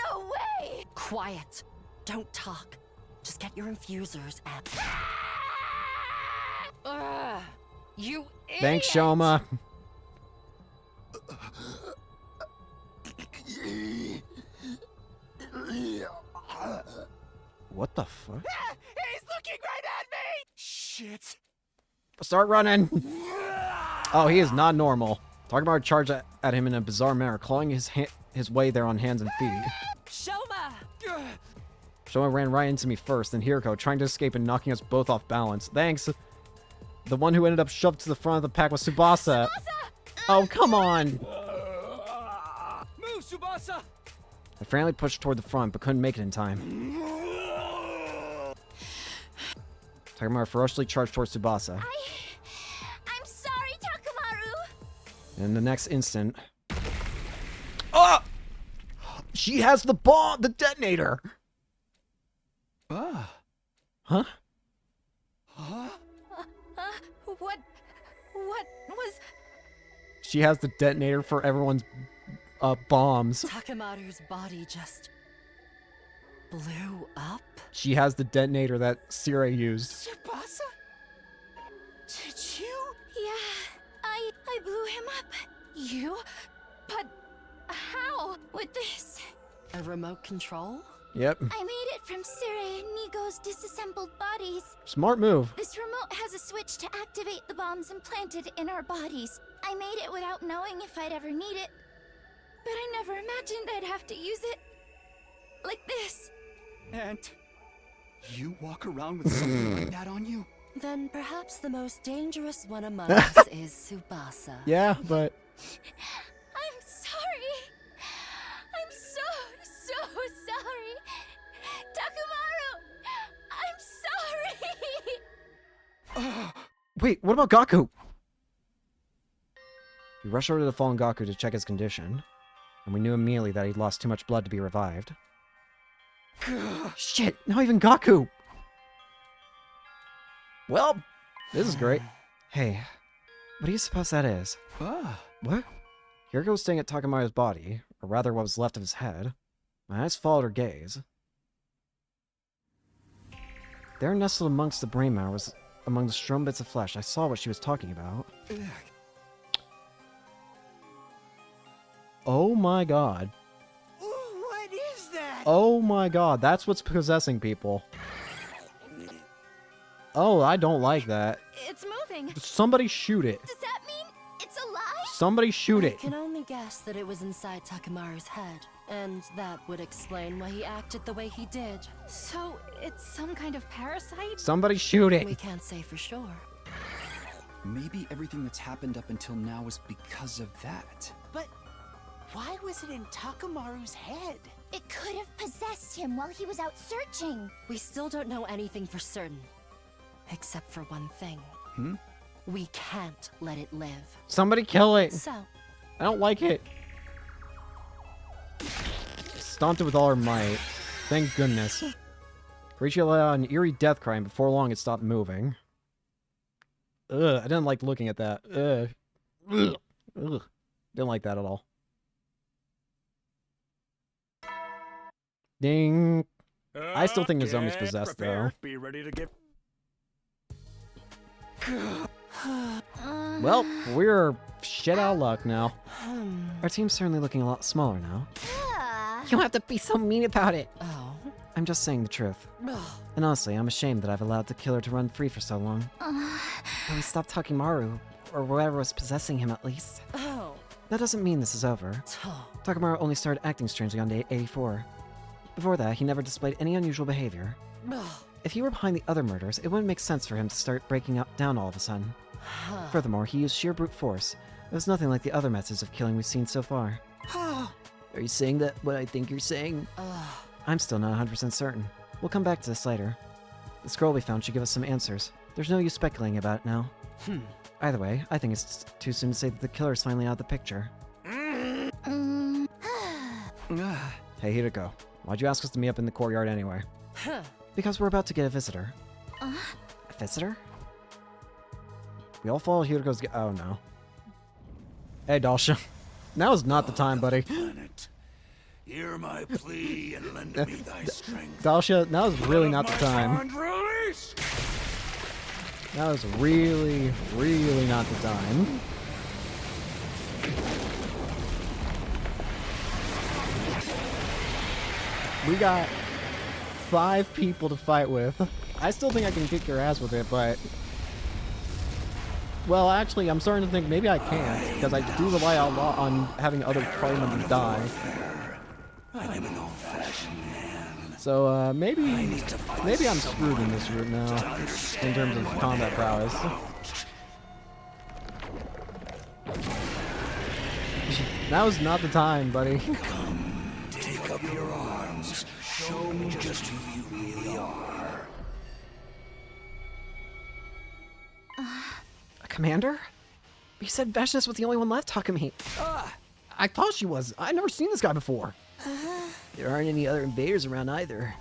No way!
Quiet. Don't talk. Just get your infusers and...
You idiot!
Thanks, Shoma. What the fuck?
He's looking right at me!
Shit.
Start running! Oh, he is not normal. Takemaru charged at him in a bizarre manner, clawing his way there on hands and feet.
Shoma!
Shoma ran right into me first, then Hiroko, trying to escape and knocking us both off balance. Thanks. The one who ended up shoved to the front of the pack was Tsubasa. Oh, come on!
Move, Tsubasa!
I frantically pushed toward the front, but couldn't make it in time. Takemaru ferociously charged towards Tsubasa.
I'm sorry, Takemaru.
And in the next instant... Oh! She has the bomb, the detonator.
Ah.
Huh?
Huh? What was...
She has the detonator for everyone's bombs.
Takemaru's body just blew up.
She has the detonator that Sire used.
Tsubasa? Did you?
Yeah, I blew him up.
You? But how?
With this.
A remote control?
Yep.
I made it from Sire and Nigo's disassembled bodies.
Smart move.
This remote has a switch to activate the bombs implanted in our bodies. I made it without knowing if I'd ever need it. But I never imagined I'd have to use it. Like this.
And you walk around with something like that on you?
Then perhaps the most dangerous one among us is Tsubasa.
Yeah, but...
I'm sorry. I'm so sorry. Takemaru, I'm sorry.
Wait, what about Gaku? We rushed over to the fallen Gaku to check his condition, and we knew immediately that he'd lost too much blood to be revived. Shit, not even Gaku! Well, this is great. Hey, what do you suppose that is? What? Hiriko was staying at Takemaru's body, or rather what was left of his head. My eyes followed her gaze. There nestled amongst the brain matter was among the strewn bits of flesh. I saw what she was talking about. Oh my god.
What is that?
Oh my god, that's what's possessing people. Oh, I don't like that.
It's moving.
Somebody shoot it.
Does that mean it's alive?
Somebody shoot
I
it.
can only guess that it was inside Takemaru's head, and that would explain why he acted the way he did.
So, it's some kind of parasite?
Somebody shoot it.
We can't say for sure.
Maybe everything that's happened up until now is because of that.
But why was it in Takemaru's head?
It could have possessed him while he was out searching.
We still don't know anything for certain. Except for one thing. We can't let it live.
Somebody kill it.
So,
I don't like it. Stomped it with all her might. Thank goodness. Rachel let out an eerie death cry, and before long it stopped moving. Ugh, I didn't like looking at that. Ugh. Ugh. Didn't like that at all. Ding. I still think Nozomi's possessed, though.
Be ready to get...
Well, we're shit out of luck now. Our team's certainly looking a lot smaller now.
You don't have to be so mean about it.
Oh.
I'm just saying the truth. And honestly, I'm ashamed that I've allowed the killer to run free for so long. But we stopped Takemaru, or whatever was possessing him at least.
Oh.
That doesn't mean this is over. Takemaru only started acting strangely on day 84. Before that, he never displayed any unusual behavior. If he were behind the other murders, it wouldn't make sense for him to start breaking down all of a sudden. Furthermore, he used sheer brute force. It was nothing like the other methods of killing we've seen so far.
Are you saying that what I think you're saying?
I'm still not 100% certain. We'll come back to this later. The scroll we found should give us some answers. There's no use speculating about it now. Either way, I think it's too soon to say that the killer is finally out of the picture. Hey, Hiriko. Why'd you ask us to meet up in the courtyard anyway? Because we're about to get a visitor. A visitor? We all followed Hiriko's... Oh, no. Hey, Dalsha. Now is not the time, buddy.
Planet. Hear my plea and lend me thy strength.
Dalsha, now is really not the time. That was really, really not the time. We got 5 people to fight with. I still think I can kick your ass with it, but... Well, actually, I'm starting to think maybe I can't, because I do rely a lot on having other party members die.
I'm an old-fashioned man.
So, maybe I'm screwed in this route now, in terms of combat prowess. Now is not the time, buddy.
Come, take up your arms. Show me just who you really are.
Commander? You said Vashnis was the only one left, Takumi. I thought she was. I've never seen this guy before.
There aren't any other invaders around either.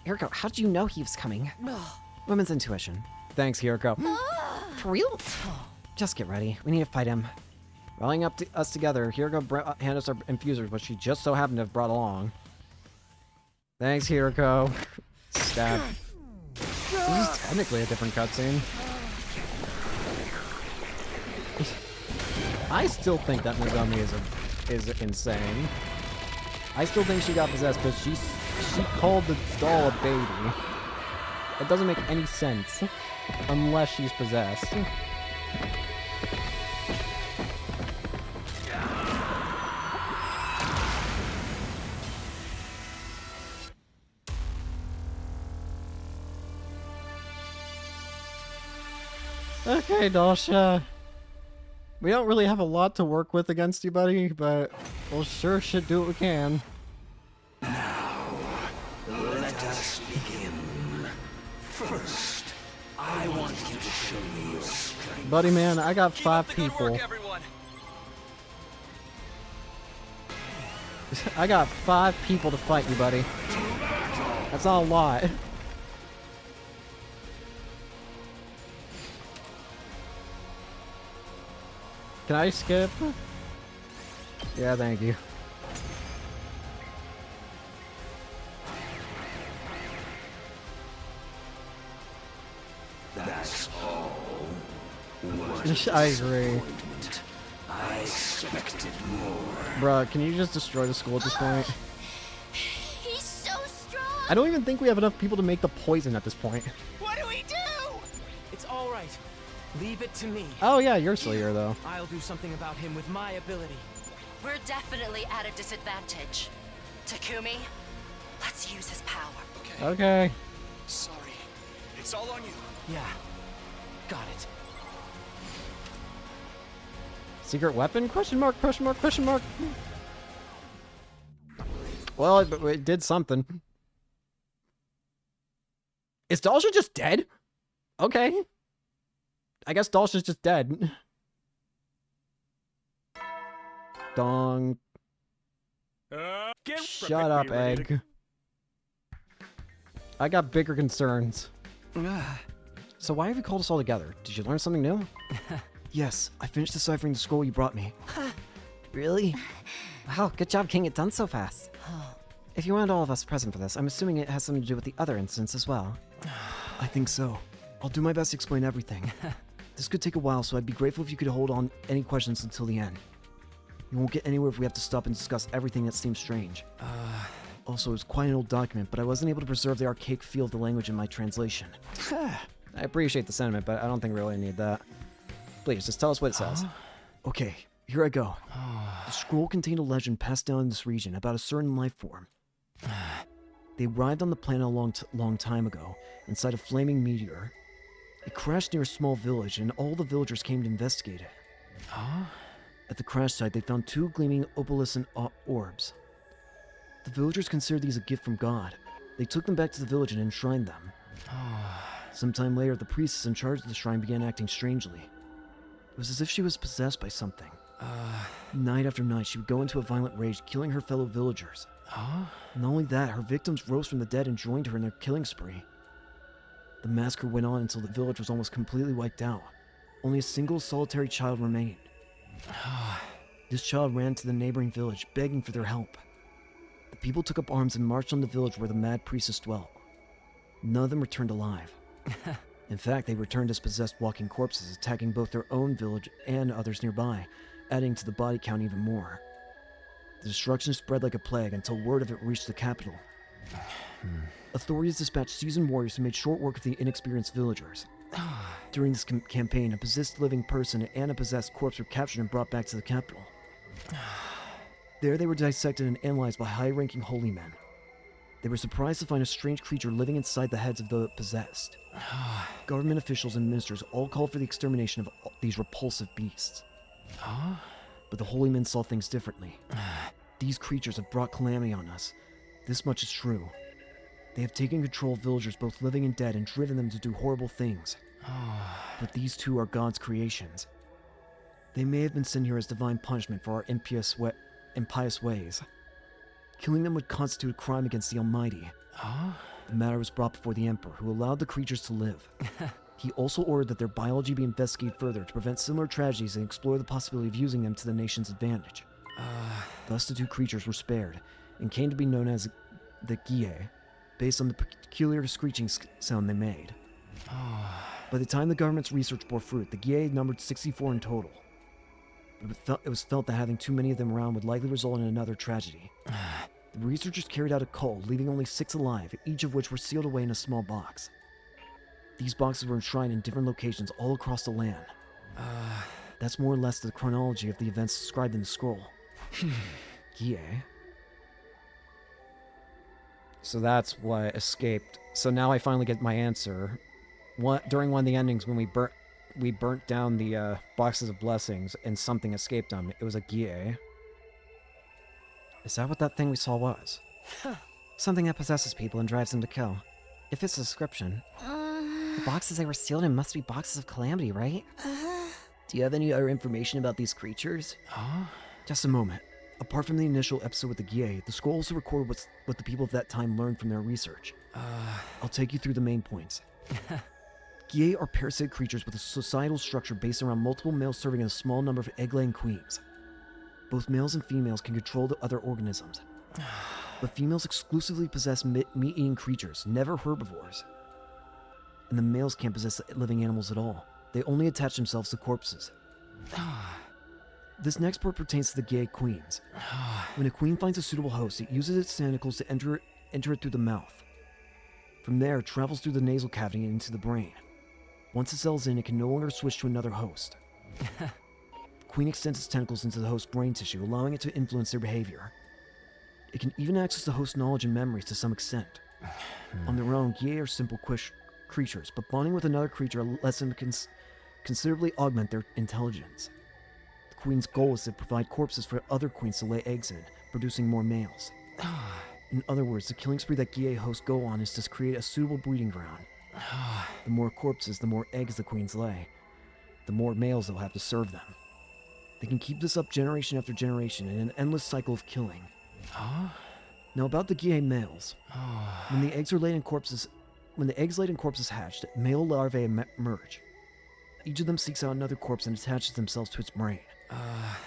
Hiroko, how'd you know he was coming? Women's intuition.
Thanks, Hiroko.
For real? Just get ready. We need to fight him.
Rallying up to us together, Hiroko handed us our infusers, which she just so happened to have brought along. Thanks, Hiroko. Stab. This is technically a different cutscene. I still think that Nozomi is insane. I still think she got possessed, but she called the doll a baby. It doesn't make any sense unless she's possessed. Okay, Dalsha. We don't really have a lot to work with against you, buddy, but we'll sure should do what we can.
Let us begin. First, I want you to show me your strength.
Buddy, man, I got 5 people. I got 5 people to fight you, buddy. That's not a lot. Can I skip? Yeah, thank you.
That's all.
I agree.
I expected more.
Bruh, can you just destroy the school at this point?
He's so strong!
I don't even think we have enough people to make the poison at this point.
What do we do?
It's all right. Leave it to me.
Oh yeah, you're still here though.
I'll do something about him with my ability.
We're definitely at a disadvantage. Takumi, let's use his power.
Okay.
Sorry. It's all on you.
Yeah. Got it.
Secret weapon? Question mark, question mark, question mark. Well, it did something. Is Dalsha just dead? Okay. I guess Dalsha's just dead. Dong. Shut up, Egg. I got bigger concerns. So why have you called us all together? Did you learn something new?
Yes, I finished deciphering the scroll you brought me.
Really? Wow, good job getting it done so fast. If you wanted all of us present for this, I'm assuming it has something to do with the other instance as well.
I think so. I'll do my best to explain everything. This could take a while, so I'd be grateful if you could hold on any questions until the end. You won't get anywhere if we have to stop and discuss everything that seems strange. Also, it was quite an old document, but I wasn't able to preserve the archaic feel of the language in my translation.
I appreciate the sentiment, but I don't think we really need that. Please, just tell us what it says.
Okay, here I go. The scroll contained a legend passed down in this region about a certain life form. They arrived on the planet a long time ago, inside a flaming meteor. It crashed near a small village, and all the villagers came to investigate it. At the crash site, they found 2 gleaming opalescent orbs. The villagers considered these a gift from God. They took them back to the village and enshrined them. Sometime later, the priestess in charge of the shrine began acting strangely. It was as if she was possessed by something. Night after night, she would go into a violent rage, killing her fellow villagers. Not only that, her victims rose from the dead and joined her in their killing spree. The massacre went on until the village was almost completely wiped out. Only a single solitary child remained. This child ran to the neighboring village, begging for their help. The people took up arms and marched on the village where the mad priestess dwelt. None of them returned alive. In fact, they returned as possessed walking corpses, attacking both their own village and others nearby, adding to the body count even more. The destruction spread like a plague until word of it reached the capital. Authorities dispatched seasoned warriors who made short work of the inexperienced villagers. During this campaign, a possessed living person and a possessed corpse were captured and brought back to the capital. There they were dissected and analyzed by high-ranking holy men. They were surprised to find a strange creature living inside the heads of the possessed. Government officials and ministers all called for the extermination of these repulsive beasts. But the holy men saw things differently. These creatures have brought calamity on us. This much is true. They have taken control of villagers, both living and dead, and driven them to do horrible things. But these too are God's creations. They may have been sent here as divine punishment for our impious ways. Killing them would constitute a crime against the Almighty. The matter was brought before the Emperor, who allowed the creatures to live. He also ordered that their biology be investigated further to prevent similar tragedies and explore the possibility of using them to the nation's advantage. Thus the two creatures were spared, and came to be known as the Gie, based on the peculiar screeching sound they made. By the time the government's research bore fruit, the Gie numbered 64 in total. It was felt that having too many of them around would likely result in another tragedy. The researchers carried out a cull, leaving only 6 alive, each of which were sealed away in a small box. These boxes were enshrined in different locations all across the land. That's more or less the chronology of the events described in the scroll. Yeah.
So that's what escaped. So now I finally get my answer. During one of the endings, when we burnt down the boxes of blessings and something escaped them. It was a Gie. Is that what that thing we saw was? Something that possesses people and drives them to kill. If it's a description.
The boxes they were sealed in must be boxes of calamity, right?
Do you have any other information about these creatures? Just a moment. Apart from the initial episode with the Gie, the scroll also recorded what the people of that time learned from their research. I'll take you through the main points. Gie are parasitic creatures with a societal structure based around multiple males serving a small number of egg-laying queens. Both males and females can control the other organisms. But females exclusively possess meat-eating creatures, never herbivores. And the males can't possess living animals at all. They only attach themselves to corpses. This next part pertains to the Gie queens. When a queen finds a suitable host, it uses its tentacles to enter it through the mouth. From there, it travels through the nasal cavity and into the brain. Once it settles in, it can no longer switch to another host. The queen extends its tentacles into the host's brain tissue, allowing it to influence their behavior. It can even access the host's knowledge and memories to some extent. On their own, Gie are simple creatures, but bonding with another creature lets them considerably augment their intelligence. The queen's goal is to provide corpses for other queens to lay eggs in, producing more males. In other words, the killing spree that Gie hosts go on is to create a suitable breeding ground. The more corpses, the more eggs the queens lay. The more males they'll have to serve them. They can keep this up generation after generation in an endless cycle of killing. Now about the Gie males. When the eggs laid in corpses hatch, male larvae emerge. Each of them seeks out another corpse and attaches themselves to its brain.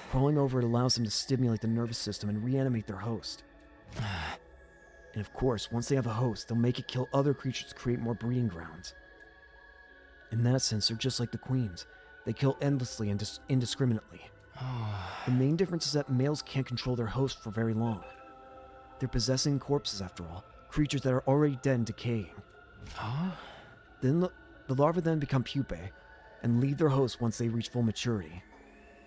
Crawling over it allows them to stimulate the nervous system and reanimate their host. And of course, once they have a host, they'll make it kill other creatures to create more breeding grounds. In that sense, they're just like the queens. They kill endlessly and indiscriminately. The main difference is that males can't control their host for very long. They're possessing corpses, after all, creatures that are already dead and decaying. Then the larvae then become pupae, and leave their host once they reach full maturity.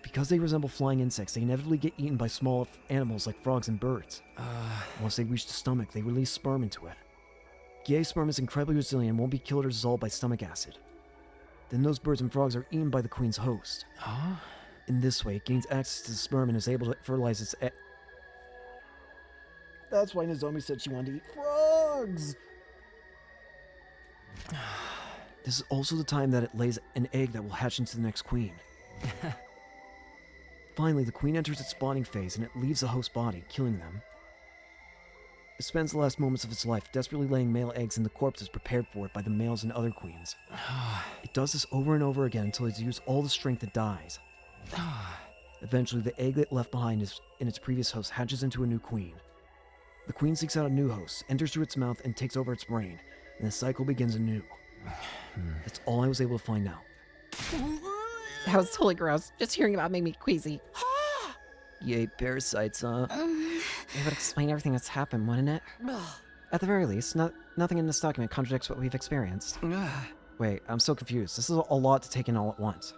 Because they resemble flying insects, they inevitably get eaten by small animals like frogs and birds. Once they reach the stomach, they release sperm into it. Gie sperm is incredibly resilient and won't be killed or dissolved by stomach acid. Then those birds and frogs are eaten by the queen's host. In this way, it gains access to the sperm and is able to fertilize its egg. That's why Nozomi said she wanted to eat frogs! This is also the time that it lays an egg that will hatch into the next queen. Finally, the queen enters its spawning phase and it leaves the host body, killing them. It spends the last moments of its life desperately laying male eggs in the corpses prepared for it by the males and other queens. It does this over and over again until it's used all the strength it dies. Eventually, the egg that left behind in its previous host hatches into a new queen. The queen seeks out a new host, enters through its mouth, and takes over its brain, and the cycle begins anew. That's all I was able to find out.
That was totally gross. Just hearing about it made me queasy.
You ate parasites, huh?
It would explain everything that's happened, wouldn't it? At the very least, nothing in this document contradicts what we've experienced. Wait, I'm so confused. This is a lot to take in all at once.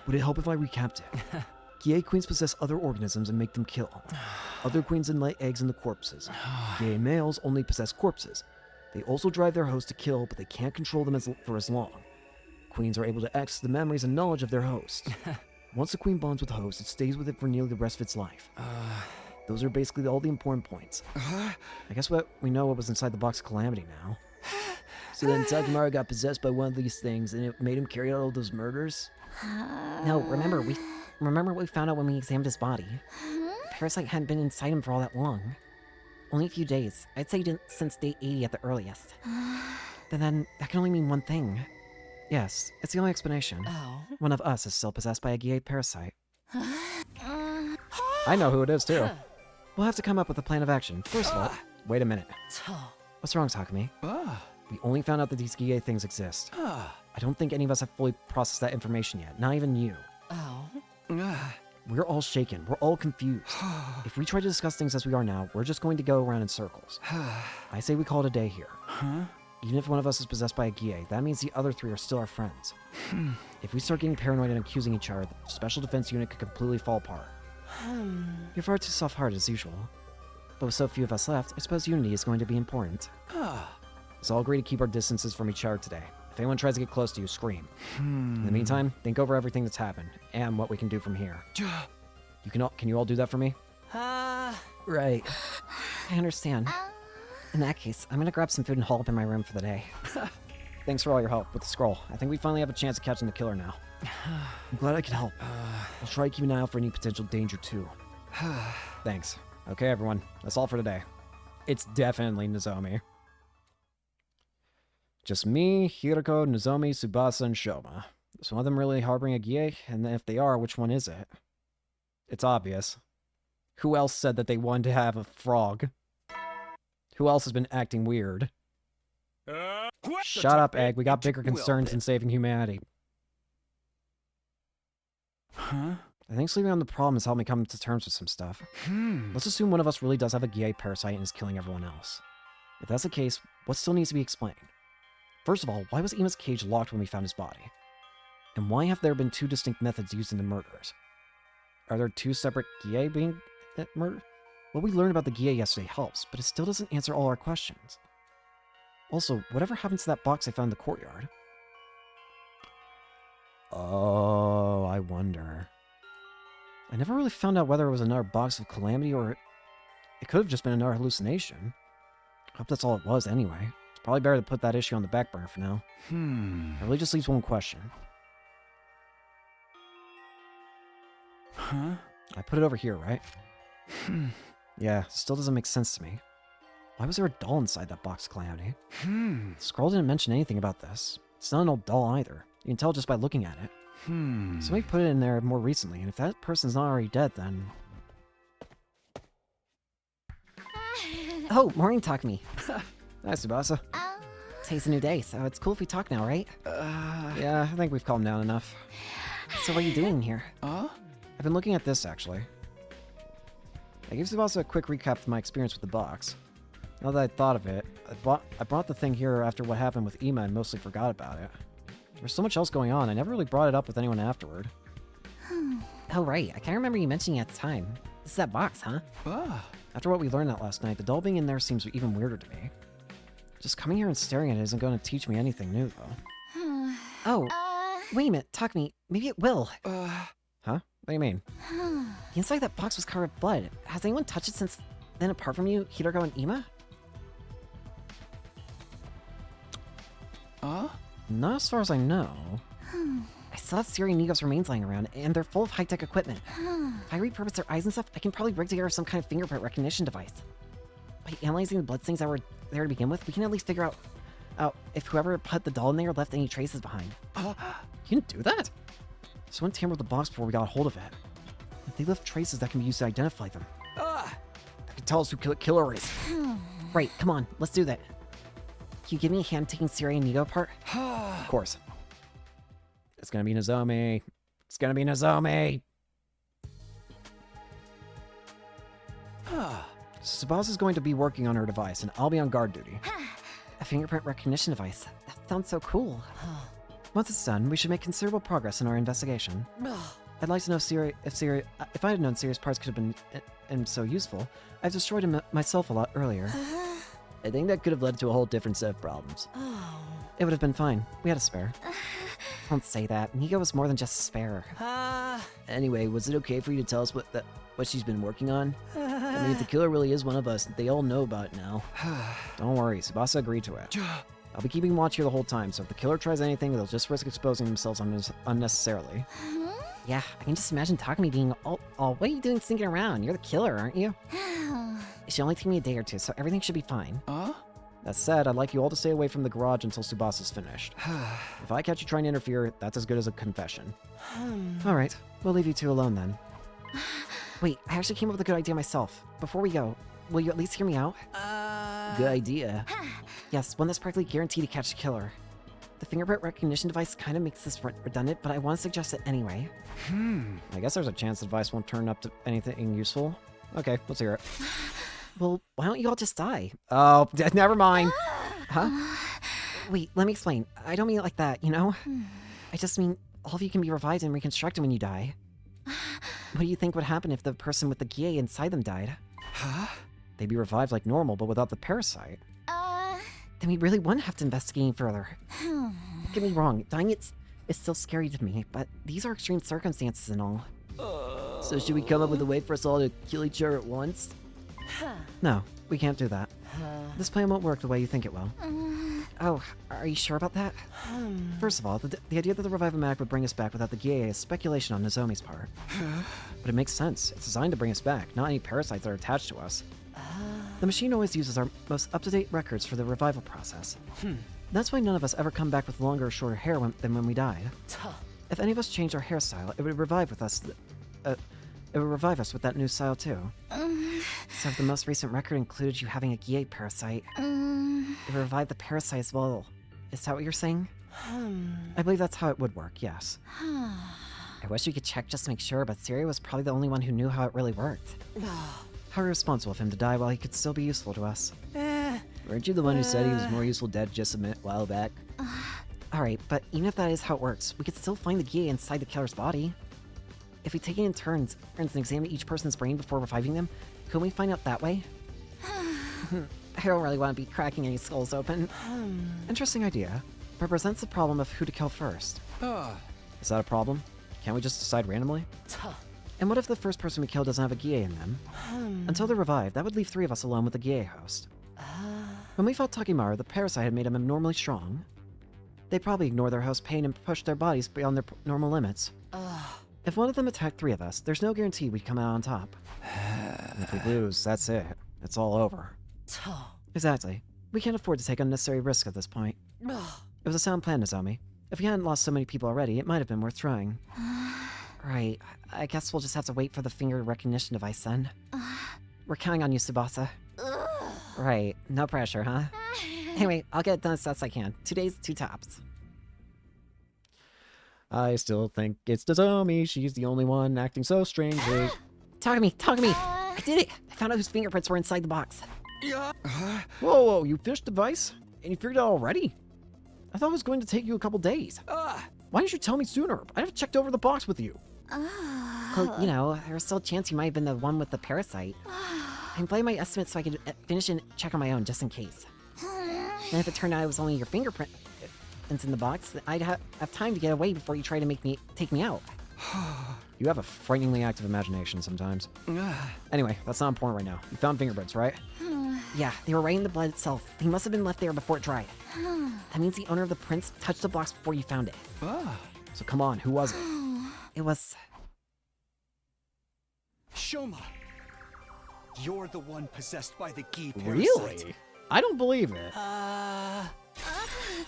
Would it help if I recapped it? Gie queens possess other organisms and make them kill. Other queens then lay eggs in the corpses. Gie males only possess corpses. They also drive their host to kill, but they can't control them for as long. Queens are able to access the memories and knowledge of their host. Once a queen bonds with the host, it stays with it for nearly the rest of its life. Those are basically all the important points.
I guess we know what was inside the box of Calamity now.
So then Takemura got possessed by one of these things, and it made him carry out all those murders?
No, remember what we found out when we examined his body. The parasite hadn't been inside him for all that long. Only a few days. I'd say since day 80 at the earliest. But then, that can only mean one thing. Yes, it's the only explanation.
Oh.
One of us is still possessed by a Guille parasite. I know who it is, too. We'll have to come up with a plan of action. First of all, wait a minute. What's wrong, Takumi? We only found out that these Guille things exist. I don't think any of us have fully processed that information yet, not even you.
Oh.
We're all shaken. We're all confused. If we try to discuss things as we are now, we're just going to go around in circles. I say we call it a day here. Even if one of us is possessed by a Guille, that means the other three are still our friends. If we start getting paranoid and accusing each other, the Special Defense Unit could completely fall apart. You're far too soft-hearted as usual. But with so few of us left, I suppose unity is going to be important. Let's all agree to keep our distances from each other today. If anyone tries to get close to you, scream. In the meantime, think over everything that's happened, and what we can do from here. Can you all do that for me? Right. I understand. In that case, I'm gonna grab some food and haul up in my room for the day. Thanks for all your help with the scroll. I think we finally have a chance of catching the killer now. I'm glad I could help. I'll try to keep an eye out for any potential danger, too. Thanks. Okay, everyone. That's all for today. It's definitely Nozomi. Just me, Hiroko, Nozomi, Tsubasa, and Shoma. Is one of them really harboring a Guille? And if they are, which one is it? It's obvious. Who else said that they wanted to have a frog? Who else has been acting weird? Shut up, Egg. We got bigger concerns than saving humanity. I think sleeping on the problem has helped me come to terms with some stuff. Let's assume one of us really does have a Guille parasite and is killing everyone else. If that's the case, what still needs to be explained? First of all, why was Ima's cage locked when we found his body? And why have there been two distinct methods used in the murders? Are there two separate Guille being murdered? What we learned about the Guille yesterday helps, but it still doesn't answer all our questions. Also, whatever happened to that box I found in the courtyard? Oh, I wonder. I never really found out whether it was another box of calamity or it could have just been another hallucination. I hope that's all it was anyway. It's probably better to put that issue on the back burner for now. It really just leaves one question. I put it over here, right? Yeah, still doesn't make sense to me. Why was there a doll inside that box of calamity? The scroll didn't mention anything about this. It's not an old doll either. You can tell just by looking at it. Somebody put it in there more recently, and if that person's not already dead, then... Oh, morning, Takumi.
Hi, Tsubasa.
Today's a new day, so it's cool if we talk now, right?
Yeah, I think we've calmed down enough.
So what are you doing here?
I've been looking at this, actually. I gave Tsubasa a quick recap of my experience with the box. Now that I thought of it, I brought the thing here after what happened with Ima and mostly forgot about it. There was so much else going on, I never really brought it up with anyone afterward.
Oh, right. I can't remember you mentioning it at the time. This is that box, huh?
After what we learned that last night, the doll being in there seems even weirder to me. Just coming here and staring at it isn't going to teach me anything new, though.
Oh, wait a minute, Takumi. Maybe it will.
Huh? What do you mean?
The inside of that box was covered with blood. Has anyone touched it since then apart from you, Hiroko, and Ima?
Not as far as I know.
I still have Siri and Nigo's remains lying around, and they're full of high-tech equipment. If I repurpose their eyes and stuff, I can probably rig together some kind of fingerprint recognition device. By analyzing the blood stains that were there to begin with, we can at least figure out if whoever put the doll in there left any traces behind.
You can do that? Someone tampered with the box before we got a hold of it. If they left traces that can be used to identify them. That can tell us who killer is.
Right, come on, let's do that. Can you give me a hand taking Siri and Nigo apart?
Of course. It's gonna be Nozomi. It's gonna be Nozomi. Tsubasa's going to be working on her device, and I'll be on guard duty.
A fingerprint recognition device. That sounds so cool.
Once it's done, we should make considerable progress in our investigation. I'd like to know if I had known Siri's parts could have been so useful, I've destroyed him myself a lot earlier. I think that could have led to a whole different set of problems. It would have been fine. We had a spare.
Don't say that. Nigo was more than just a spare.
Anyway, was it okay for you to tell us what she's been working on? I mean, if the killer really is one of us, they all know about it now. Don't worry, Tsubasa agreed to it. I'll be keeping watch here the whole time, so if the killer tries anything, they'll just risk exposing themselves unnecessarily.
Yeah, I can just imagine Takumi being all, what are you doing sneaking around? You're the killer, aren't you? It should only take me a day or two, so everything should be fine.
That said, I'd like you all to stay away from the garage until Subasa's finished. If I catch you trying to interfere, that's as good as a confession.
Alright, we'll leave you two alone then. Wait, I actually came up with a good idea myself. Before we go, will you at least hear me out?
Good idea.
Yes, one that's practically guaranteed to catch the killer. The fingerprint recognition device kind of makes this redundant, but I want to suggest it anyway.
I guess there's a chance the device won't turn up to anything useful. Okay, let's hear it.
Well, why don't you all just die?
Oh, never mind.
Huh? Wait, let me explain. I don't mean it like that, you know? I just mean all of you can be revived and reconstructed when you die. What do you think would happen if the person with the Gie inside them died?
They'd be revived like normal, but without the parasite.
Then we really wouldn't have to investigate any further. Don't get me wrong, dying is still scary to me, but these are extreme circumstances and all.
So should we come up with a way for us all to kill each other at once?
No, we can't do that. This plan won't work the way you think it will. Oh, are you sure about that? First of all, the idea that the Revive-O-Matic would bring us back without the GA is speculation on Nozomi's part. But it makes sense. It's designed to bring us back, not any parasites that are attached to us. The machine always uses our most up-to-date records for the revival process. That's why none of us ever come back with longer or shorter hair than when we died. If any of us changed our hairstyle, it would revive with us. It would revive us with that new style too. So if the most recent record included you having a Gie parasite, it would revive the parasite as well. Is that what you're saying? I believe that's how it would work, yes. I wish we could check just to make sure, but Syria was probably the only one who knew how it really worked. How irresponsible of him to die while he could still be useful to us.
Weren't you the one who said he was more useful dead just a while back?
Alright, but even if that is how it works, we could still find the Gie inside the killer's body. If we take it in turns and examine each person's brain before reviving them, couldn't we find out that way? I don't really want to be cracking any skulls open. Interesting idea, but it presents the problem of who to kill first. Is that a problem? Can't we just decide randomly? And what if the first person we kill doesn't have a Gie in them? Until they're revived, that would leave 3 of us alone with the Gie host. When we fought Takimaru, the parasite had made him abnormally strong. They probably ignore their host's pain and push their bodies beyond their normal limits. If one of them attacked 3 of us, there's no guarantee we'd come out on top. And if we lose, that's it. It's all over. Exactly. We can't afford to take unnecessary risks at this point. It was a sound plan, Nozomi. If we hadn't lost so many people already, it might have been worth trying. Right. I guess we'll just have to wait for the finger recognition device then. We're counting on you, Tsubasa. Right. No pressure, huh? Anyway, I'll get it done as best I can. 2 days, 2 tops.
I still think it's Nozomi. She's the only one acting so strangely.
Talk to me! Talk to me! I did it! I found out whose fingerprints were inside the box.
Whoa, you fished the device? And you figured it out already? I thought it was going to take you a couple days. Why didn't you tell me sooner? I'd have checked over the box with you.
Well, you know, there's still a chance you might have been the one with the parasite. I inflated my estimate so I could finish and check on my own, just in case. And if it turned out it was only your fingerprint in the box, I'd have time to get away before you try to take me out.
You have a frighteningly active imagination sometimes. Anyway, that's not important right now. You found fingerprints, right?
Yeah, they were right in the blood itself. They must have been left there before it dried. That means the owner of the prints touched the box before you found it.
So come on, who was it?
It was...
Shoma! You're the one possessed by the Gie parasite.
Really? I don't believe it.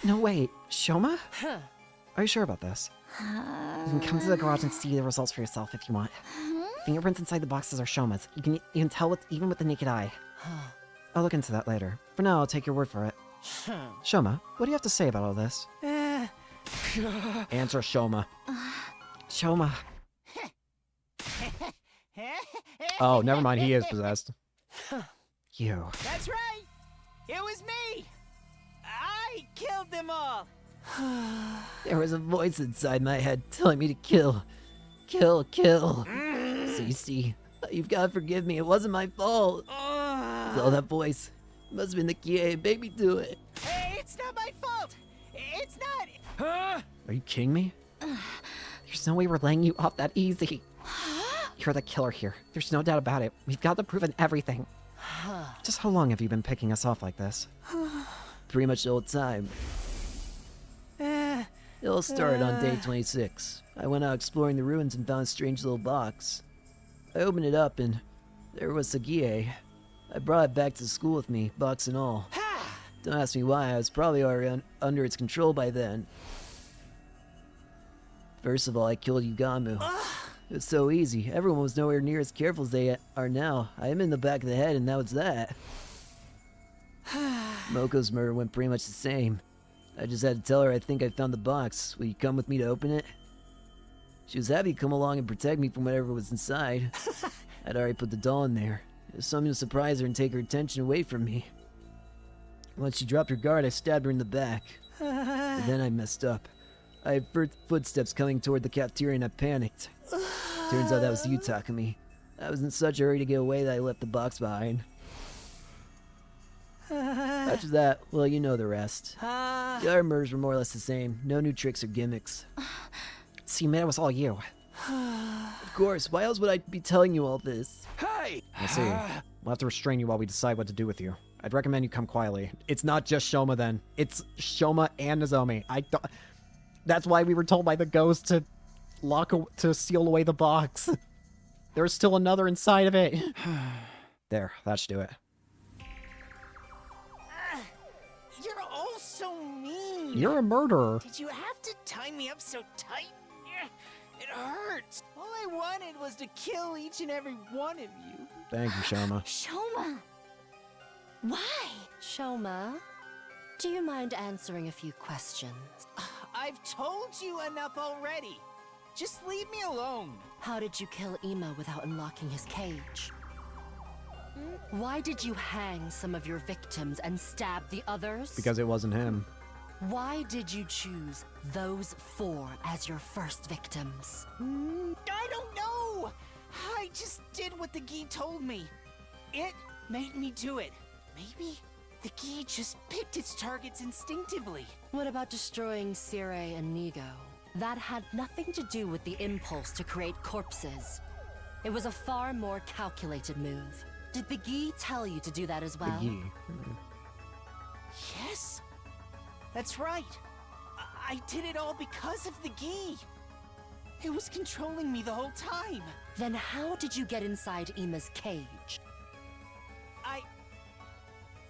No, wait. Shoma? Are you sure about this? You can come to the garage and see the results for yourself if you want. Fingerprints inside the boxes are Shoma's. You can tell even with the naked eye. I'll look into that later. For now, I'll take your word for it. Shoma, what do you have to say about all this?
Answer Shoma.
Shoma.
Oh, never mind. He is possessed.
You.
That's right. It was me. I killed them all.
There was a voice inside my head telling me to kill. Kill. Cece, you've got to forgive me. It wasn't my fault. So that voice must have been the Gie. Made me do it.
Hey, it's not my fault. It's not.
Are you kidding me?
There's no way we're laying you off that easy. You're the killer here. There's no doubt about it. We've got the proof and everything. Just how long have you been picking us off like this?
Pretty much the whole time. It all started on day 26. I went out exploring the ruins and found a strange little box. I opened it up and there was the Gie. I brought it back to school with me, box and all. Don't ask me why, I was probably already under its control by then. First of all, I killed Yugamu. It was so easy. Everyone was nowhere near as careful as they are now. I am in the back of the head, and that was that. Moko's murder went pretty much the same. I just had to tell her I think I found the box. Will you come with me to open it? She was happy to come along and protect me from whatever was inside. I'd already put the doll in there. It was something to surprise her and take her attention away from me. Once she dropped her guard, I stabbed her in the back. And then I messed up. I had footsteps coming toward the cafeteria and I panicked. Turns out that was you, Takumi. I was in such a hurry to get away that I left the box behind. After that, well, you know the rest. The other murders were more or less the same. No new tricks or gimmicks.
So you meant it was all you?
Of course, why else would I be telling you all this?
Hey!
I see. We'll have to restrain you while we decide what to do with you. I'd recommend you come quietly. It's not just Shoma then. It's Shoma and Nozomi. That's why we were told by the ghost to seal away the box. There's still another inside of it. There, that should do it.
You're all so mean.
You're a murderer.
Did you have to tie me up so tight? It hurts. All I wanted was to kill each and every one of you.
Thank you, Shoma.
Shoma! Why?
Shoma, do you mind answering a few questions?
I've told you enough already. Just leave me alone.
How did you kill Imo without unlocking his cage? Why did you hang some of your victims and stab the others?
Because it wasn't him.
Why did you choose those 4 as your first victims?
I don't know. I just did what the Gi told me. It made me do it. Maybe the Gi just picked its targets instinctively.
What about destroying Sire and Nigo? That had nothing to do with the impulse to create corpses. It was a far more calculated move. Did the Gi tell you to do that as well?
The Gi.
Yes. That's right. I did it all because of the Gi. It was controlling me the whole time.
Then how did you get inside Ima's cage?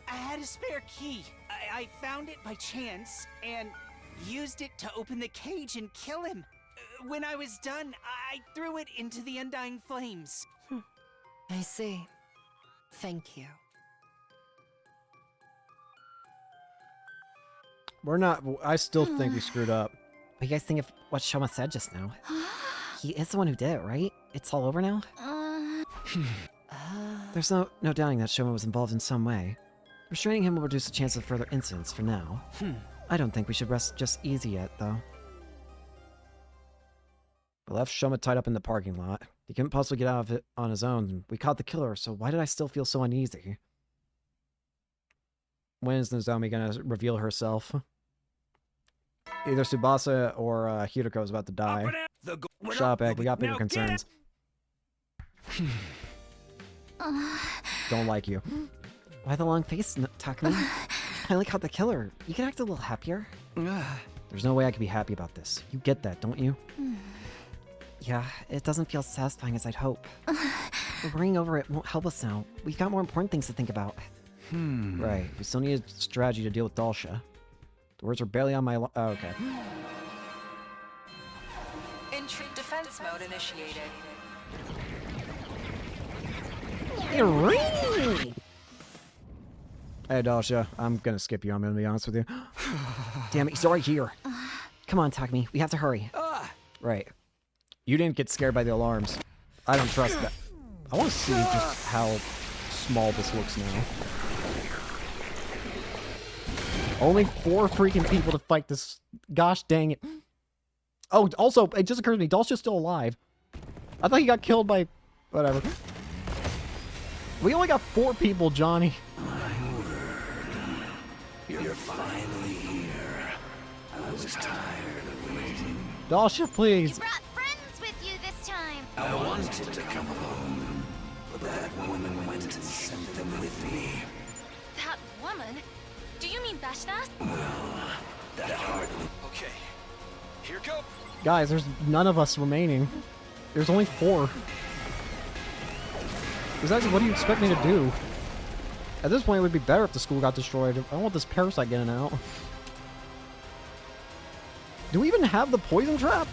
I had a spare key. I found it by chance and used it to open the cage and kill him. When I was done, I threw it into the undying flames.
I see. Thank you.
We're not... I still think we screwed up.
What do you guys think of what Shoma said just now? He is the one who did it, right? It's all over now? There's no doubting that Shoma was involved in some way. Restraining him will reduce the chance of further incidents for now. I don't think we should rest just easy yet, though. We left Shoma tied up in the parking lot. He couldn't possibly get out of it on his own. We caught the killer, so why did I still feel so uneasy? When is Nozomi gonna reveal herself? Either Tsubasa or Hiroko is about to die. Shut up, Egg. We got bigger concerns. Don't like you. Why the long face, Takumi? I finally caught the killer. You can act a little happier.
There's no way I could be happy about this. You get that, don't you?
Yeah, it doesn't feel as satisfying as I'd hope. Worrying over it won't help us now. We've got more important things to think about.
Right. We still need a strategy to deal with Dalsha. The words are barely on my... Oh, okay.
Defense mode initiated.
Hey, Dalsha. I'm gonna skip you, I'm gonna be honest with you.
Damn it, he's already here. Come on, Takumi. We have to hurry.
Right. You didn't get scared by the alarms. I don't trust that. I want to see just how small this looks now. Only 4 freaking people to fight this. Gosh dang it. Oh, also, it just occurred to me, Dalsha's still alive. I thought he got killed by... whatever. We only got 4 people, Johnny.
My word. You're finally here. I was tired of waiting.
Dalsha, please.
You brought friends with you this time.
I wanted to come alone, but that woman went and sent them with me.
That woman? Do you mean Vashtas?
Well, that hardly...
Okay, here go.
Guys, there's none of us remaining. There's only 4. Exactly, what do you expect me to do? At this point, it would be better if the school got destroyed. I don't want this parasite getting out. Do we even have the poison trap?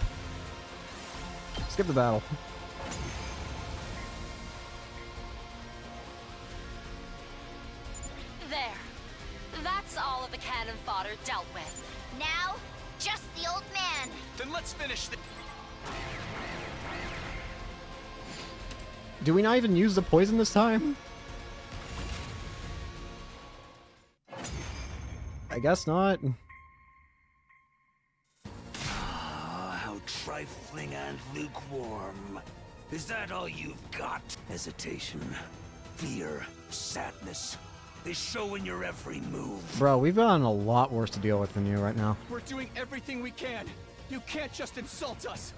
Skip the battle.
There. That's all of the cannon fodder dealt with.
Now, just the old man.
Then let's finish this.
Do we not even use the poison this time? I guess not.
Ah, how trifling and lukewarm. Is that all you've got? Hesitation, fear, sadness. They show in your every move.
Bro, we've gotten a lot worse to deal with than you right now.
We're doing everything we can. You can't just insult us.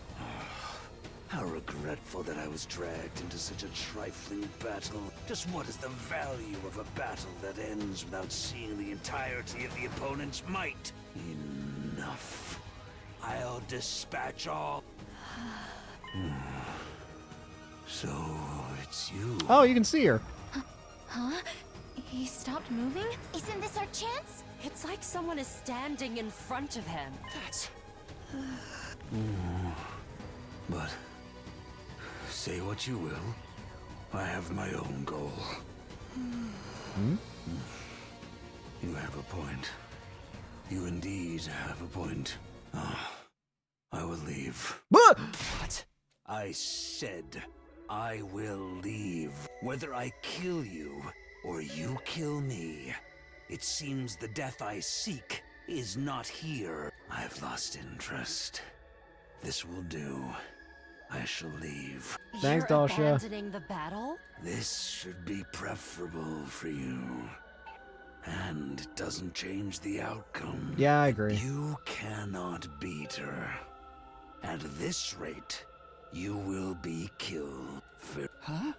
How regretful that I was dragged into such a trifling battle. Just what is the value of a battle that ends without seeing the entirety of the opponent's might? Enough. I'll dispatch all. So, it's you.
Oh, you can see her.
Huh? He stopped moving?
Isn't this our chance?
It's like someone is standing in front of him.
That's...
But, say what you will, I have my own goal. You have a point. You indeed have a point. I will leave.
What?
I said I will leave. Whether I kill you or you kill me, it seems the death I seek is not here. I've lost interest. This will do. I shall leave.
Thanks,
You're
Dasha.
abandoning the battle?
This should be preferable for you. And it doesn't change the outcome.
Yeah, I agree.
You cannot beat her. At this rate, you will be killed.
Huh?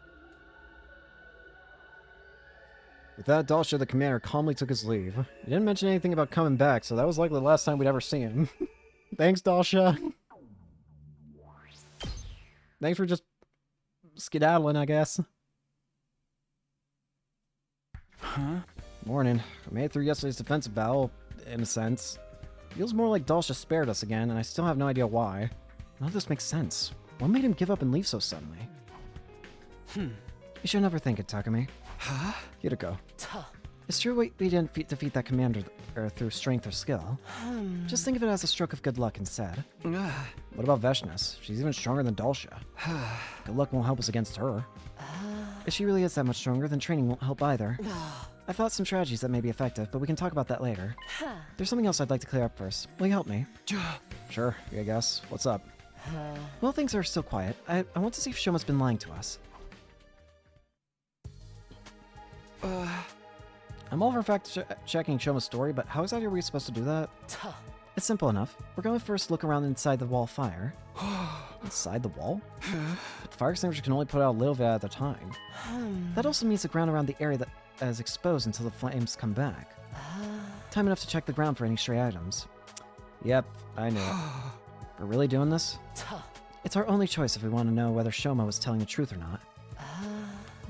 With that, Dalsha, the commander, calmly took his leave. He didn't mention anything about coming back, so that was likely the last time we'd ever see him. Thanks, Dalsha. Thanks for just skedaddling, I guess.
Huh?
Morning. We made it through yesterday's defensive battle, in a sense. Feels more like Dalsha spared us again, and I still have no idea why. None of this makes sense. What made him give up and leave so suddenly? You should never think it, Takumi.
Huh?
Yuriko. It's true we didn't defeat that commander through strength or skill. Just think of it as a stroke of good luck instead. What about Veshnas? She's even stronger than Dalsha. Good luck won't help us against her. If she really is that much stronger, then training won't help either. I've thought some strategies that may be effective, but we can talk about that later. There's something else I'd like to clear up first. Will you help me? Sure, I guess. What's up? Well, things are still quiet. I want to see if Shoma's been lying to us. I'm all for fact-checking Shoma's story, but how exactly are we supposed to do that? It's simple enough. We're going to first look around inside the wall fire. Inside the wall? But the fire extinguisher can only put out a little bit at a time. That also means the ground around the area that is exposed until the flames come back. Time enough to check the ground for any stray items. Yep, I knew it. We're really doing this? It's our only choice if we want to know whether Shoma was telling the truth or not.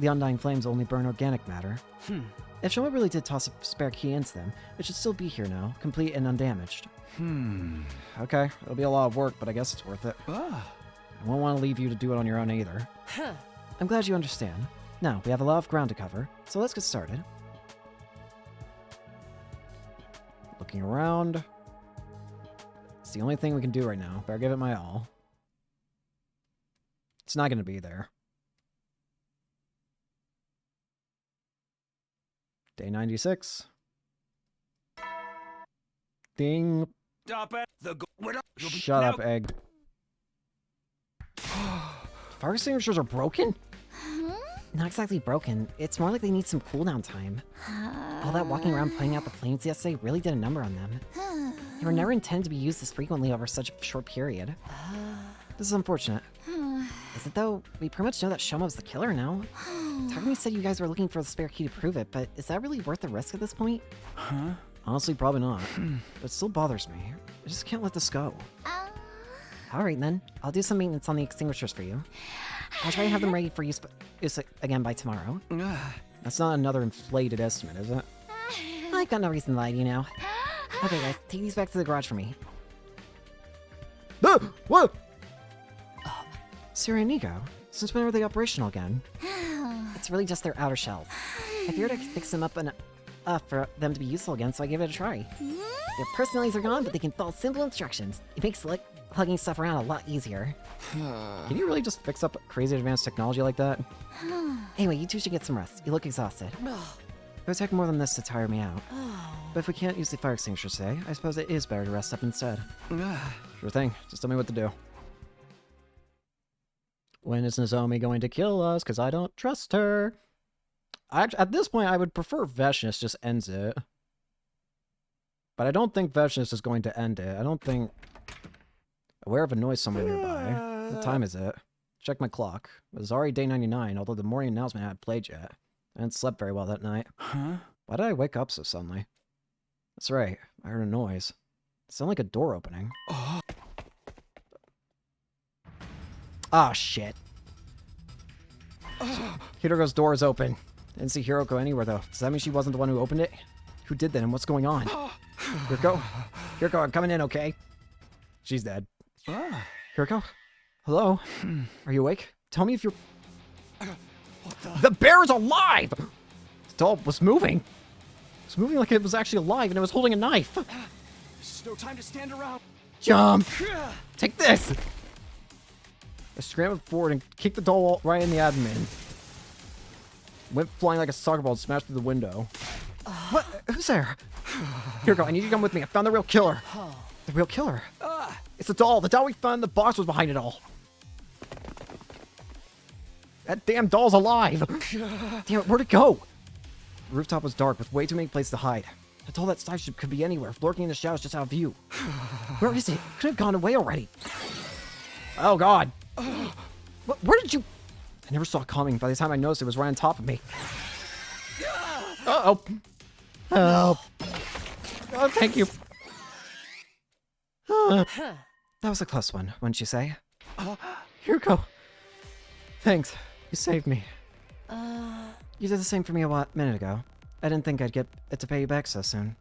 The undying flames only burn organic matter. If Shoma really did toss a spare key into them, it should still be here now, complete and undamaged. Okay, it'll be a lot of work, but I guess it's worth it. I won't want to leave you to do it on your own either. I'm glad you understand. Now, we have a lot of ground to cover, so let's get started. Looking around. It's the only thing we can do right now. Better give it my all. It's not going to be there. Day 96. Ding.
Stop it.
Shut up, Egg. Fire extinguishers are broken?
Not exactly broken. It's more like they need some cooldown time. All that walking around putting out the flames yesterday really did a number on them. They were never intended to be used this frequently over such a short period. This is unfortunate. Is it though? We pretty much know that Shoma was the killer now. Takumi said you guys were looking for the spare key to prove it, but is that really worth the risk at this point?
Honestly, probably not. But it still bothers me. I just can't let this go.
Alright then, I'll do some maintenance on the extinguishers for you. I'll try to have them ready for use again by tomorrow.
That's not another inflated estimate, is it?
I've got no reason to lie, you know. Okay, guys, take these back to the garage for me.
What? Siri and Nico, since when are they operational again?
It's really just their outer shells. I figured I could fix them up enough for them to be useful again, so I gave it a try. Their personalities are gone, but they can follow simple instructions. It makes hugging stuff around a lot easier.
Can you really just fix up crazy advanced technology like that?
Anyway, you two should get some rest. You look exhausted.
It would take more than this to tire me out. But if we can't use the fire extinguisher today, I suppose it is better to rest up instead. Sure thing. Just tell me what to do. When is Nozomi going to kill us? Because I don't trust her. At this point, I would prefer Veshness just ends it. But I don't think Veshness is going to end it. I don't think... Aware of a noise somewhere nearby. What time is it? Check my clock. It was already day 99, although the morning announcement hadn't played yet. I hadn't slept very well that night.
Huh?
Why did I wake up so suddenly? That's right. I heard a noise. It sounded like a door opening. Ah, shit. Hiroko's door is open. Didn't see Hiroko anywhere, though. Does that mean she wasn't the one who opened it? Who did that, and what's going on? Hiroko? Hiroko, I'm coming in, okay? She's dead. Hiroko? Hello? Are you awake? Tell me if you're... The bear is alive! The doll was moving. It was moving like it was actually alive, and it was holding a knife.
There's no time to stand around.
Jump! Take this! I scrambled forward and kicked the doll right in the abdomen. Went flying like a soccer ball and smashed through the window. What? Who's there? Here, go. I need you to come with me. I found the real killer. The real killer? It's the doll. The doll we found. The box was behind it all. That damn doll's alive. Damn it, where'd it go? The rooftop was dark with way too many places to hide. The doll that side ship could be anywhere, lurking in the shadows just out of view. Where is it? It could have gone away already. Oh, God. Where did you... I never saw it coming. By the time I noticed, it was right on top of me. Uh-oh. Help. Oh, thank you. That was a close one, wouldn't you say? Here you go. Thanks. You saved me. You did the same for me a minute ago. I didn't think I'd get it to pay you back so soon.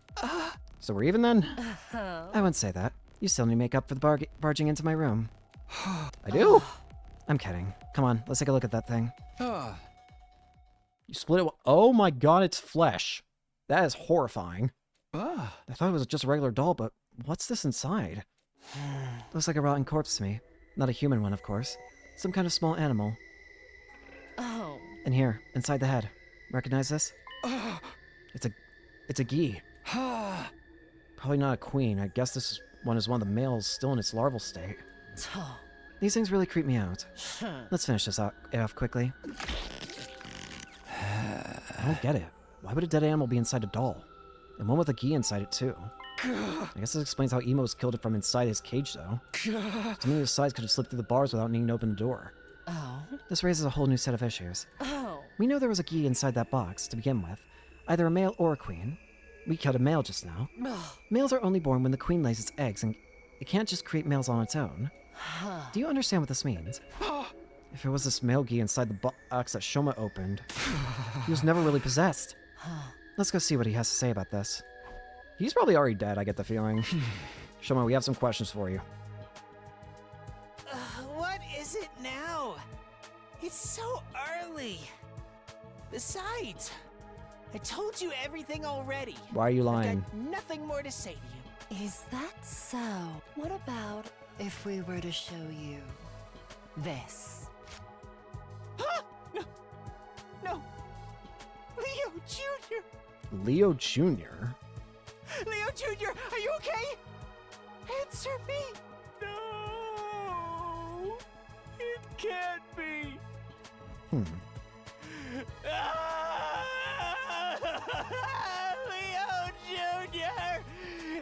So we're even then? I wouldn't say that. You still need to make up for the barging into my room. I do? I'm kidding. Come on, let's take a look at that thing. You split it. Oh my god, it's flesh. That is horrifying. I thought it was just a regular doll, but what's this inside? Looks like a rotten corpse to me. Not a human one, of course. Some kind of small animal.
Oh.
And here, inside the head. Recognize this? It's a gi. Probably not a queen. I guess this one is one of the males still in its larval state. These things really creep me out. Let's finish this off quickly. I don't get it. Why would a dead animal be inside a doll? And one with a gi inside it, too. I guess this explains how Emo's killed it from inside his cage, though. To me, the sides could have slipped through the bars without needing to open the door. This raises a whole new set of issues. We know there was a gi inside that box, to begin with. Either a male or a queen. We killed a male just now. Males are only born when the queen lays its eggs, and it can't just create males on its own. Do you understand what this means? If it was this male gi inside the box that Shoma opened, he was never really possessed. Let's go see what he has to say about this. He's probably already dead, I get the feeling. Shoma, we have some questions for you.
What is it now? It's so early. Besides, I told you everything already.
Why are you lying?
I've got nothing more to say to you.
Is that so? What about if we were to show you this?
No. Leo Jr.
Leo Jr.?
Leo Jr., are you okay? Answer me. No. It can't be. Leo Jr.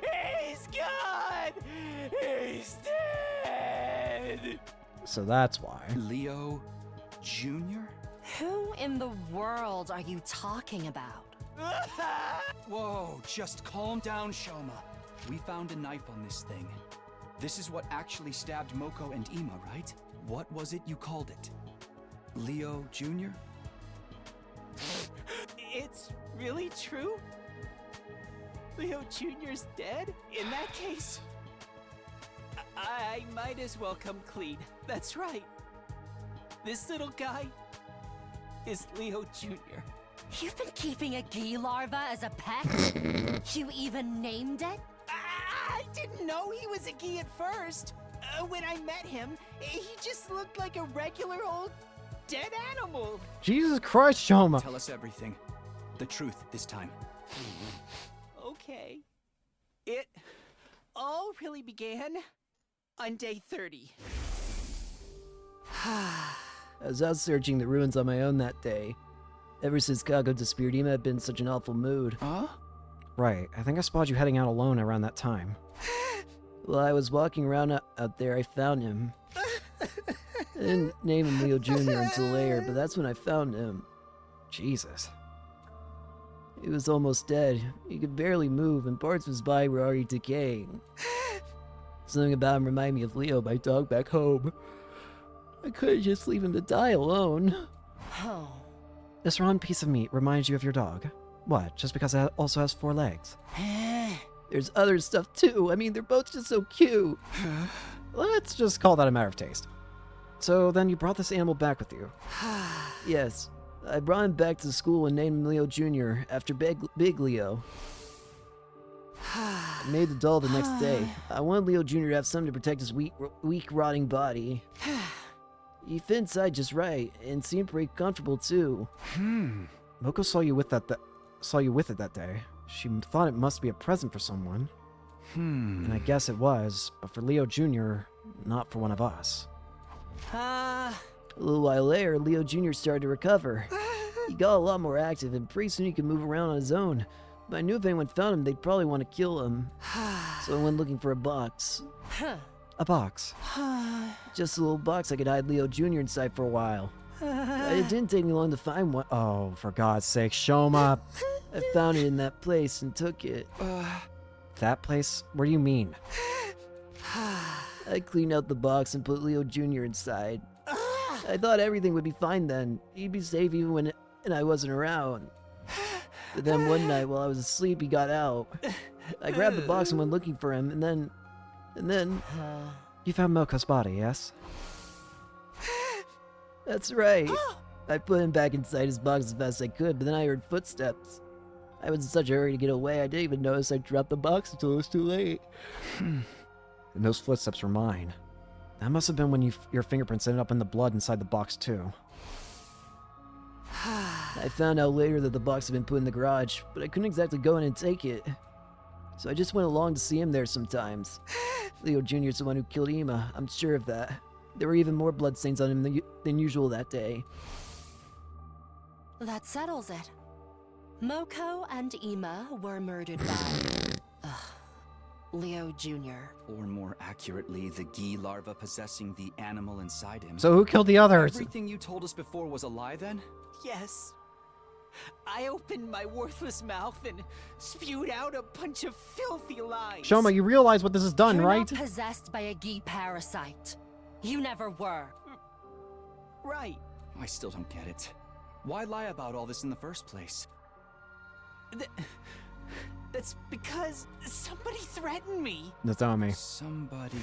He's gone. He's dead.
So that's why.
Leo Jr.?
Who in the world are you talking about?
Whoa, just calm down, Shoma. We found a knife on this thing. This is what actually stabbed Moko and Ima, right? What was it you called it? Leo Jr.?
it's really true? Leo Jr.'s dead? In that case, I might as well come clean. That's right. This little guy is Leo Jr.
You've been keeping a Gi larva as a pet? You even named it?
I didn't know he was a Gi at first. When I met him, he just looked like a regular old dead animal.
Jesus Christ, Shoma.
Tell us everything. The truth this time.
Okay. It all really began on day 30.
I was out searching the ruins on my own that day. Ever since Kago disappeared, Ima had been in such an awful mood.
Huh?
Right, I think I spotted you heading out alone around that time.
While I was walking around out there, I found him. I didn't name him Leo Jr. until later, but that's when I found him.
Jesus.
He was almost dead. He could barely move, and parts of his body were already decaying. Something about him reminded me of Leo, my dog back home. I couldn't just leave him to die alone.
Oh.
This rotten piece of meat reminds you of your dog. What, just because it also has 4 legs?
There's other stuff too. I mean, they're both just so cute.
Let's just call that a matter of taste. So then you brought this animal back with you?
Yes. I brought him back to school and named him Leo Jr. after Big Leo. I made the doll the next day. I wanted Leo Jr. to have something to protect his weak rotting body. He fit inside just right, and seemed pretty comfortable too.
Moko saw you with it that day. She thought it must be a present for someone. And I guess it was, but for Leo Jr., not for one of us.
A little while later, Leo Jr. started to recover. He got a lot more active, and pretty soon he could move around on his own. But I knew if anyone found him, they'd probably want to kill him. So I went looking for a box.
A box?
Just a little box I could hide Leo Jr. inside for a while. It didn't take me long to find one.
Oh, for God's sake, Shoma!
I found it in that place and took it.
That place? What do you mean?
I cleaned out the box and put Leo Jr. inside. I thought everything would be fine then. He'd be safe even when I wasn't around. But then one night while I was asleep, he got out. I grabbed the box and went looking for him, and then...
You found Moko's body, yes?
That's right. I put him back inside his box as fast as I could, but then I heard footsteps. I was in such a hurry to get away, I didn't even notice I dropped the box until it was too late.
And those footsteps were mine. That must have been when your fingerprints ended up in the blood inside the box, too.
I found out later that the box had been put in the garage, but I couldn't exactly go in and take it. So I just went along to see him there sometimes. Leo Jr. is the one who killed Ima, I'm sure of that. There were even more bloodstains on him than usual that day.
That settles it. Moko and Ima were murdered by... Leo Jr.
Or more accurately, the Gi larva possessing the animal inside him.
So who killed the others?
Everything you told us before was a lie then?
Yes. I opened my worthless mouth and spewed out a bunch of filthy lies.
Shoma, you realize what this has done,
You're
right?
not possessed by a Gi parasite. You never were.
Right.
I still don't get it. Why lie about all this in the first place?
That's because somebody threatened me.
Nozomi.
Somebody...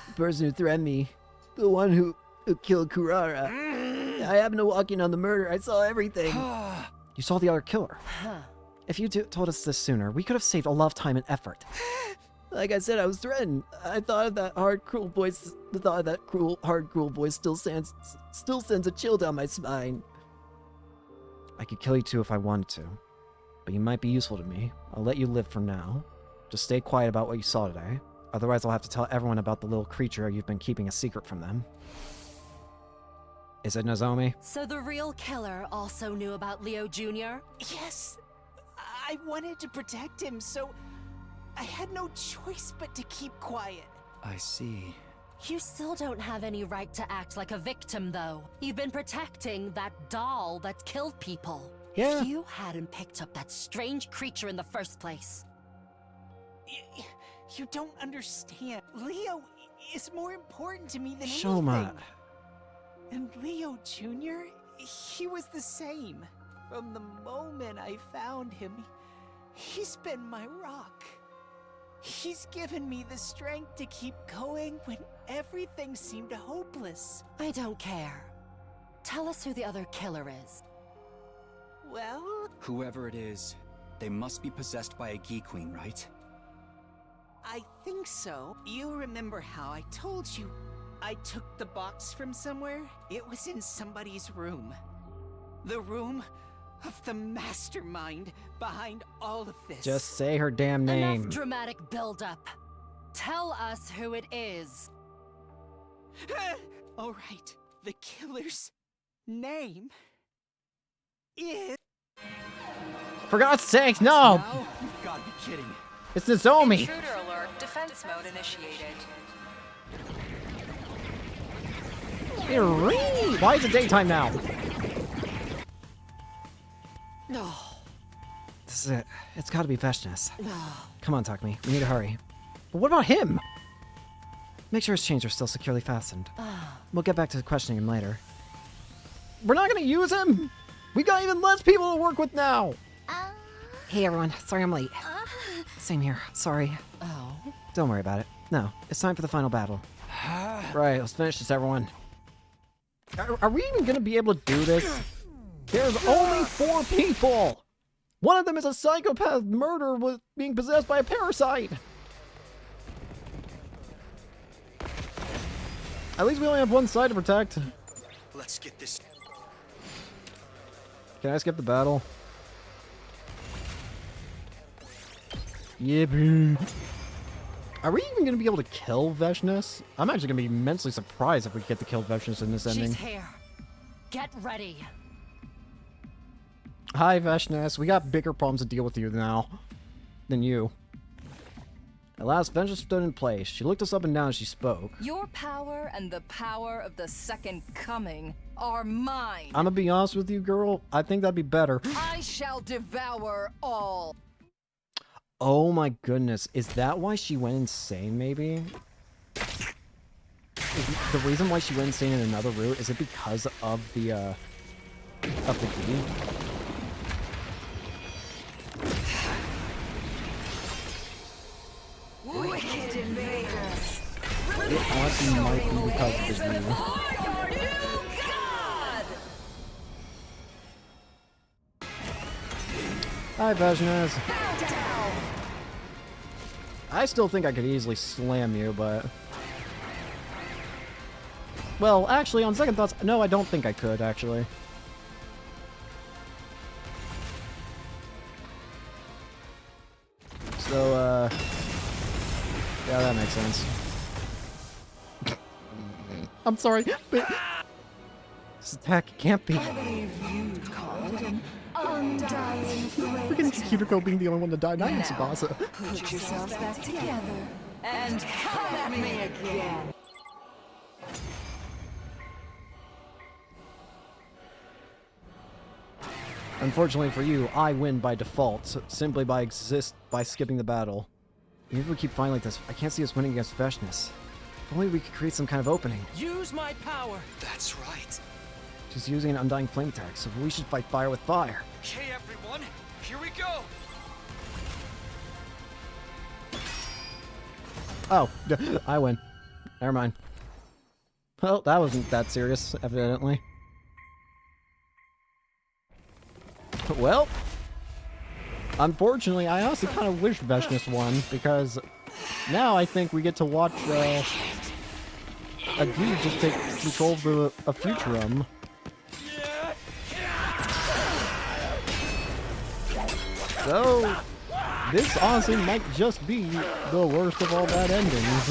The person who threatened me. The one who killed Kurara. I happened to walk in on the murder. I saw everything.
You saw the other killer. If you told us this sooner, we could have saved a lot of time and effort.
Like I said, I was threatened. I thought of that hard, cruel voice. The thought of that hard, cruel voice still sends a chill down my spine.
I could kill you too if I wanted to, but you might be useful to me. I'll let you live for now. Just stay quiet about what you saw today. Otherwise, I'll have to tell everyone about the little creature you've been keeping a secret from them. Is it Nozomi?
So the real killer also knew about Leo Jr.?
Yes. I wanted to protect him, so I had no choice but to keep quiet.
I see.
You still don't have any right to act like a victim, though. You've been protecting that doll that killed people.
Yeah.
If you hadn't picked up that strange creature in the first place...
You don't understand. Leo is more important to me than
Shoma.
anything. And Leo Jr., he was the same. From the moment I found him, he's been my rock. He's given me the strength to keep going when everything seemed hopeless.
I don't care. Tell us who the other killer is.
Well...
Whoever it is, they must be possessed by a Gi Queen, right?
I think so. You remember how I told you I took the box from somewhere? It was in somebody's room. The room of the mastermind behind all of this.
Just say her damn name.
Enough dramatic build-up. Tell us who it is.
All right. The killer's name is...
For God's sake, no!
Now, you've got to be kidding.
It's Nozomi!
Intruder alert. Defense mode initiated.
Why is it daytime now?
No.
This is it. It's gotta be Veshness. Come on, Takumi. We need to hurry. But what about him? Make sure his chains are still securely fastened. We'll get back to questioning him later. We're not gonna use him? We got even less people to work with now!
Hey everyone, sorry I'm late.
Same here. Sorry.
Oh.
Don't worry about it. No, it's time for the final battle. Right, let's finish this, everyone. Are we even gonna be able to do this? There's only 4 people! One of them is a psychopath murderer with being possessed by a parasite! At least we only have one side to protect.
Let's get this.
Can I skip the battle? Yippee. Are we even gonna be able to kill Veshness? I'm actually gonna be immensely surprised if we get to kill Veshness in this ending.
She's here. Get ready.
Hi, Veshness. We got bigger problems to deal with you now than you. At last, Veshness stood in place. She looked us up and down as she spoke.
Your power and the power of the Second Coming are mine.
I'm gonna be honest with you, girl. I think that'd be better.
I shall devour all.
Oh my goodness. Is that why she went insane, maybe? The reason why she went insane in another route, is it because of the key?
Wicked invaders.
It honestly might be because of the key. Hi, Veshness. I still think I could easily slam you, but... Well, actually, on second thoughts, no, I don't think I could, actually. So, yeah, that makes sense. I'm sorry, but... This attack can't be... Freaking Kiriko being the only one to die, not even Tsubasa.
Put yourselves back together and come at me again.
Unfortunately for you, I win by default, simply by skipping the battle. Even if we keep fighting like this, I can't see us winning against Veshness. If only we could create some kind of opening.
Use my power.
That's right.
She's using an undying flame attack, so we should fight fire with fire.
Okay, everyone, here we go.
Oh, I win. Never mind. Well, that wasn't that serious, evidently. Well, unfortunately, I honestly kind of wish Veshness won, because now I think we get to watch a dude just take control of a Futurum. So, this honestly might just be the worst of all bad endings.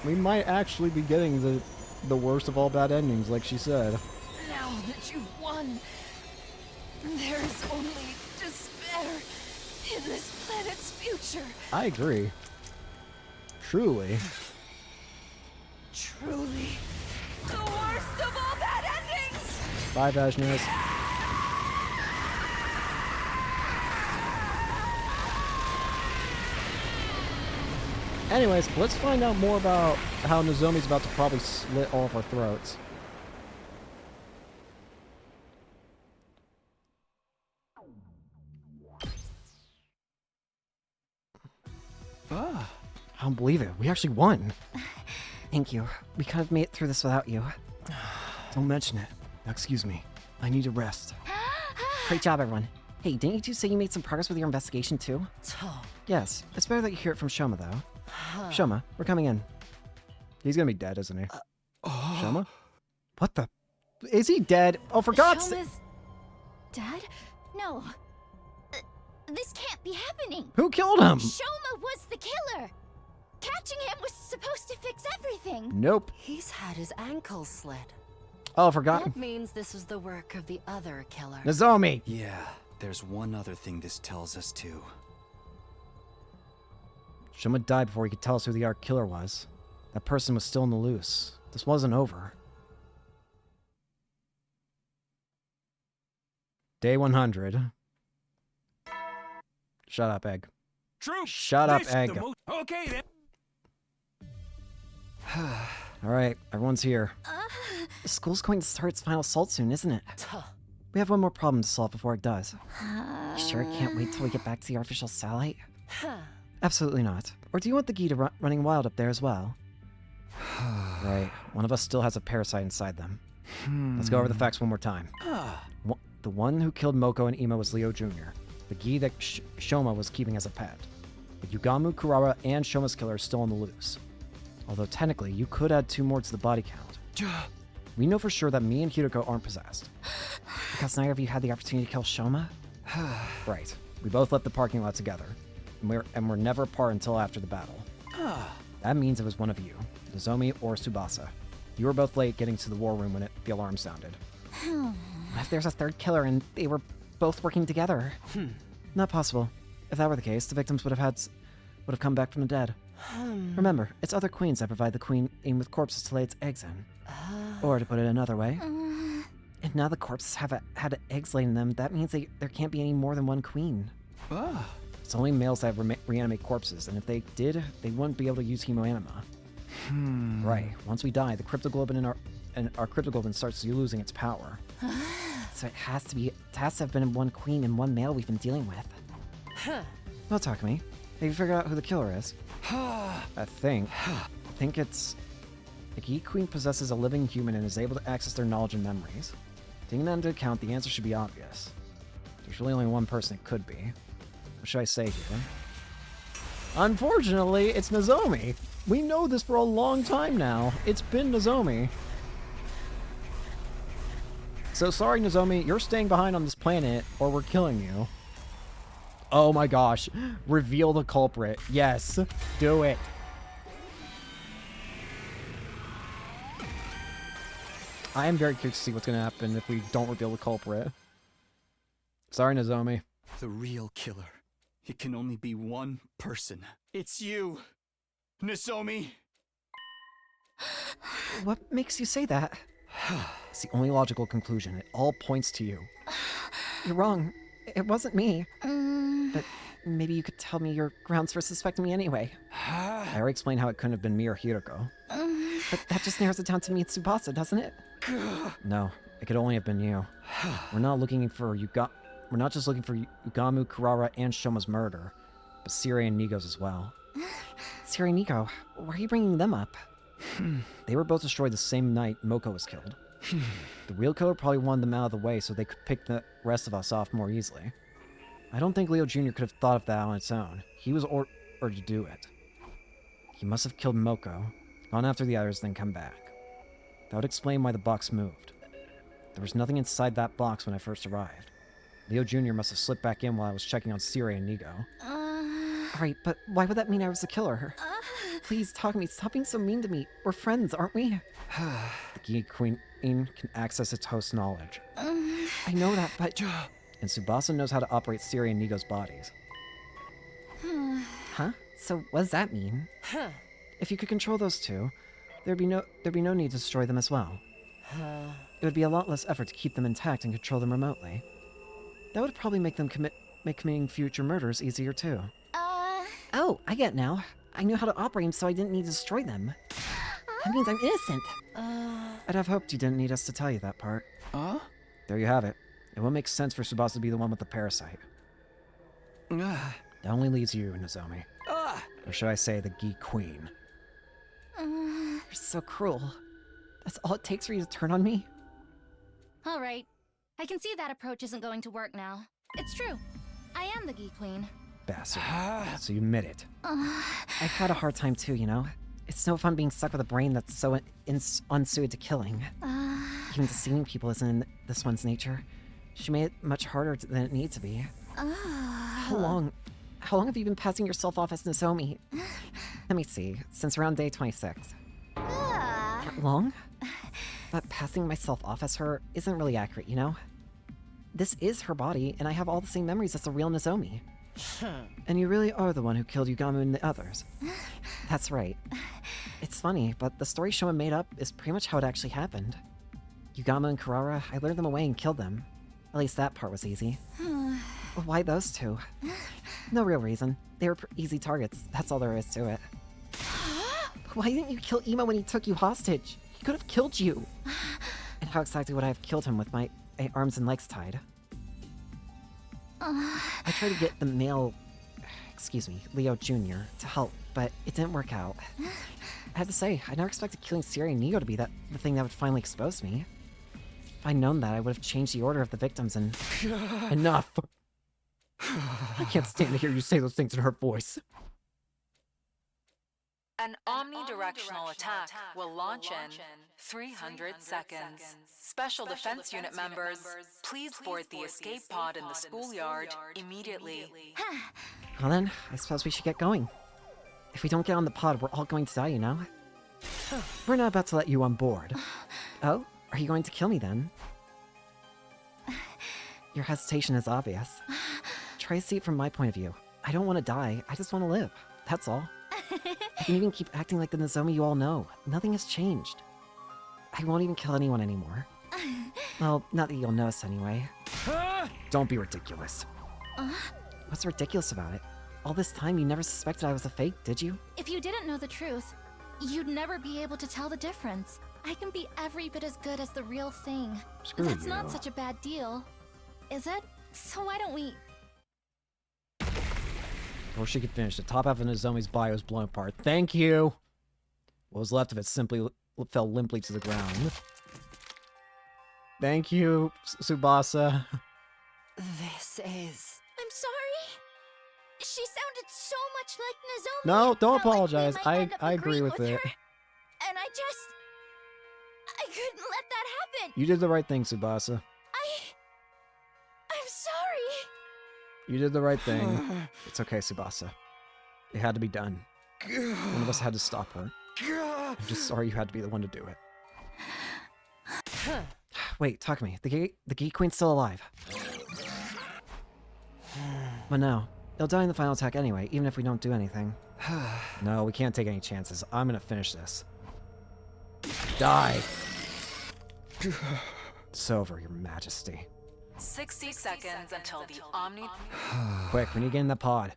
We might actually be getting the worst of all bad endings, like she said.
Now that you've won, there is only despair in this planet's future.
I agree. Truly.
Truly, the worst of all bad endings!
Bye, Veshness. Anyways, let's find out more about how Nozomi's about to probably slit all of our throats.
I don't believe it. We actually won.
Thank you. We could have made it through this without you.
Don't mention it. Now, excuse me. I need a rest.
Great job, everyone. Hey, didn't you two say you made some progress with your investigation, too?
Yes. It's better that you hear it from Shoma, though. Shoma, we're coming in. He's gonna be dead, isn't he? Shoma? What the? Is he dead? Oh, for God's sake!
Shoma's dad? No. This can't be happening.
Who killed him?
Shoma was the killer. Catching him was supposed to fix everything.
Nope.
He's had his ankle slit.
Oh, forgot.
That means this was the work of the other killer.
Nozomi!
Yeah, there's one other thing this tells us too.
Shoma died before he could tell us who the Ark Killer was. That person was still in the loose. This wasn't over. Day 100. Shut up, Egg.
Troops!
Shut up, Egg.
Okay, then.
Alright, everyone's here.
The school's going to start its final assault soon, isn't it? We have one more problem to solve before it does. You sure can't wait till we get back to the artificial satellite? Absolutely not. Or do you want the Gita running wild up there as well? Right, one of us still has a parasite inside them. Let's go over the facts one more time. The one who killed Moko and Ima was Leo Jr., the Gi that Shoma was keeping as a pet. But Yugamu, Kurara, and Shoma's killer are still on the loose. Although technically, you could add 2 more to the body count. We know for sure that me and Hiroko aren't possessed. Because neither of you had the opportunity to kill Shoma?
Right. We both left the parking lot together. And we're never apart until after the battle. That means it was one of you, Nozomi or Tsubasa. You were both late getting to the war room when the alarm sounded.
What if there's a third killer and they were both working together?
Not possible. If that were the case, the victims would have come back from the dead. Remember, it's other queens that provide the queen in with corpses to lay its eggs in. Or to put it another way,
If now the corpses have had eggs laid in them, that means there can't be any more than one queen.
It's only males that reanimate corpses, and if they did, they wouldn't be able to use hemoanima. Right. Once we die, the cryptoglobin in our cryptoglobin starts losing its power.
So it has to have been one queen and one male we've been dealing with.
Don't talk to me. Have you figured out who the killer is? I think it's... The Geek Queen possesses a living human and is able to access their knowledge and memories. Taking that into account, the answer should be obvious. There's really only one person it could be. What should I say here? Unfortunately, it's Nozomi. We know this for a long time now. It's been Nozomi. So sorry, Nozomi, you're staying behind on this planet, or we're killing you. Oh my gosh. Reveal the culprit. Yes, do it. I am very curious to see what's going to happen if we don't reveal the culprit. Sorry, Nozomi.
The real killer. It can only be one person. It's you, Nozomi.
What makes you say that?
It's the only logical conclusion. It all points to you.
You're wrong. It wasn't me. But maybe you could tell me your grounds for suspecting me anyway.
I already explained how it couldn't have been me or Hiroko.
But that just narrows it down to me and Tsubasa, doesn't it?
No, it could only have been you. We're not just looking for Yugamu, Kurara, and Shoma's murder, but Siri and Nigo's as well.
Siri and Nigo, why are you bringing them up?
They were both destroyed the same night Moko was killed. The real killer probably wanted them out of the way so they could pick the rest of us off more easily. I don't think Leo Jr. could have thought of that on its own. He was ordered to do it. He must have killed Moko, gone after the others, then come back. That would explain why the box moved. There was nothing inside that box when I first arrived. Leo Jr. must have slipped back in while I was checking on Siri and Nigo.
Alright, but why would that mean I was the killer? Please, talk to me. Stop being so mean to me. We're friends, aren't we?
The Geek Queen can access its host's knowledge.
I know that, but...
And Tsubasa knows how to operate Siri and Nigo's bodies.
Huh? So what does that mean?
If you could control those two, there'd be no need to destroy them as well. It would be a lot less effort to keep them intact and control them remotely. That would probably make committing future murders easier too.
Oh, I get it now. I knew how to operate them, so I didn't need to destroy them. That means I'm innocent.
I'd have hoped you didn't need us to tell you that part. There you have it. It won't make sense for Tsubasa to be the one with the parasite. That only leaves you, Nozomi. Or should I say the Geek Queen?
You're so cruel. That's all it takes for you to turn on me?
Alright. I can see that approach isn't going to work now. It's true. I am the Geek Queen.
Bastard. So you admit it.
I've had a hard time too, you know? It's no fun being stuck with a brain that's so unsuited to killing. Even deceiving people isn't in this one's nature. She made it much harder than it needs to be. How long have you been passing yourself off as Nozomi? Let me see. Since around day 26. That long? But passing myself off as her isn't really accurate, you know? This is her body, and I have all the same memories as the real Nozomi. And you really are the one who killed Yugamu and the others. That's right. It's funny, but the story Shoma made up is pretty much how it actually happened. Yugamu and Kurara, I lured them away and killed them. At least that part was easy. Why those two? No real reason. They were easy targets, that's all there is to it. Why didn't you kill Imo when he took you hostage? He could have killed you! And how exactly would I have killed him with my arms and legs tied? I tried to get the male, Leo Jr. to help, but it didn't work out. I have to say, I never expected killing Siri and Neo to be the thing that would finally expose me. If I'd known that, I would have changed the order of the victims and... Enough! I can't stand to hear you say those things in her voice.
An omnidirectional attack will launch in 300 seconds. Special Defense Unit members, please board the escape pod in the schoolyard immediately.
Well then, I suppose we should get going. If we don't get on the pod, we're all going to die, you know? We're not about to let you on board. Oh? Are you going to kill me then? Your hesitation is obvious. Try to see it from my point of view. I don't want to die, I just want to live. That's all. I can even keep acting like the Nozomi you all know. Nothing has changed. I won't even kill anyone anymore. Well, not that you'll notice anyway.
Don't be ridiculous.
What's ridiculous about it? All this time you never suspected I was a fake, did you?
If you didn't know the truth, you'd never be able to tell the difference. I can be every bit as good as the real thing. That's not such a bad deal, is it? So why don't we...
Or she could finish. The top half of Nozomi's bio is blown apart. Thank you! What was left of it simply fell limply to the ground. Thank you, Tsubasa.
This is...
I'm sorry. She sounded so much like Nozomi.
No, don't
Felt
apologize.
Like we might
I agree with it.
her, and I couldn't let that happen.
You did the right thing, Tsubasa.
I'm sorry.
You did the right thing. It's okay, Tsubasa. It had to be done. One of us had to stop her. I'm just sorry you had to be the one to do it.
Wait, Takumi, the Geek Queen's still alive. But no, they'll die in the final attack anyway, even if we don't do anything.
No, we can't take any chances. I'm gonna finish this. Die! It's over, Your Majesty.
60 seconds until the Omni...
Quick, we need to get in the pod.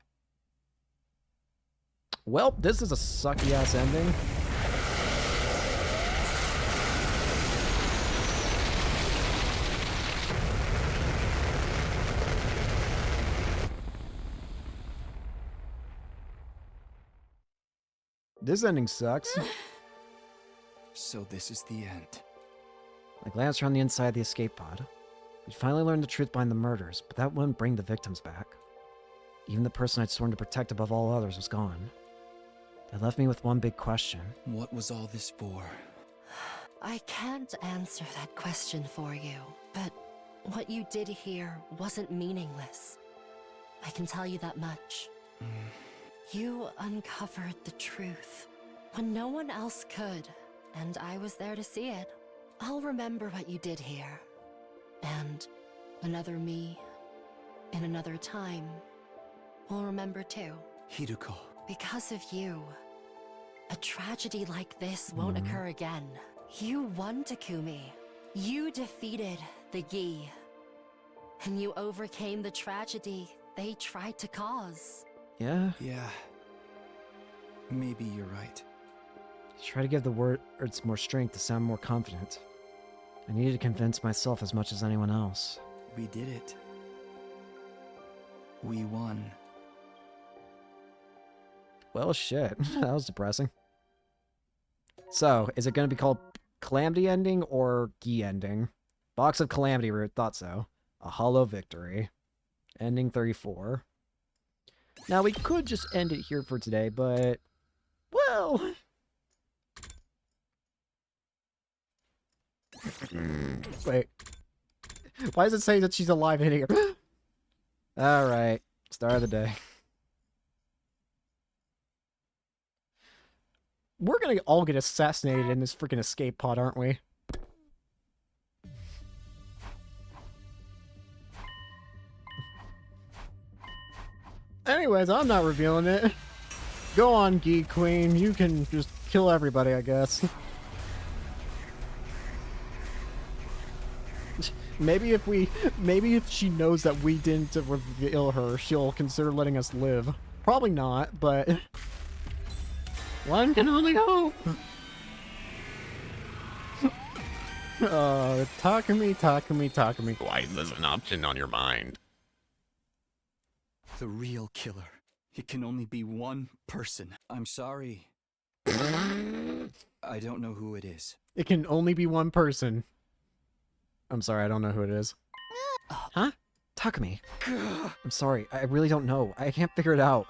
Well, this is a sucky-ass ending. This ending sucks.
So this is the end.
I glanced around the inside of the escape pod. We'd finally learned the truth behind the murders, but that wouldn't bring the victims back. Even the person I'd sworn to protect above all others was gone. That left me with one big question.
What was all this for?
I can't answer that question for you, but what you did here wasn't meaningless. I can tell you that much. You uncovered the truth when no one else could, and I was there to see it. I'll remember what you did here. And another me, in another time, will remember too.
Hiruko.
Because of you, a tragedy like this won't occur again. You won, Takumi. You defeated the Gi. And you overcame the tragedy they tried to cause.
Yeah?
Yeah. Maybe you're right.
Try to give the words more strength to sound more confident. I needed to convince myself as much as anyone else.
We did it. We won.
Well, shit. That was depressing. So, is it going to be called Calamity Ending or Gi Ending? Box of Calamity Root, thought so. A Hollow Victory. Ending 34. Now, we could just end it here for today, but... Well... Wait. Why does it say that she's alive in here? Alright. Start of the day. We're gonna all get assassinated in this freaking escape pod, aren't we? Anyways, I'm not revealing it. Go on, Geek Queen. You can just kill everybody, I guess. Maybe if she knows that we didn't reveal her, she'll consider letting us live. Probably not, but one can only hope. Takumi.
Why is this an option on your mind?
The real killer. It can only be one person. I'm sorry. I don't know who it is.
It can only be one person. I'm sorry, I don't know who it is. Huh? Takumi. I'm sorry, I really don't know. I can't figure it out.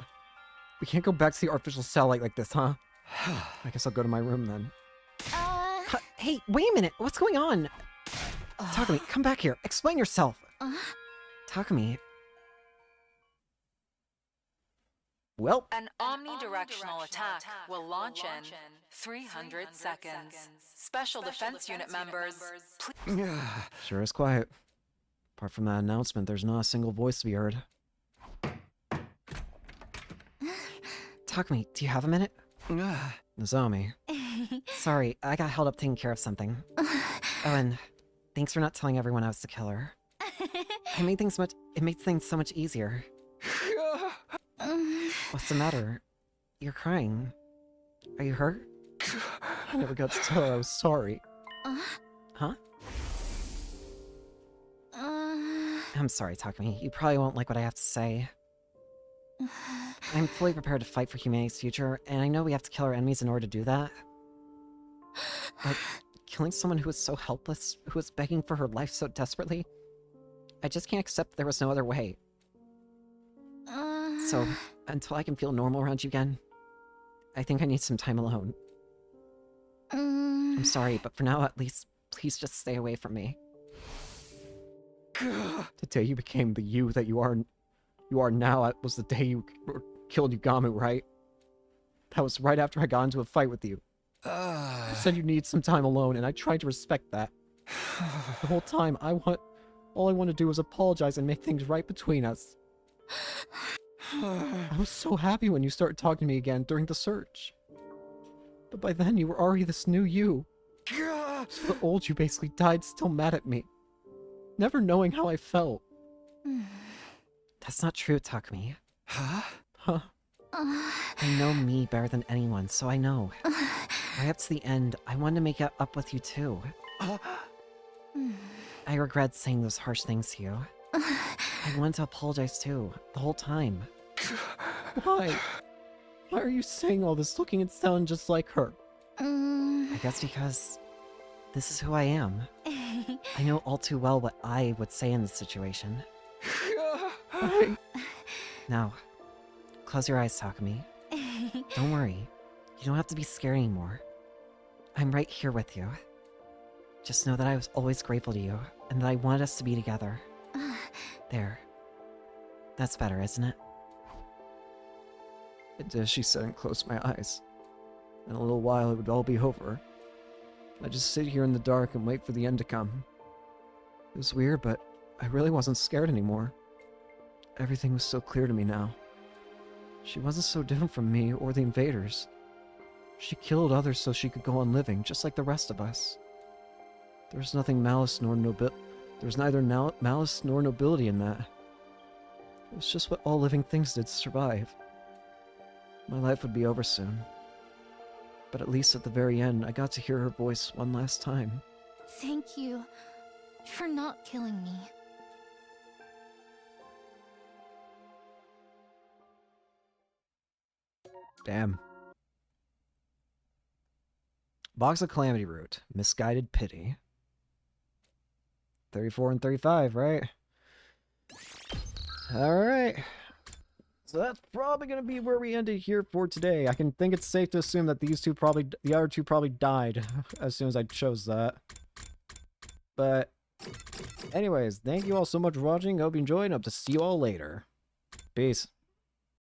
We can't go back to the artificial satellite like this, huh? I guess I'll go to my room then.
Hey, wait a minute. What's going on? Takumi, come back here. Explain yourself. Takumi.
Well,
An omnidirectional attack will launch in 300 seconds. Special Defense Unit members,
sure is quiet. Apart from that announcement, there's not a single voice to be heard.
Takumi, do you have a minute?
Nozomi.
Sorry, I got held up taking care of something. Oh, and thanks for not telling everyone I was the killer. It made things so much easier. What's the matter? You're crying. Are you hurt?
I never got to tell her I was sorry.
Huh? I'm sorry, Takumi. You probably won't like what I have to say. I'm fully prepared to fight for humanity's future, and I know we have to kill our enemies in order to do that. But killing someone who was so helpless, who was begging for her life so desperately, I just can't accept there was no other way. So, until I can feel normal around you again, I think I need some time alone. I'm sorry, but for now at least, please just stay away from me.
The day you became the you that you are now was the day you killed Yugamu, right? That was right after I got into a fight with you. You said you need some time alone, and I tried to respect that. The whole time, all I wanted to do was apologize and make things right between us. I was so happy when you started talking to me again during the search. But by then, you were already this new you. So the old you basically died still mad at me, never knowing how I felt.
That's not true, Takumi.
Huh?
I know me better than anyone, so I know. Right up to the end, I wanted to make it up with you too. I regret saying those harsh things to you. I wanted to apologize too, the whole time.
Why? Why are you saying all this looking and sounding just like her?
I guess because this is who I am. I know all too well what I would say in this situation. Now, close your eyes, Takumi. Don't worry. You don't have to be scared anymore. I'm right here with you. Just know that I was always grateful to you, and that I wanted us to be together. There. That's better, isn't it?
It did, she said, and closed my eyes. In a little while, it would all be over. I'd just sit here in the dark and wait for the end to come. It was weird, but I really wasn't scared anymore. Everything was so clear to me now. She wasn't so different from me or the invaders. She killed others so she could go on living, just like the rest of us. There was nothing malice nor There was neither malice nor nobility in that. It was just what all living things did to survive. My life would be over soon. But at least at the very end, I got to hear her voice one last time.
Thank you for not killing me.
Damn. Box of Calamity Root. Misguided Pity. 34 and 35, right? Alright. So that's probably going to be where we ended here for today. I can think it's safe to assume that the other two probably died as soon as I chose that. But anyways, thank you all so much for watching. Hope you enjoyed, and hope to see you all later. Peace.